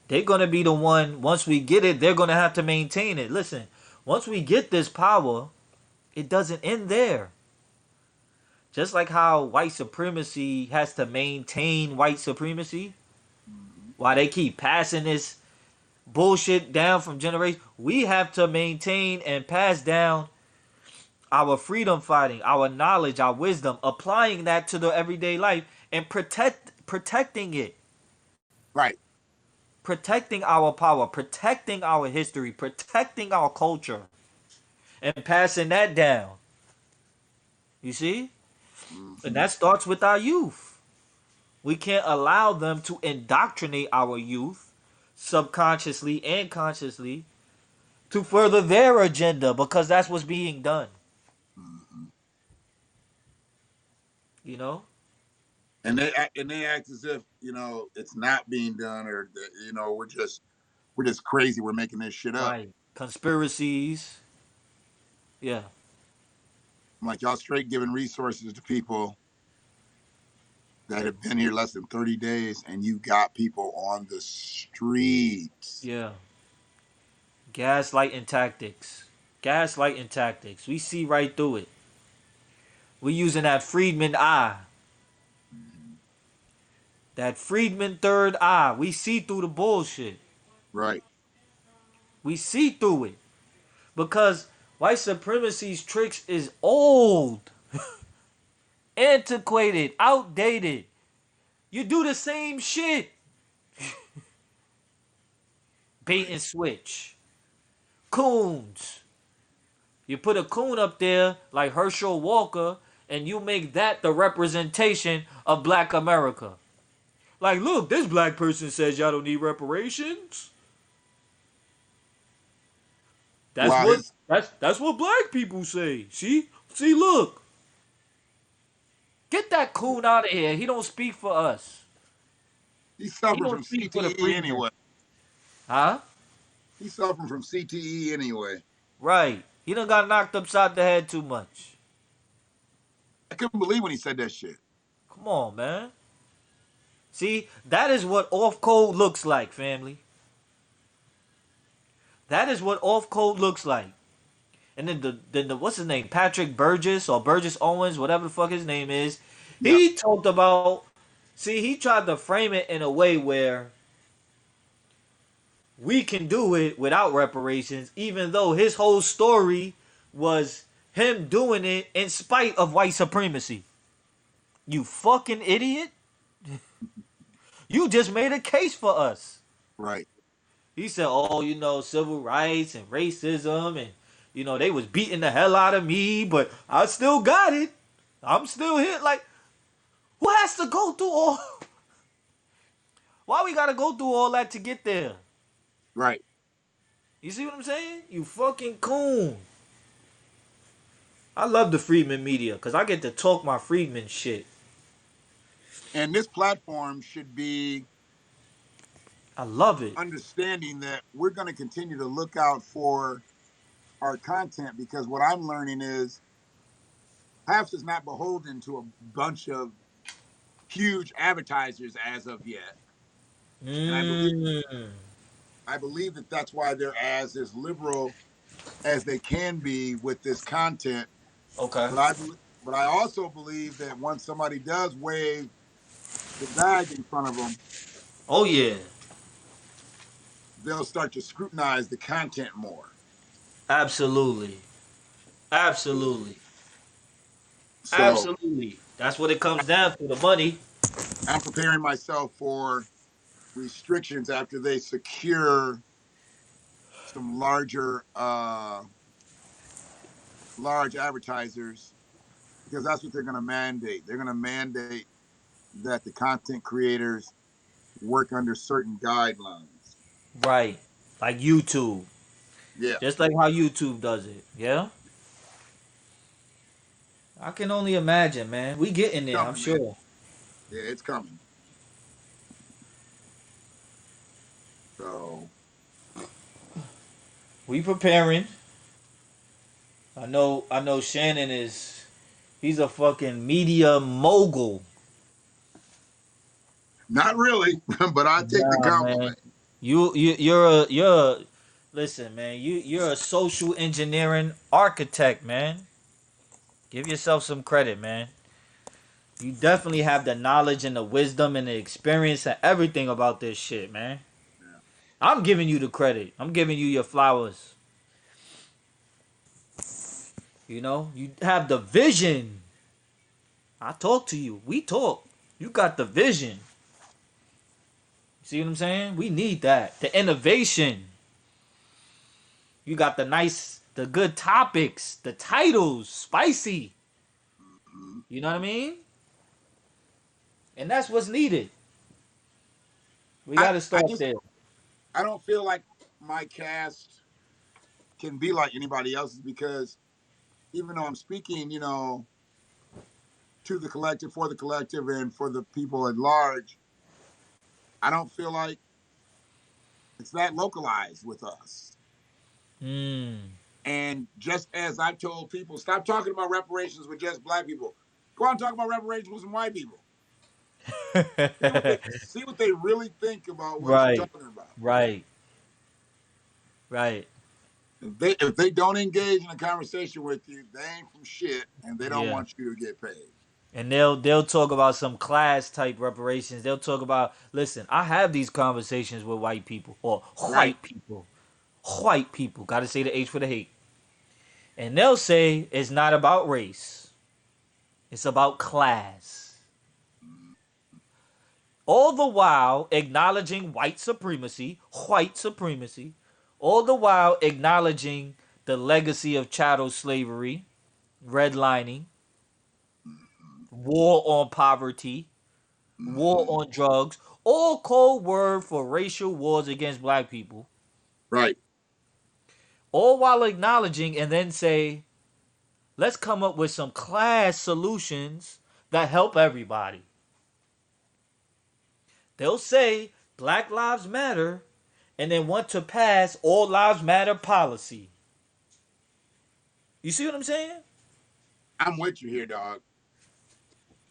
They're gonna be the one. Once we get it, they're gonna have to maintain it. Listen, once we get this power, it doesn't end there. Just like how white supremacy has to maintain white supremacy, mhm, while they keep passing this bullshit down from generation, we have to maintain and pass down our freedom fighting, our knowledge, our wisdom, applying that to the everyday life and protecting it, right, protecting our power, protecting our history, protecting our culture, and passing that down. You see? And hmm, that starts with our youth. We can't allow them to indoctrinate our youth subconsciously and consciously to further their agenda because that's what's being done. hmm. You know? And they act as if it's not being done, or that we're just crazy. We're making this shit up. Right. Conspiracies. Yeah. I'm like, y'all straight giving resources to people that have been here less than 30 days, and you got people on the streets. Yeah. Gaslighting tactics. Gaslighting tactics. We see right through it. We using that Friedman eye. Mhm. That Friedman third eye. We see through the bullshit. Right. We see through it. Because white supremacy's tricks is old, antiquated, outdated. You do the same shit. Bait Right. and switch. Coons. You put a coon up there like Herschel Walker, and you make that the representation of black America. Like, look, this black person says y'all don't need reparations. That's Wow, what his that's what black people say. See, look. Get that coon out of here. He don't speak for us. he's He suffering don't from speak for the CTE freedmen. anyway. Huh? He's suffering from CTE anyway. Right. He done got knocked upside the head too much. I couldn't believe when he said that shit. Come on, man. See, that is what off code looks like, family. That is what off code looks like. And then the what's his name? Patrick Burgess or Burgess Owens, whatever the fuck his name is. Yep. He talked about see, he tried to frame it in a way where we can do it without reparations, even though his whole story was him doing it in spite of white supremacy. You fucking idiot. You just made a case for us. Right. He said, "Oh, civil rights and racism, and they was beating the hell out of me, but I still got it. I'm still here." Like, who has to go through all? Why we gotta go through all that to get there? Right. You see what I'm saying? You fucking coon. I love the Freedman media because I get to talk my Freedman shit. And this platform should be I love it. understanding that we're going to continue to look out for our content, because what I'm learning is Haps is not beholden to a bunch of huge advertisers as of yet. And Mm. I believe that that's why they're as liberal as they can be with this content. Okay. But I also believe that once somebody does wave the bag in front of them, Oh yeah. they'll start to scrutinize the content more. Absolutely. Absolutely. So Absolutely. That's what it comes down to, the money. I'm preparing myself for restrictions after they secure some large advertisers, because that's what they're going to mandate. They're going to mandate that the content creators work under certain guidelines. Right. Like YouTube. Yeah. Just like how YouTube does it. Yeah? I can only imagine, man. We getting there, I'm Coming, man. sure. Yeah, it's coming. So We preparing. I know Shannon is he's a fucking media mogul. not really, but I take the Nah, man. compliment. You're a listen, man. You're a social engineering architect, man. Give yourself some credit, man. You definitely have the knowledge and the wisdom and the experience and everything about this shit, man. Yeah. I'm giving you the credit. I'm giving you your flowers. You know, you have the vision. I talk to you. We talk. You got the vision. See what I'm saying? We need that. The innovation. You got the good topics, the titles, spicy. Mhm. You know what I mean? And that's what's needed. We got to I start just there. I don't feel like my cast can be like anybody else's because even though I'm speaking, to the collective, for the collective, and for the people at large, I don't feel like it's that localized with us. Mm. And just as I've told people, stop talking about reparations with just black people. Go out and talk about reparations with some white people. See what they really think about what you're Right. talking about. Right. Right. If they don't engage in a conversation with you, they ain't from shit, and they don't Yeah. want you to get paid. And they'll talk about some class type reparations. They'll talk about, listen, I have these conversations with white people or Right. white people. White people. Got to say the H for the hate. And they'll say it's not about race. It's about class. All the while acknowledging white supremacy, all the while acknowledging the legacy of chattel slavery, redlining, war on poverty, war Mm-hmm. on drugs, all code word for racial wars against black people, Right. all while acknowledging and then say, let's come up with some class solutions that help everybody. They'll say Black Lives Matter and then want to pass All Lives Matter policy. You see what I'm saying? I'm with you here, dog.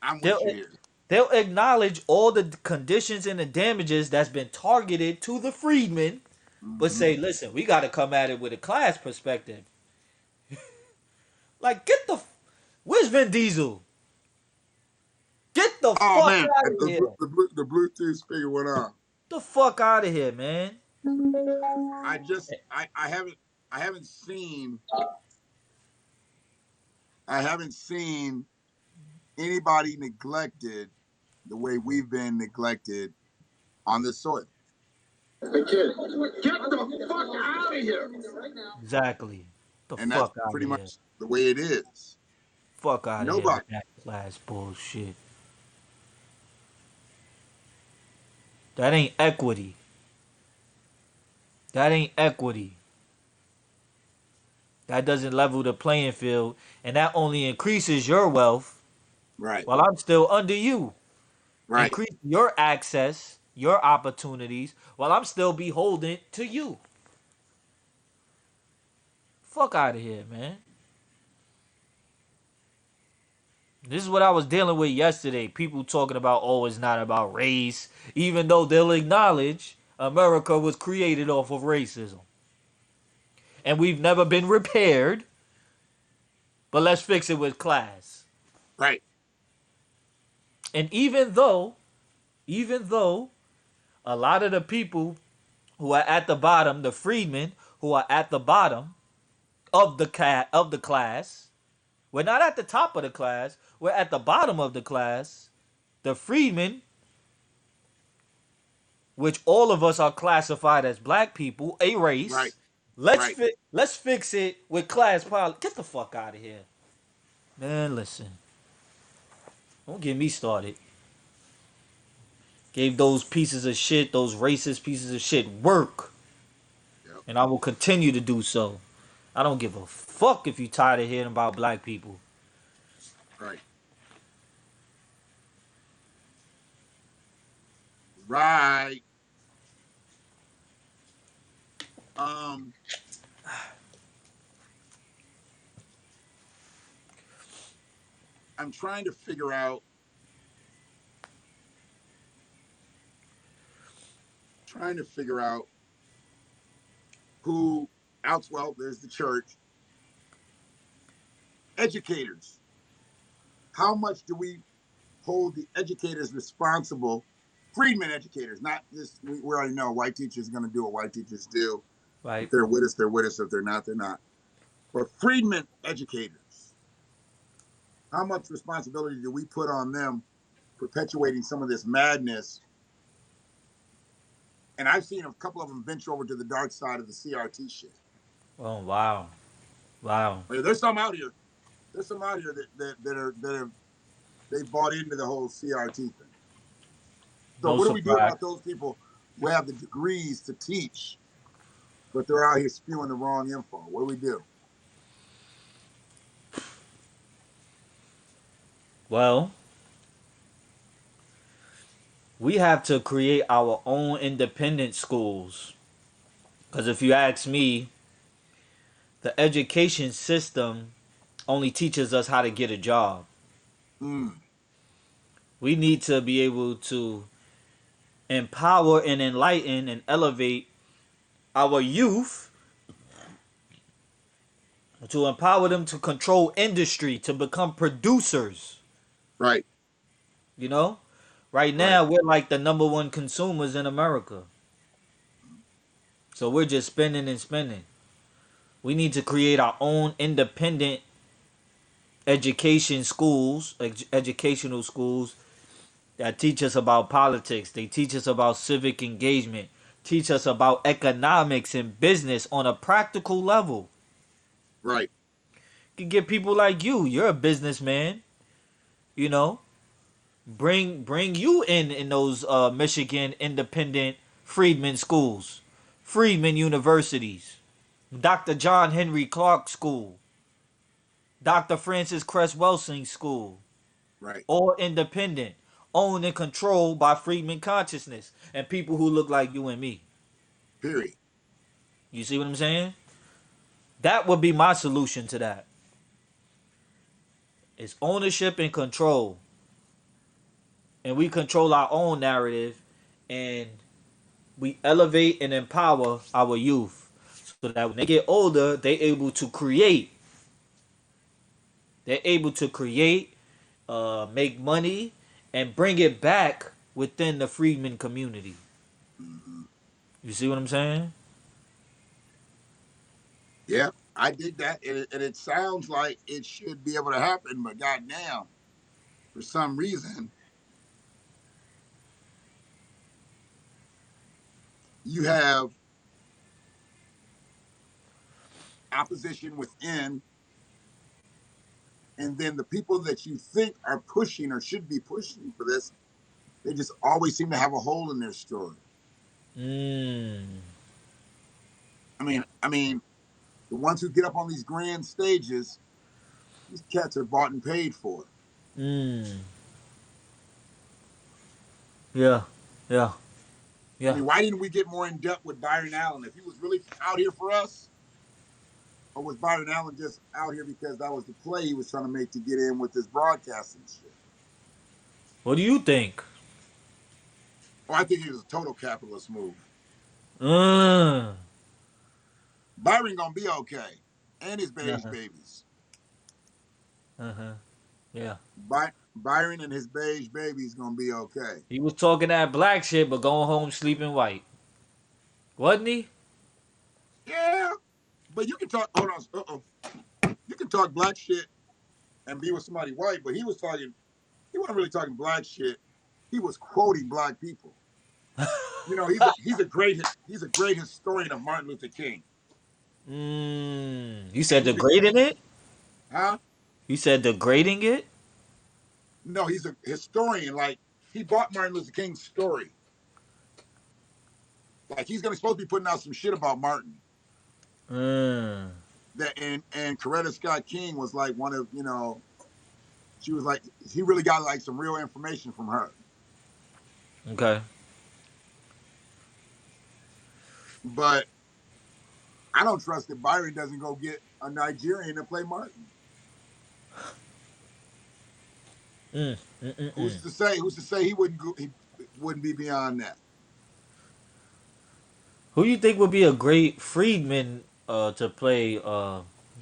I'm They'll with you here. they'll acknowledge all the conditions and the damages that's been targeted to the freedmen, but Mm-hmm. say, listen, we got to come at it with a class perspective. Like, where's Vin Diesel? Get the Oh fuck man, out of the, here. the Bluetooth speaker went on. The fuck out of here, man. I haven't seen I haven't seen anybody neglected the way we've been neglected on this soil. Hey, kid, get the fuck out of here. Exactly. The And that's fuck out of pretty here. much the way it is. Fuck out of here with Nobody. that class bullshit. That ain't equity. That ain't equity. That doesn't level the playing field, and that only increases your wealth Right. while I'm still under you. Right. Increase your access, your opportunities, while I'm still beholden to you. Fuck out of here, man. This is what I was dealing with yesterday. People talking about, oh, it's not about race, even though they'll acknowledge America was created off of racism. And we've never been repaired, but let's fix it with class. Right. And even though a lot of the people who are at the bottom, the freedmen who are at the bottom of the class, we're not at the top of the class, we're at the bottom of the class. The freedmen, which all of us are classified as black people, a Right. race. Let's Right. let's fix it with class politics. Get the fuck out of here, man. Listen, don't get me started. Gave those pieces of shit, those racist pieces of shit, work, Yep. and I will continue to do so. I don't give a fuck if you tired of hearing about black people. Right. Right. Um, I'm trying to figure out who else. Well, there's the church. Educators. How much do we hold the educators responsible? Freedmen educators, not just we already know white teachers are going to do what white teachers do. If Right. they're with us, they're with us. If they're not, they're not. But freedmen educators, how much responsibility do we put on them perpetuating some of this madness? And I've seen a couple of them venture over to the dark side of the CRT shit. Oh wow. Wow. There's some out here. There's some out here that are they bought into the whole CRT thing. So No what do we do surprise. about those people who have the degrees to teach, but they're out here spewing the wrong info? What do we do? Well, we have to create our own independent schools. Because if you ask me, the education system only teaches us how to get a job. Mm, We need to be able to empower and enlighten and elevate our youth, to empower them to control industry, to become producers. right, You know, right right. now we're like the number one consumers in America. So we're just spending and spending. We need to create our own independent education schools, educational schools that teach us about politics. They teach us about civic engagement, teach us about economics and business on a practical level. Right. You can get people like you. You're a businessman. You know, bring you in those Michigan independent freedmen schools, freedmen universities, Dr. John Henry Clark School, Dr. Francis Cress Welsing School, Right. all independent, owned and controlled by freedmen consciousness and people who look like you and me. Period. You see what I'm saying? That would be my solution to that. It's ownership and control. And we control our own narrative, and we elevate and empower our youth so that when they get older, they're able to create. They're able to create, make money, and bring it back within the freedmen community. Mm-hmm. You see what I'm saying? Yeah, I dig that, and it sounds like it should be able to happen. But goddamn, for some reason, you have opposition within, and then the people that you think are pushing or should be pushing for this, they just always seem to have a hole in their story. Mm. I mean, the ones who get up on these grand stages, these cats are bought and paid for. Mm. Yeah. Yeah. I Yeah. mean, why didn't we get more in depth with Byron Allen? If he was really out here for us, or was Byron Allen just out here because that was the play he was trying to make to get in with this broadcasting shit? What do you think? Oh, I think it was a total capitalist move. Uh. Byron gonna be okay, and his beige Uh-huh. babies. Uh-huh. Yeah. Byron and his beige babies gonna be okay. He was talking that black shit, but going home sleeping white. Wasn't he? Yeah, but you can talk. Hold on. You can talk black shit and be with somebody white, but he was talking. He wasn't really talking black shit. He was quoting black people. You know, he's a great historian of Martin Luther King, Mm. You and said degrading it? huh? You said degrading it? No, he's a historian. Like he bought Martin Luther King's story. Like he's gonna supposed to be putting out some shit about Martin. Mm. That and Coretta Scott King was like one of she was like he really got like some real information from her. Okay. But I don't trust that Byron doesn't go get a Nigerian to play Martin. Mm, mm, mm, Who's mm. to say? Who's to say he wouldn't go, he wouldn't be beyond that? Who you think would be a great freedman to play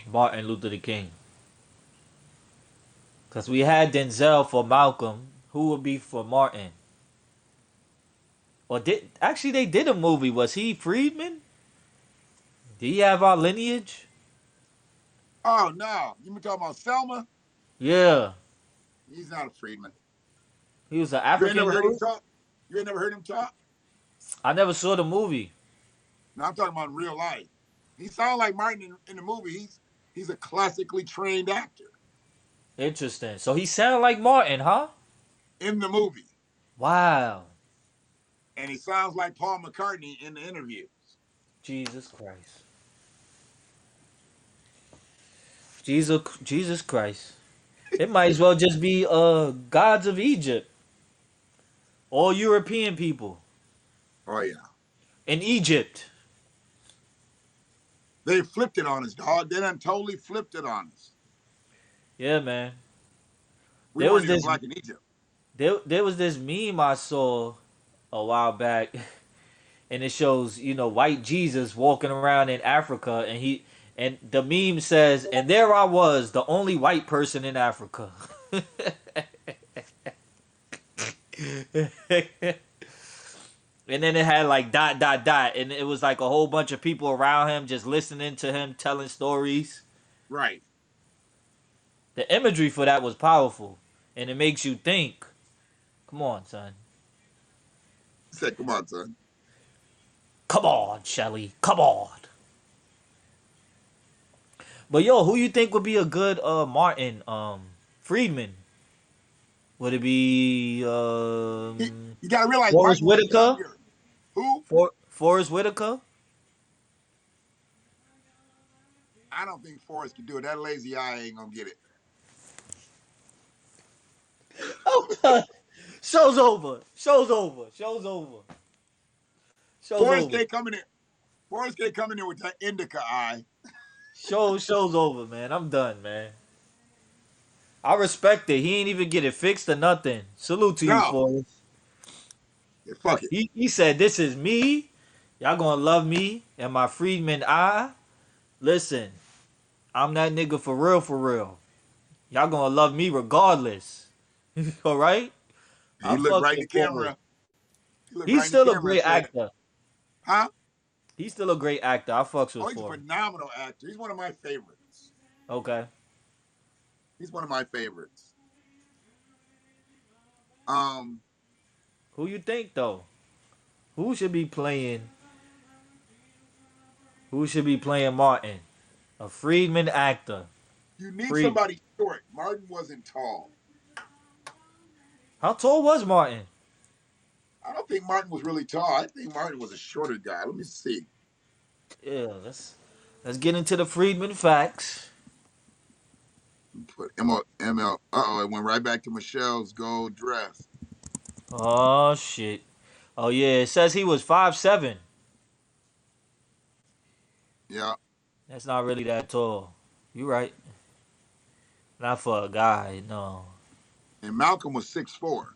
Martin Luther King? Because we had Denzel for Malcolm. Who would be for Martin? Or did actually they did a movie? Was he Freedman? Did he have our lineage? Oh no, you been talking about Selma? Yeah, He's not a freedman. he was an You ain't African never heard him dude. talk. You ain't never heard him talk. I never saw the movie. No, I'm talking about in real life. He sounds like Martin in the movie. He's a classically trained actor Interesting. So he sounded like Martin, huh? in the movie, Wow. and he sounds like Paul McCartney in the interviews. Jesus Christ. Jesus Christ. It might as well just be gods of Egypt. All European people Oh yeah, in Egypt. they flipped it on us, dog. They done totally flipped it on us. Yeah, man. We There weren't was even this black in Egypt. there was this meme I saw a while back, and it shows white Jesus walking around in Africa, and the meme says, and there I was, the only white person in Africa. And then it had like dot dot dot, and it was like a whole bunch of people around him just listening to him telling stories. Right. The imagery for that was powerful, and it makes you think. Come on, son. He said, "Come on, son." Come on, Shelly. Come on. But yo, who you think would be a good Martin Friedman? Would it be You got to realize Forrest Martin was Whitaker? younger. Who? Forrest Whitaker? I don't think Forrest can do it. That lazy eye ain't gonna get it. Oh, show's over. Show's over. Show's over. Show's Forrest over. can't come in there. Forrest can't come in there with that indica eye. Show's over, man. I'm done, man. I respect it. He ain't even get it fixed or nothing. Salute to you, No, Forrest. yeah, fuck it. He said, "This is me. Y'all gonna love me and my Friedman eye. Listen, I'm that nigga for real, for real. Y'all gonna love me regardless. All right? I He looked fucks right in the with Forrest. camera. He looked He's right in the still a camera and great said, actor. "Huh? He's still a great actor. I fucks Oh, with he's a Forrest. phenomenal actor. He's one of my favorites. Okay. He's one of my favorites." Um, Who you think though? Who should be playing? Who should be playing Martin? A Friedman actor. you need Fried. somebody short. Martin wasn't tall. How tall was Martin? I don't think Martin was really tall. I think Martin was a shorter guy. Let me see. Yeah, let's get into the Friedman facts. Put ML. Uh oh, it went right back to Michelle's gold dress. Oh shit. Oh yeah, it says he was 5'7". Yeah, That's not really that tall. You right. Not for a guy, no. and Malcolm was 6'4".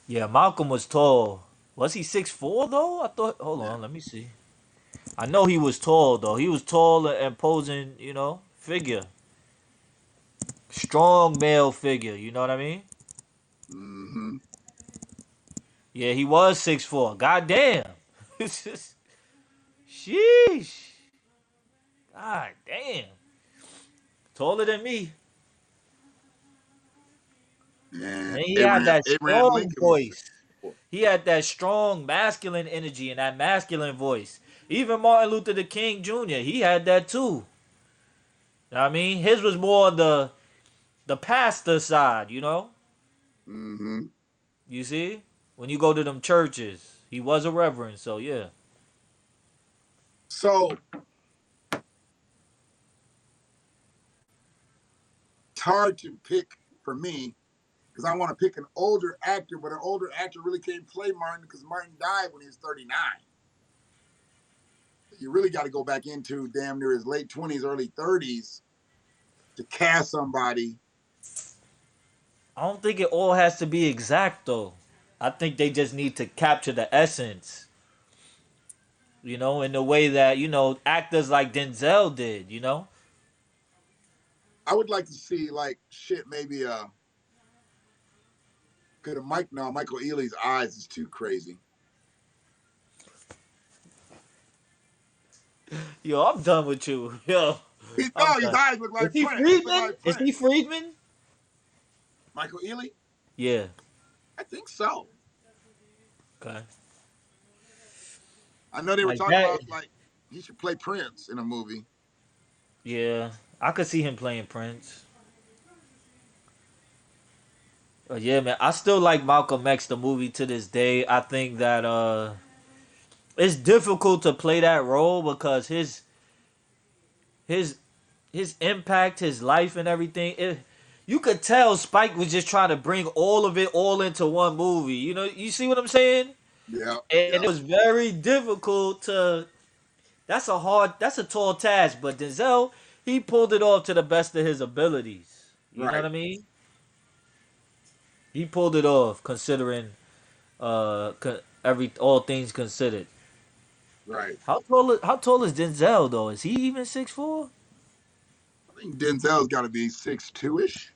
Yeah, Malcolm was tall. Was he 6'4" though? I thought. Hold Yeah. on, let me see. I know he was tall though. He was tall and imposing, figure. Strong male figure. You know what I mean? Mm-hmm. Yeah, he was 6'4". God damn. It's just, sheesh. God damn. Taller than me. And And he had Abraham that Abraham strong Lincoln was voice. 6'4". He had that strong masculine energy and that masculine voice. Even Martin Luther the King Jr., he had that too. Know what I mean, his was more the pastor side, Mm-hmm. You see? When you go to them churches, he was a reverend, so yeah. So it's hard to pick for me because I want to pick an older actor, but an older actor really can't play Martin because Martin died when he was 39. You really got to go back into damn near his late 20s, early 30s to cast somebody. I don't think it all has to be exact though. I think they just need to capture the essence. In the way that, actors like Denzel did. I would like to see like shit. Maybe could have Michael Ealy's eyes is too crazy. Yo, I'm done with you. Yo, I'm No, his done. eyes look Is like he Prince. He look Friedman? like Is he Prince. Friedman? Michael Ealy? Yeah. I think so. Okay. I know they were Like talking that. about like he should play Prince in a movie. Yeah, I could see him playing Prince. Yeah, man, I still like Malcolm X the movie to this day. I think that it's difficult to play that role because his his impact, his life, and everything. You could tell Spike was just trying to bring all of it all into one movie. You see what I'm saying? Yeah, And yeah, it was very difficult to. That's a tall task, but Denzel, he pulled it off to the best of his abilities. You know what right, I mean? He pulled it off, considering every all things considered. right. How tall is Denzel though? Is he even 6'4"? I think Denzel's got to be 6'2" ish,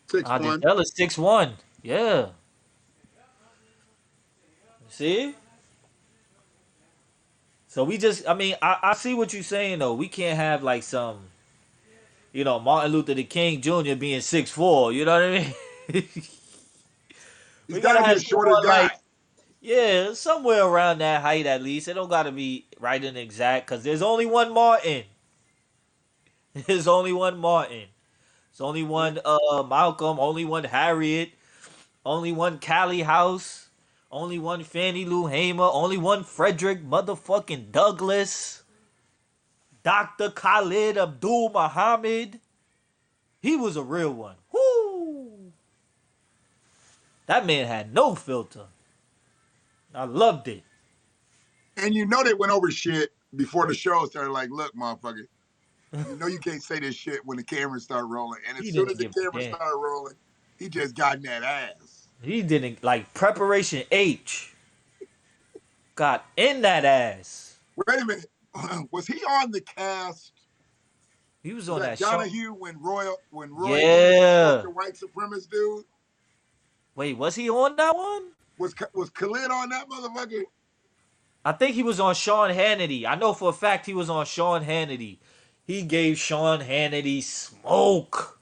6'1". Denzel is 6'1". Yeah. See? So I mean, I see what you're saying though. We can't have like some, Martin Luther the King Jr. being 6'4". You know what I mean? He's We got gotta to be have a shorter someone guy. like, yeah, somewhere around that height at least. It don't gotta be right and exact, cause there's only one Martin. There's only one Martin. There's only one Malcolm. Only one Harriet. Only one Callie House. Only one Fannie Lou Hamer. Only one Frederick motherfucking Douglass. Dr. Khalid Abdul Muhammad. He was a real one. Whoo! That man had no filter. I loved it. And you know they went over shit before the show started. Like, look, motherfucker, you know you can't say this shit when the cameras start rolling. And as He soon as didn't the give a cameras damn. started rolling, he just got in that ass. He didn't like preparation H. Got in that ass. Wait a minute, was he on the cast? He was Was on that that show. Donahue when Roy went and smoked Yeah. the white supremacist dude? Wait, was he on that one? Was Khalid on that motherfucker? I think he was on Sean Hannity. I know for a fact he was on Sean Hannity. He gave Sean Hannity smoke.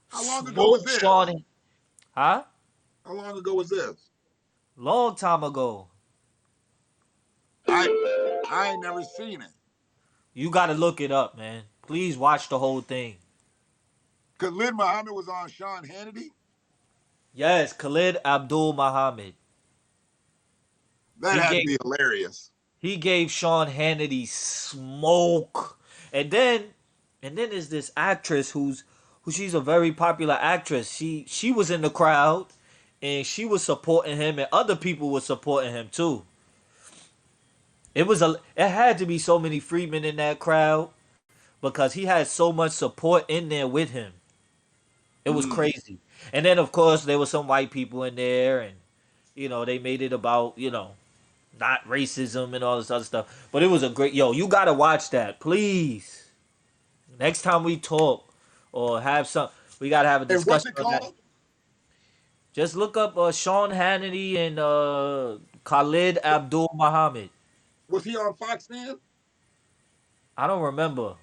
How long ago was Smoke this? Sean. Huh? How long ago was this? Long time ago. I ain't never seen it. You gotta look it up, man. Please watch the whole thing. Khalid Muhammad was on Sean Hannity. Yes, Khalid Abdul Muhammad. That He had to gave be hilarious. he gave Sean Hannity smoke. And then there's this actress who she's a very popular actress. She was in the crowd and she was supporting him and other people were supporting him too. It had to be so many Freedmen in that crowd because he had so much support in there with him. It was Mm. crazy. And then of course there were some white people in there and they made it about, not racism and all this other stuff. But it was a great you gotta watch that, please. Next time we talk or we gotta have a And what's discussion it on that. called? Just look up Sean Hannity and Khalid Abdul Muhammad. Was he on Fox then? I don't remember.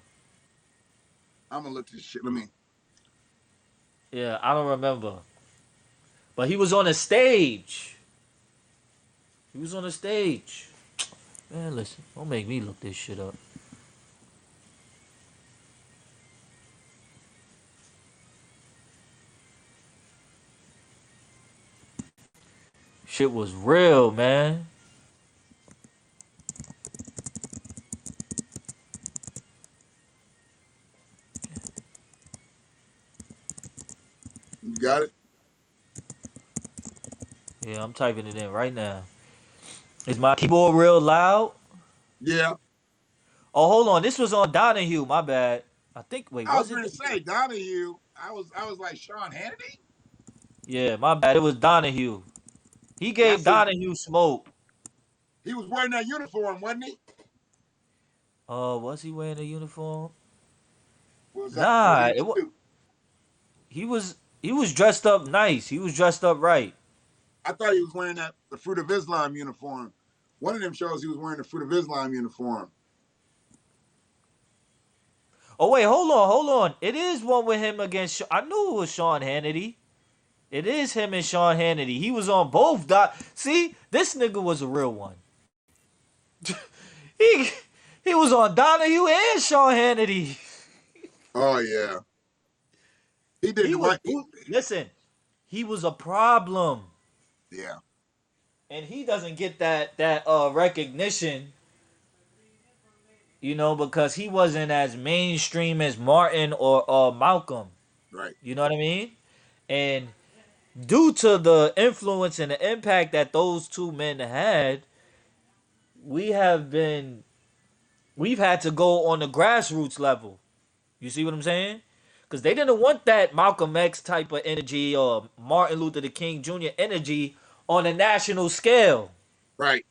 I'm gonna look this shit. Let me. Yeah, I don't remember. But he was on a stage. He was on a stage. Man, listen, don't make me look this shit up. Shit was real, man. You got it. Yeah, I'm typing it in right now. Is my keyboard real loud? Yeah, Oh, hold on. This was on Donahue. My bad. I think. Wait, I was was it? going to say Donahue. I was like Sean Hannity. Yeah, my bad. It was Donahue. He gave That's his. Donahue smoke. He was wearing that uniform, wasn't he? Was he wearing a uniform? Was Nah, he a suit? he was. He was dressed up nice. He was dressed up right. I thought he was wearing the Fruit of Islam uniform. One of them shows he was wearing the Fruit of Islam uniform. Oh wait, hold on. It is one with him against. I knew it was Sean Hannity. It is him and Sean Hannity. He was on both. See, this nigga was a real one. he he was on Donahue and Sean Hannity. Oh yeah, he did He the was. right. Listen, he was a problem, Yeah, and he doesn't get that recognition. Because he wasn't as mainstream as Martin or Malcolm. right. You know what I mean? And due to the influence and the impact that those two men had, we have been we've had to go on the grassroots level. You see what I'm saying? Because they didn't want that Malcolm X type of energy or Martin Luther King Jr. energy on a national scale. Right.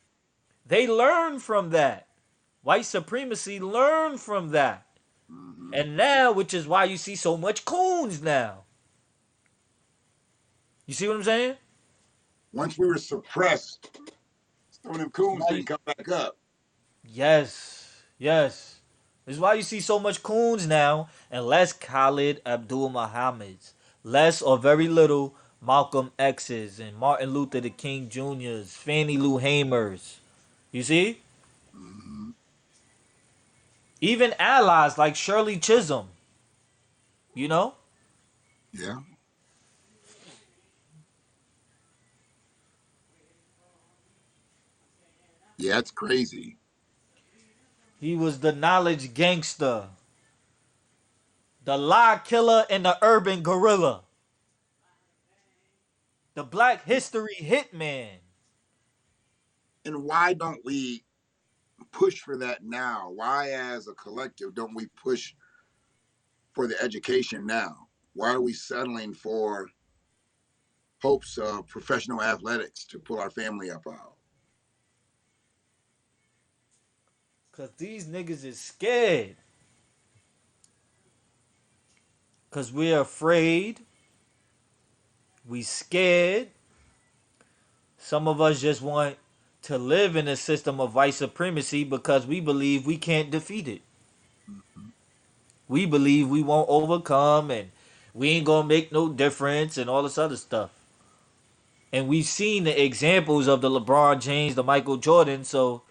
They learned from that. White supremacy learned from that. Mm-hmm. And now, which is why you see so much coons now. You see what I'm saying? Once we were suppressed, some of them coons Why didn't come back up. Yes, yes. This is why you see so much coons now and less Khalid Abdul Muhammad's, less or very little Malcolm X's and Martin Luther the King Jr.'s, Fannie Lou Hamers. You see? Mm-hmm. Even allies like Shirley Chisholm, you know? Yeah. Yeah, it's crazy. He was the knowledge gangster, the lie killer, and the urban gorilla, the black history hitman. And why don't we push for that now? Why, as a collective, don't we push for the education now? Why are we settling for hopes of professional athletics to pull our family up out? Cause these niggas is scared. Cause we're afraid. We scared. Some of us just want to live in a system of white supremacy because we believe we can't defeat it. Mm-hmm. We believe we won't overcome and we ain't gonna make no difference and all this other stuff. And we've seen the examples of the LeBron James, the Michael Jordan, so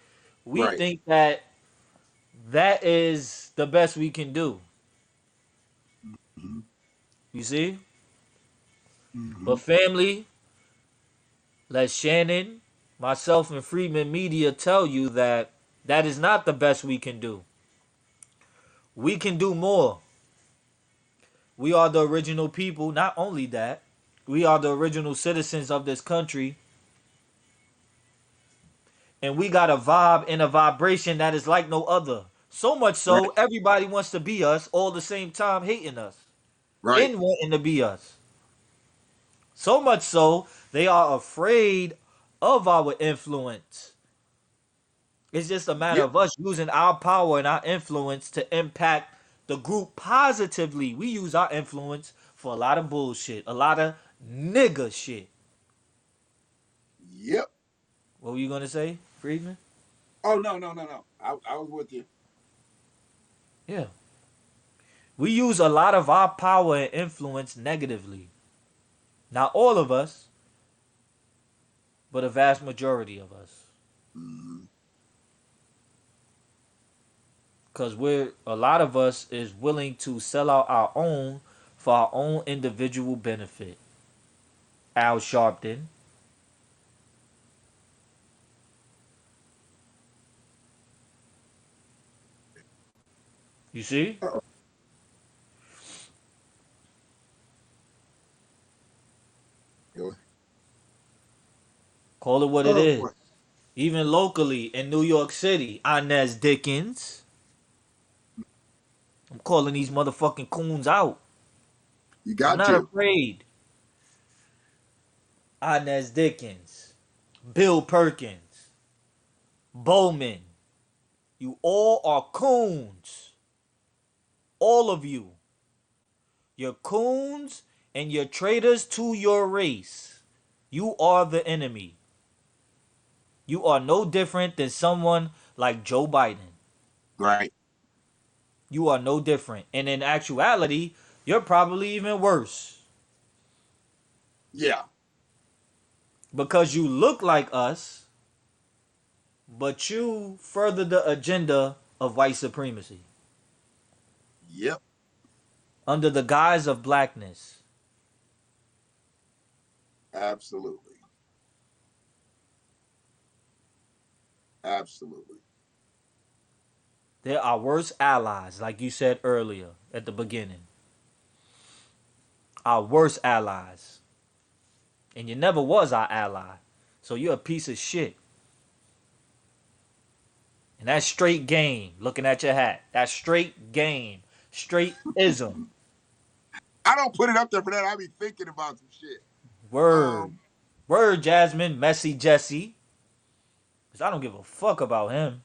we Right. think that that is the best we can do. Mm-hmm. You see? Mm-hmm. But family, let Shannon, myself, and Freedman Media tell you that that is not the best we can do. We can do more. We are the original people. Not only that, we are the original citizens of this country. And we got a vibe and a vibration that is like no other. So much so, Right. everybody wants to be us all the same time hating us Right. and wanting to be us. So much so, they are afraid of our influence. It's just a matter Yep. of us using our power and our influence to impact the group positively. We use our influence for a lot of bullshit, a lot of nigga shit. Yep. What were you gonna say, Friedman? Oh no, no, no, no. I was with you. Yeah. We use a lot of our power and influence negatively. Not all of us, but a vast majority of us. Mm-hmm. Cause a lot of us is willing to sell out our own for our own individual benefit. Al Sharpton. You see? Call it what it Oh is. boy, Even locally in New York City, Inez Dickens. I'm calling these motherfucking coons out. you I'm got not to. afraid. Inez Dickens, Bill Perkins, Bowman. You all are coons. All of you. You're coons and you're traitors to your race. You are the enemy. You are no different than someone like Joe Biden. Right. You are no different. And in actuality, you're probably even worse. Yeah. Because you look like us, but you further the agenda of white supremacy Yep. under the guise of blackness. Absolutely. Absolutely. They're our worst allies, like you said earlier at the beginning. Our worst allies. And you never was our ally. So you're a piece of shit. And that's straight game. Looking at your hat. That's straight game. Straight ism. I don't put it up there for that. I be thinking about some shit. Word. Word, Jasmine. Messy Jesse. Because I don't give a fuck about him.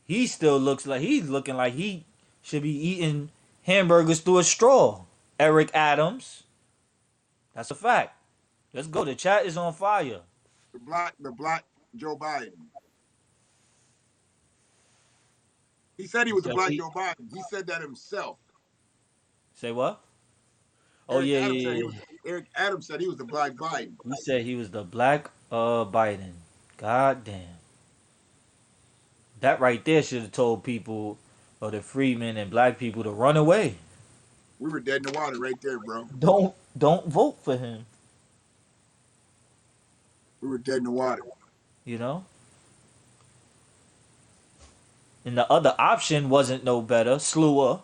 He still looks like he's looking like he should be eating hamburgers through a straw. Eric Adams. That's a fact. Let's go. The chat is on fire. The black Joe Biden. He said he You was the said black he, Joe Biden. He said that himself. say what? Oh Eric yeah, Adams yeah, said he yeah. was. Eric Adams said he was the black Biden. He said he was the black Biden. God damn. That right there should have told people or the freemen and black people to run away. We were dead in the water right there, bro. Don't vote for him. We were dead in the water. You know? And the other option wasn't no better. Slewer.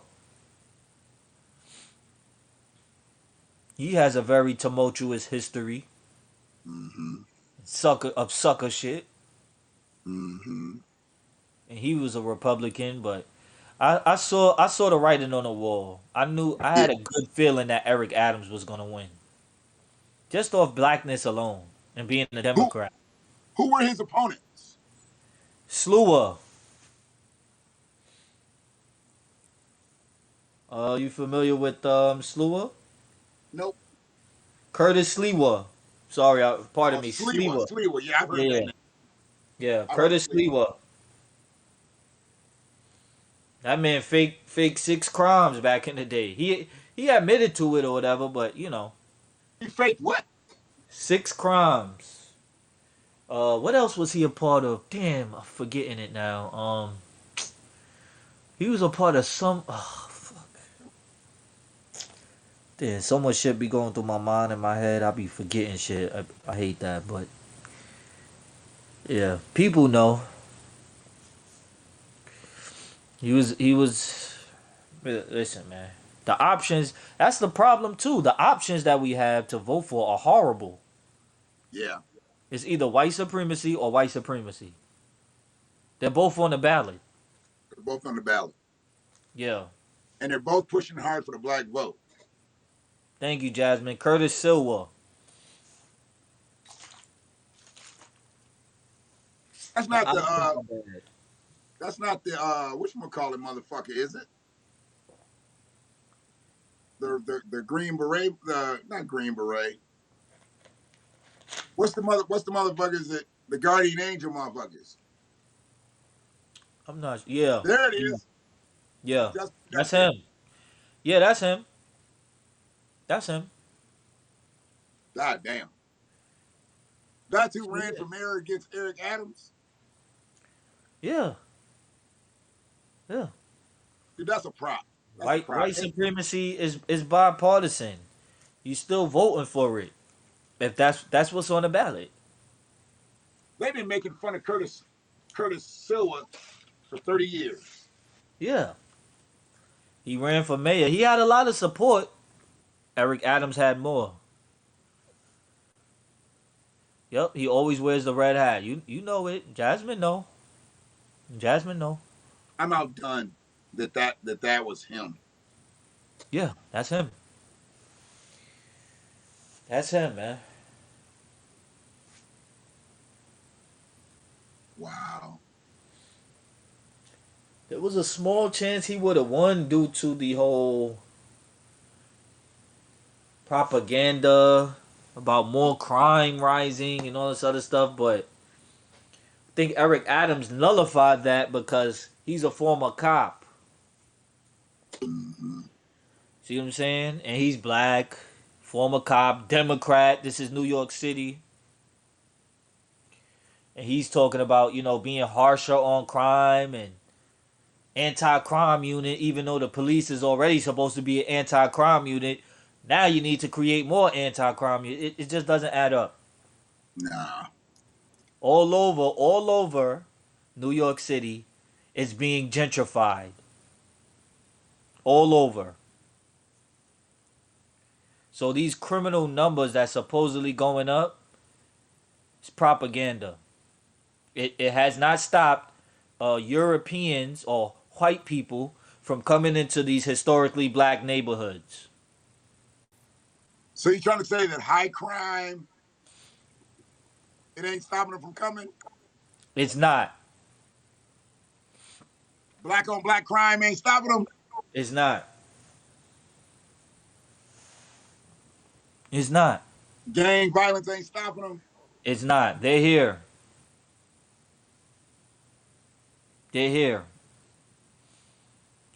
He has a very tumultuous history. Mm-hmm. Sucker shit. Mm-hmm. And he was a Republican, but I saw the writing on the wall. I Yeah. had a good feeling that Eric Adams was gonna win. Just off blackness alone and being a Who Democrat. who were his opponents? Slewer. You familiar with Slewer? Nope. Curtis Slewer. Sorry, pardon Oh, me, Sliwa. Slewer. Sliwa. Yeah, I've heard that Yeah, name. yeah, I've heard of Curtis Sliwa. Slewer. That man fake 6 crimes back in the day. He admitted to it or whatever, but He faked what? 6 crimes. What else was he a part of? Damn, I'm forgetting it now. He was a part of some. Oh, fuck. Damn, so much shit be going through my mind and my head. I be forgetting shit. I hate that, but yeah, people know. He was. Listen, man. The options. That's the problem too. The options that we have to vote for are horrible. Yeah. It's either white supremacy or white supremacy. They're both on the ballot. They're both on the ballot. Yeah. And they're both pushing hard for the black vote. Thank you, Jasmine. Curtis Silva. That's The not the options are bad. whatchamacallit motherfucker, is it? The Green Beret, not Green Beret. What's the motherfuckers that the Guardian Angel motherfuckers? I'm not. Yeah. There it Yeah. is. Yeah. That's That's it. him. Yeah, that's him. That's him. God damn. That's who ran Yeah. for mayor against Eric Adams. Yeah. Yeah. Dude, that's a prop. That's a prop. White supremacy is bipartisan. You still voting for it if that's what's on the ballot. They've been making fun of Curtis Silva for 30 years. Yeah. He ran for mayor. He had a lot of support. Eric Adams had more. Yep, he always wears the red hat. You know it. Jasmine know. Jasmine know. I'm outdone that was him. Yeah, that's him. That's him, man. Wow. There was a small chance he would have won due to the whole propaganda about more crime rising and all this other stuff, but I think Eric Adams nullified that because he's a former cop. Mhm. See what I'm saying? And he's black, former cop, Democrat. This is New York City. And he's talking about, being harsher on crime and anti-crime unit, even though the police is already supposed to be an anti-crime unit. Now you need to create more anti-crime unit. It just doesn't add up. Nah. All over New York City, it's being gentrified. All over. So these criminal numbers that's supposedly going up, it's propaganda. It has not stopped Europeans or white people from coming into these historically black neighborhoods. So you trying to say that high crime, it ain't stopping them from coming? It's not. Black on black crime ain't stopping them? It's not. It's not. Gang violence ain't stopping them? It's not. They're here. They're here.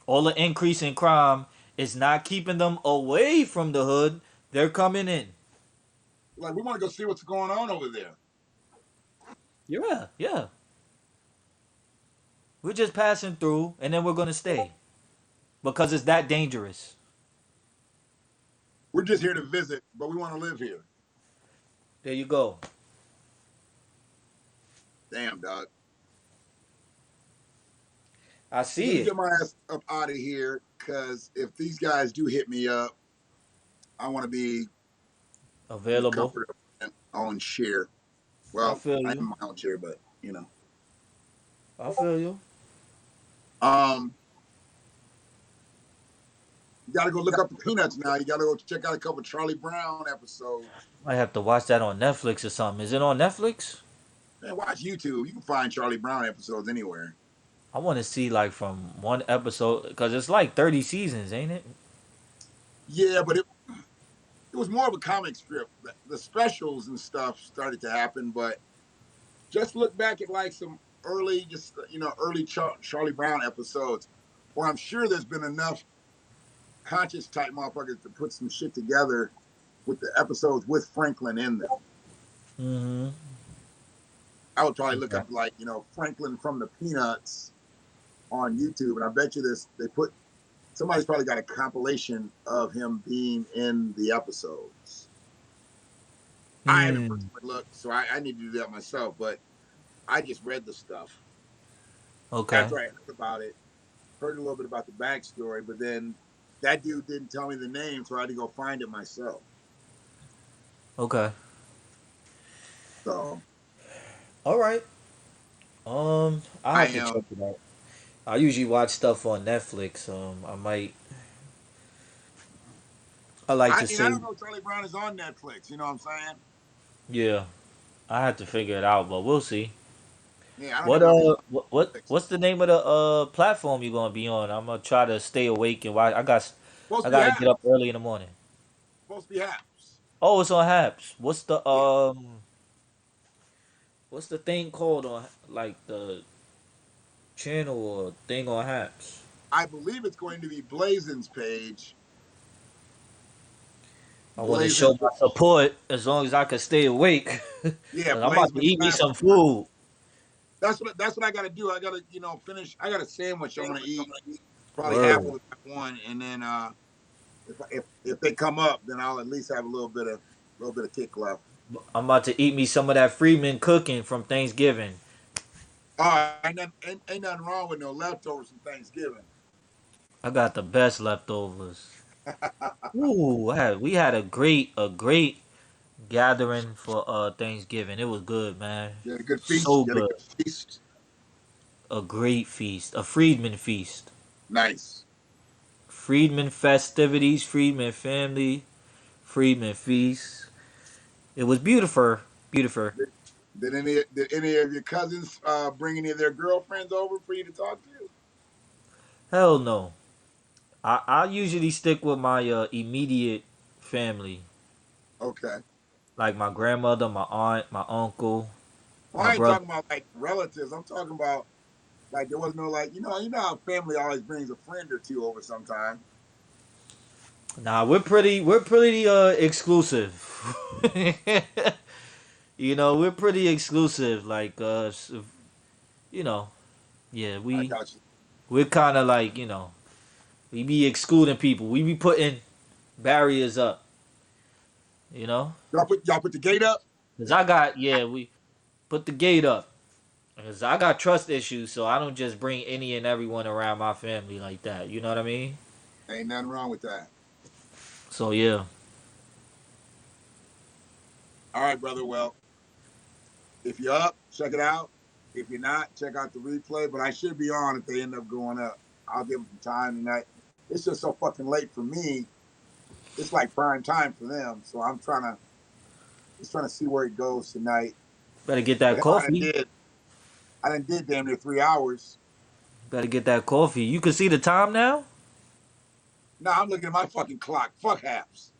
All the increase in crime is not keeping them away from the hood. They're coming in. Like, we want to go see what's going on over there. Yeah, yeah. We're just passing through and then we're going to stay because it's that dangerous. We're just here to visit, but we want to live here. There you go. Damn, dog. I Let see me it. get my ass up out of here, because if these guys do hit me up, I want to be in the Available. comfort of my own chair. I Well, feel I you. am my own chair, but you know. I feel you. Um, you got to go look up the Peanuts now. You got to go check out a couple of Charlie Brown episodes. I have to watch that on Netflix or something. Is it on Netflix? Man, watch YouTube. You can find Charlie Brown episodes anywhere. I want to see like from one episode because it's like 30 seasons, ain't it? Yeah, but it was more of a comic strip. The specials and stuff started to happen, but just look back at like some early, just early Charlie Brown episodes, or I'm sure there's been enough conscious type motherfuckers to put some shit together with the episodes with Franklin in them. Mm-hmm. I would probably look Okay. up like Franklin from the Peanuts on YouTube, and I bet you this they put somebody's probably got a compilation of him being in the episodes. I haven't Hmm. personally looked, so I need to do that myself, but I just read the stuff Okay. after I heard about it, heard a little bit about the backstory, but then that dude didn't tell me the name, so I had to go find it myself. Okay. So All right. I I have to am. check it out. I usually watch stuff on Netflix. I might. I like to I say, don't know if Charlie Brown is on Netflix. You know what I'm saying? yeah. I have to figure it out, but we'll see. Yeah, I don't What even know if he's on Netflix. what's the name of the platform you gonna be on? I'm gonna try to stay awake and watch. Supposed I to be gotta get up Haps. early in the morning. Supposed to be Haps. Oh, it's on Haps. Yeah, what's the thing called on like the channel or thing on Haps? I believe it's going to be Blazen's page. I want to show Blazen, my support as long as I can stay awake. yeah, Cause I'm about to Blazeman's eat me some massacre. food. That's what I got to do. I got to finish. I got a sandwich I'm gonna eat, probably half Word. of that one, and then if they come up, then I'll at least have a little bit of kick left. I'm about to eat me some of that Freeman cooking from Thanksgiving. Ain't nothing wrong with no leftovers from Thanksgiving. I got the best leftovers. Ooh, we had a great gathering for Thanksgiving. It was good, man. You had a good feast. So You had a good. good feast. A great feast. A Freedman feast. Nice. Freedman festivities, Freedman family, Freedman feast. It was beautiful. Beautiful. Did, did any of your cousins bring any of their girlfriends over for you to talk to? Hell no. I usually stick with my immediate family. Okay. Like my grandmother, my aunt, my uncle, Well, my I ain't brother. talking about like relatives. I'm talking about like there was no like you know how family always brings a friend or two over sometime. Nah, we're pretty exclusive. We're pretty exclusive. Like you know, yeah, I we got you. we're kind of like we be excluding people. We be putting barriers up. You know, Y'all put the gate up. cause I got we put the gate up. Cause I got trust issues, so I don't just bring any and everyone around my family like that. You know what I mean? Ain't nothing wrong with that. So yeah, All right, brother. Well, if you're up, check it out. If you're not, check out the replay. But I should be on if they end up going up. I'll give them some time tonight. It's just so fucking late for me. It's like prime time for them. So I'm trying to see where it goes tonight. better get that But hell, coffee. I done did damn near 3 hours. Better get that coffee. You can see the time now. Now I'm looking at my fucking clock. Fuck haps.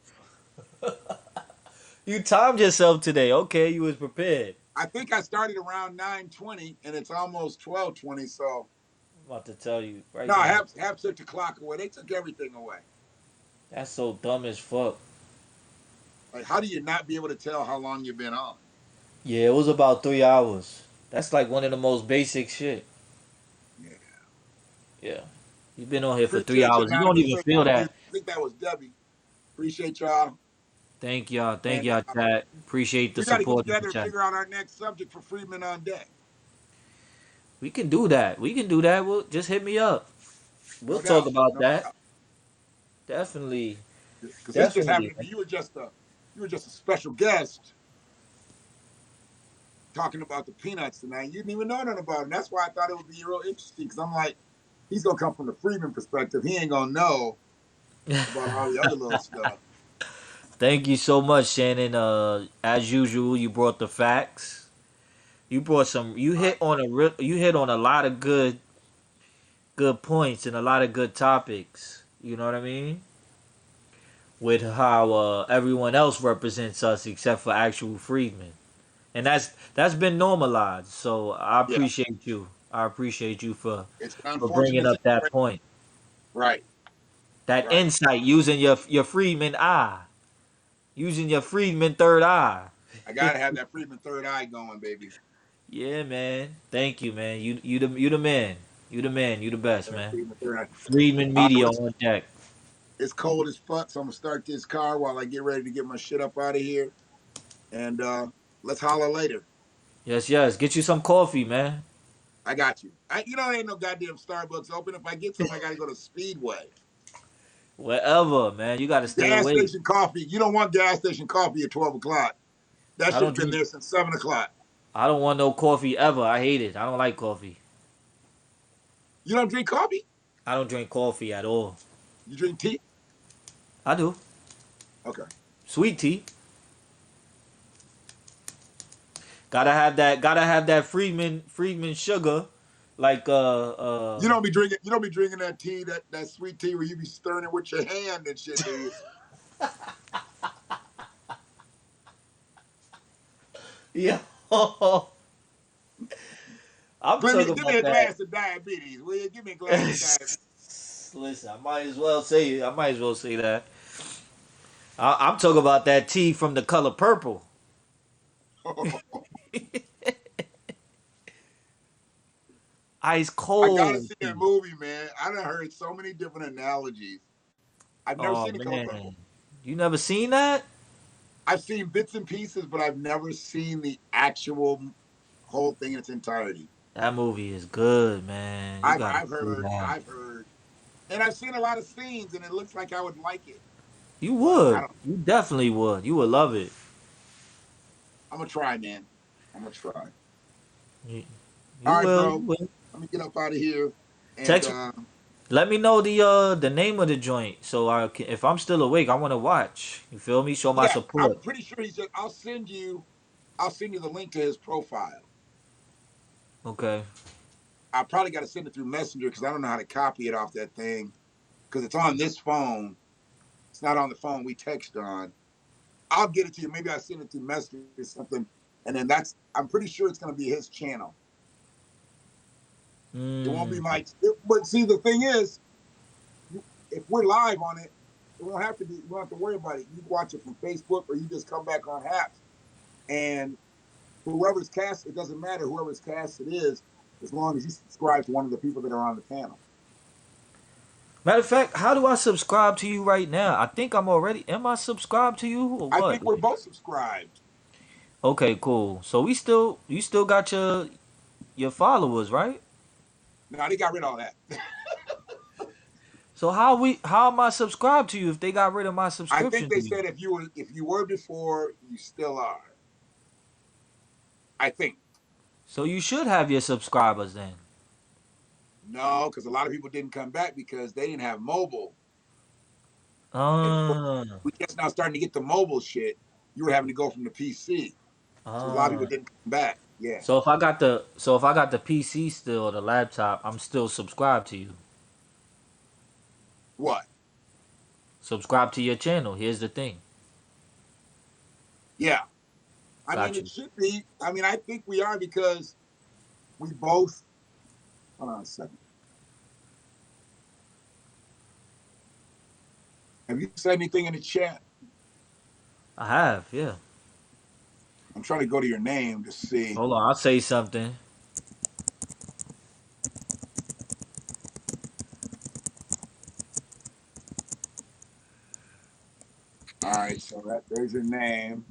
You timed yourself today. Okay, you was prepared. I think I started around 9:20 and it's almost 12:20. So I'm about to tell you right no, now. Haps took the clock away. They took everything away. That's so dumb as fuck. Like, how do you not be able to tell how long you've been on? Yeah, it was about 3 hours. That's like one of the most basic shit. Yeah. Yeah. You've been on here for three Appreciate you, hours. You man. don't even Appreciate feel you. that. I think that was Debbie. Appreciate y'all. Thank y'all. Thank And y'all, chat. Appreciate the we got to get support in the together and chat. figure out our next subject for Freedmen on Deck. We can do that. We can do that. We'll just hit me up. We'll No talk doubt. about No that. doubt. Definitely. Because this just happened Definitely. to be you were just a special guest talking about the peanuts tonight. You didn't even know nothing about them. That's why I thought it would be real interesting. Because I'm like, he's gonna come from the Freeman perspective. He ain't gonna know about all the other little stuff. Thank you so much, Shannon. As usual, you brought the facts. You brought some. You All right. hit on You hit on a lot of good points and a lot of good topics. You know what I mean? With how everyone else represents us except for actual freedmen, and that's been normalized. So I Yeah. appreciate you. I appreciate you for It's an bringing unfortunate up that situation. point, Right. that Right. insight, using your freedman eye, using your freedman third eye. I gotta have that Freeman third eye going, baby. Yeah, man. Thank you, man. You the man. You the man. You the best, That man. Freeman third eye. Freedman Well, Media on deck. it's cold as fuck, so I'm gonna start this car while I get ready to get my shit up out of here. And let's holler later. Yes, yes. Get you some coffee, man. I got you. Ain't no goddamn Starbucks open. If I get some, I gotta go to Speedway. Wherever, man. You got to stay Gas awake. station coffee. You don't want gas station coffee at 12 o'clock. That I don't shit's been drink. there since 7 o'clock. I don't want no coffee ever. I hate it. I don't like coffee. You don't drink coffee? I don't drink coffee at all. You drink tea? I do. Okay. Sweet tea. Gotta have that. Gotta have that Freedman sugar. Like You don't be drinking that tea, that sweet tea where you be stirring it with your hand and shit, do you? yeah. I'm Give me, talking give me about a that. glass of diabetes, will you? Give me a glass of diabetes. Listen, I might as well say it. I might as well say that. I'm talking about that tea from the color purple. Ice I gotta cold see that tea. movie, man. I done heard so many different analogies. I've never Oh seen The Color Purple. man, you never seen that? I've seen bits and pieces, but I've never seen the actual whole thing in its entirety. That movie is good, man. You I've gotta I've see heard, that. I've heard, and I've seen a lot of scenes, and it looks like I would like it, You but I would. don't. You definitely would. You would love it. I'm gonna try, man. I'm gonna try. You, All you right, will. bro. You will. Let me get up out of here. And Text. Let me know the name of the joint so I can, if I'm still awake, I want to watch. You feel me? Show my yeah, I'm support. pretty sure he said I'll send you the link to his profile. Okay. I probably got to send it through Messenger because I don't know how to copy it off that thing because it's on this phone. It's not on the phone we text on. I'll get it to you. Maybe I send it through Messenger or something, and then I'm pretty sure it's going to be his channel. It won't be Mm. but see, the thing is, if we're live on it, it won't have to be. You don't have to worry about it. You can watch it from Facebook, or you just come back on Haps, and whoever's cast, it doesn't matter whoever's cast it is, as long as you subscribe to one of the people that are on the panel. Matter of fact, how do I subscribe to you right now? I think I'm already. Am I subscribed to you or I what? think we're both subscribed. Okay, cool. So you still got your followers, right? No, they got rid of all that. So how am I subscribed to you if they got rid of my I think subscription they to you? said if you were before, you still are. I think. So you should have your subscribers then. No, because a lot of people didn't come back because they didn't have mobile. And Uh, we just now starting to get the mobile shit. You were having to go from the PC. So a lot of people uh. didn't come back. Yeah. So if I got the PC still, the laptop, I'm still subscribed to you. What? Subscribe to your channel. Here's the thing. Yeah. I mean, Got it you. should be. I mean, I think we are because we both. Hold on a second. Have you said anything in the chat? I have, yeah. I'm trying to go to your name to see. Hold on, I'll say something. All right, so there's your name.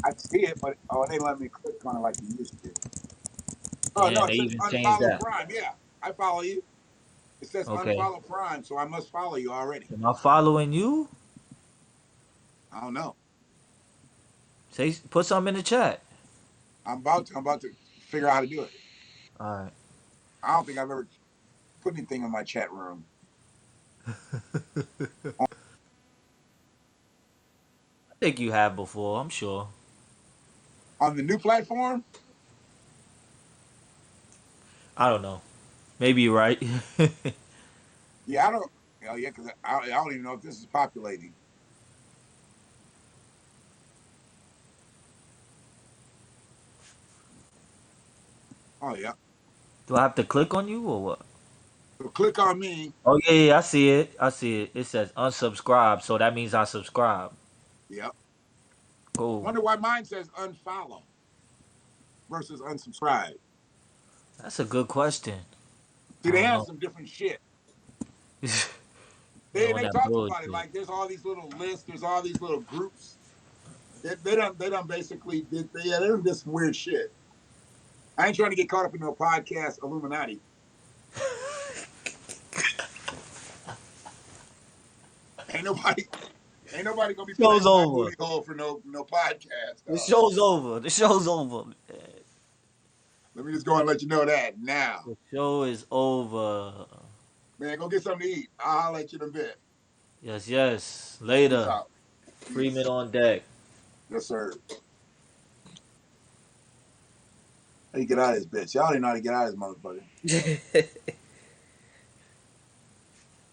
I see it, but it ain't letting me click on it like you used to. Oh no, Damn, it they says even changed unfollow that. Prime. Yeah, I follow you. It says Okay. unfollow Prime, so I must follow you already. Am I following you? I don't know. Put something in the chat. I'm about to figure out how to do it. Alright. I don't think I've ever put anything in my chat room. I think you have before, I'm sure. On the new platform? I don't know. Maybe you're right. Yeah, I don't. Oh yeah, because I don't even know if this is populating. Oh yeah. Do I have to click on you or what? So click on me. Oh yeah, I see it. I see it. It says unsubscribe, so that means I subscribe. Yep. Cool. Wonder why mine says unfollow versus unsubscribe. That's a good question. See, I they don't have know. some different shit. They on They that talked about it bullshit. like there's all these little lists, there's all these little groups. They don't basically they done did some weird shit. I ain't trying to get caught up in no podcast Illuminati. Ain't nobody ain't nobody gonna be playing Show's with my over. booty hole for no podcast. The show's over. The show's over. Let me just go and let you know that now. The show is over. Man, go get something to eat. I'll let you in a bit. Yes, yes. Peace Later. out. Freeman Peace. on deck. Yes, sir. How you get out of this bitch? Y'all didn't know how to get out of this motherfucker.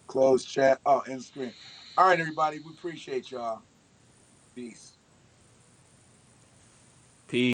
Close chat. Oh, end screen. All right, everybody. We appreciate y'all. Peace.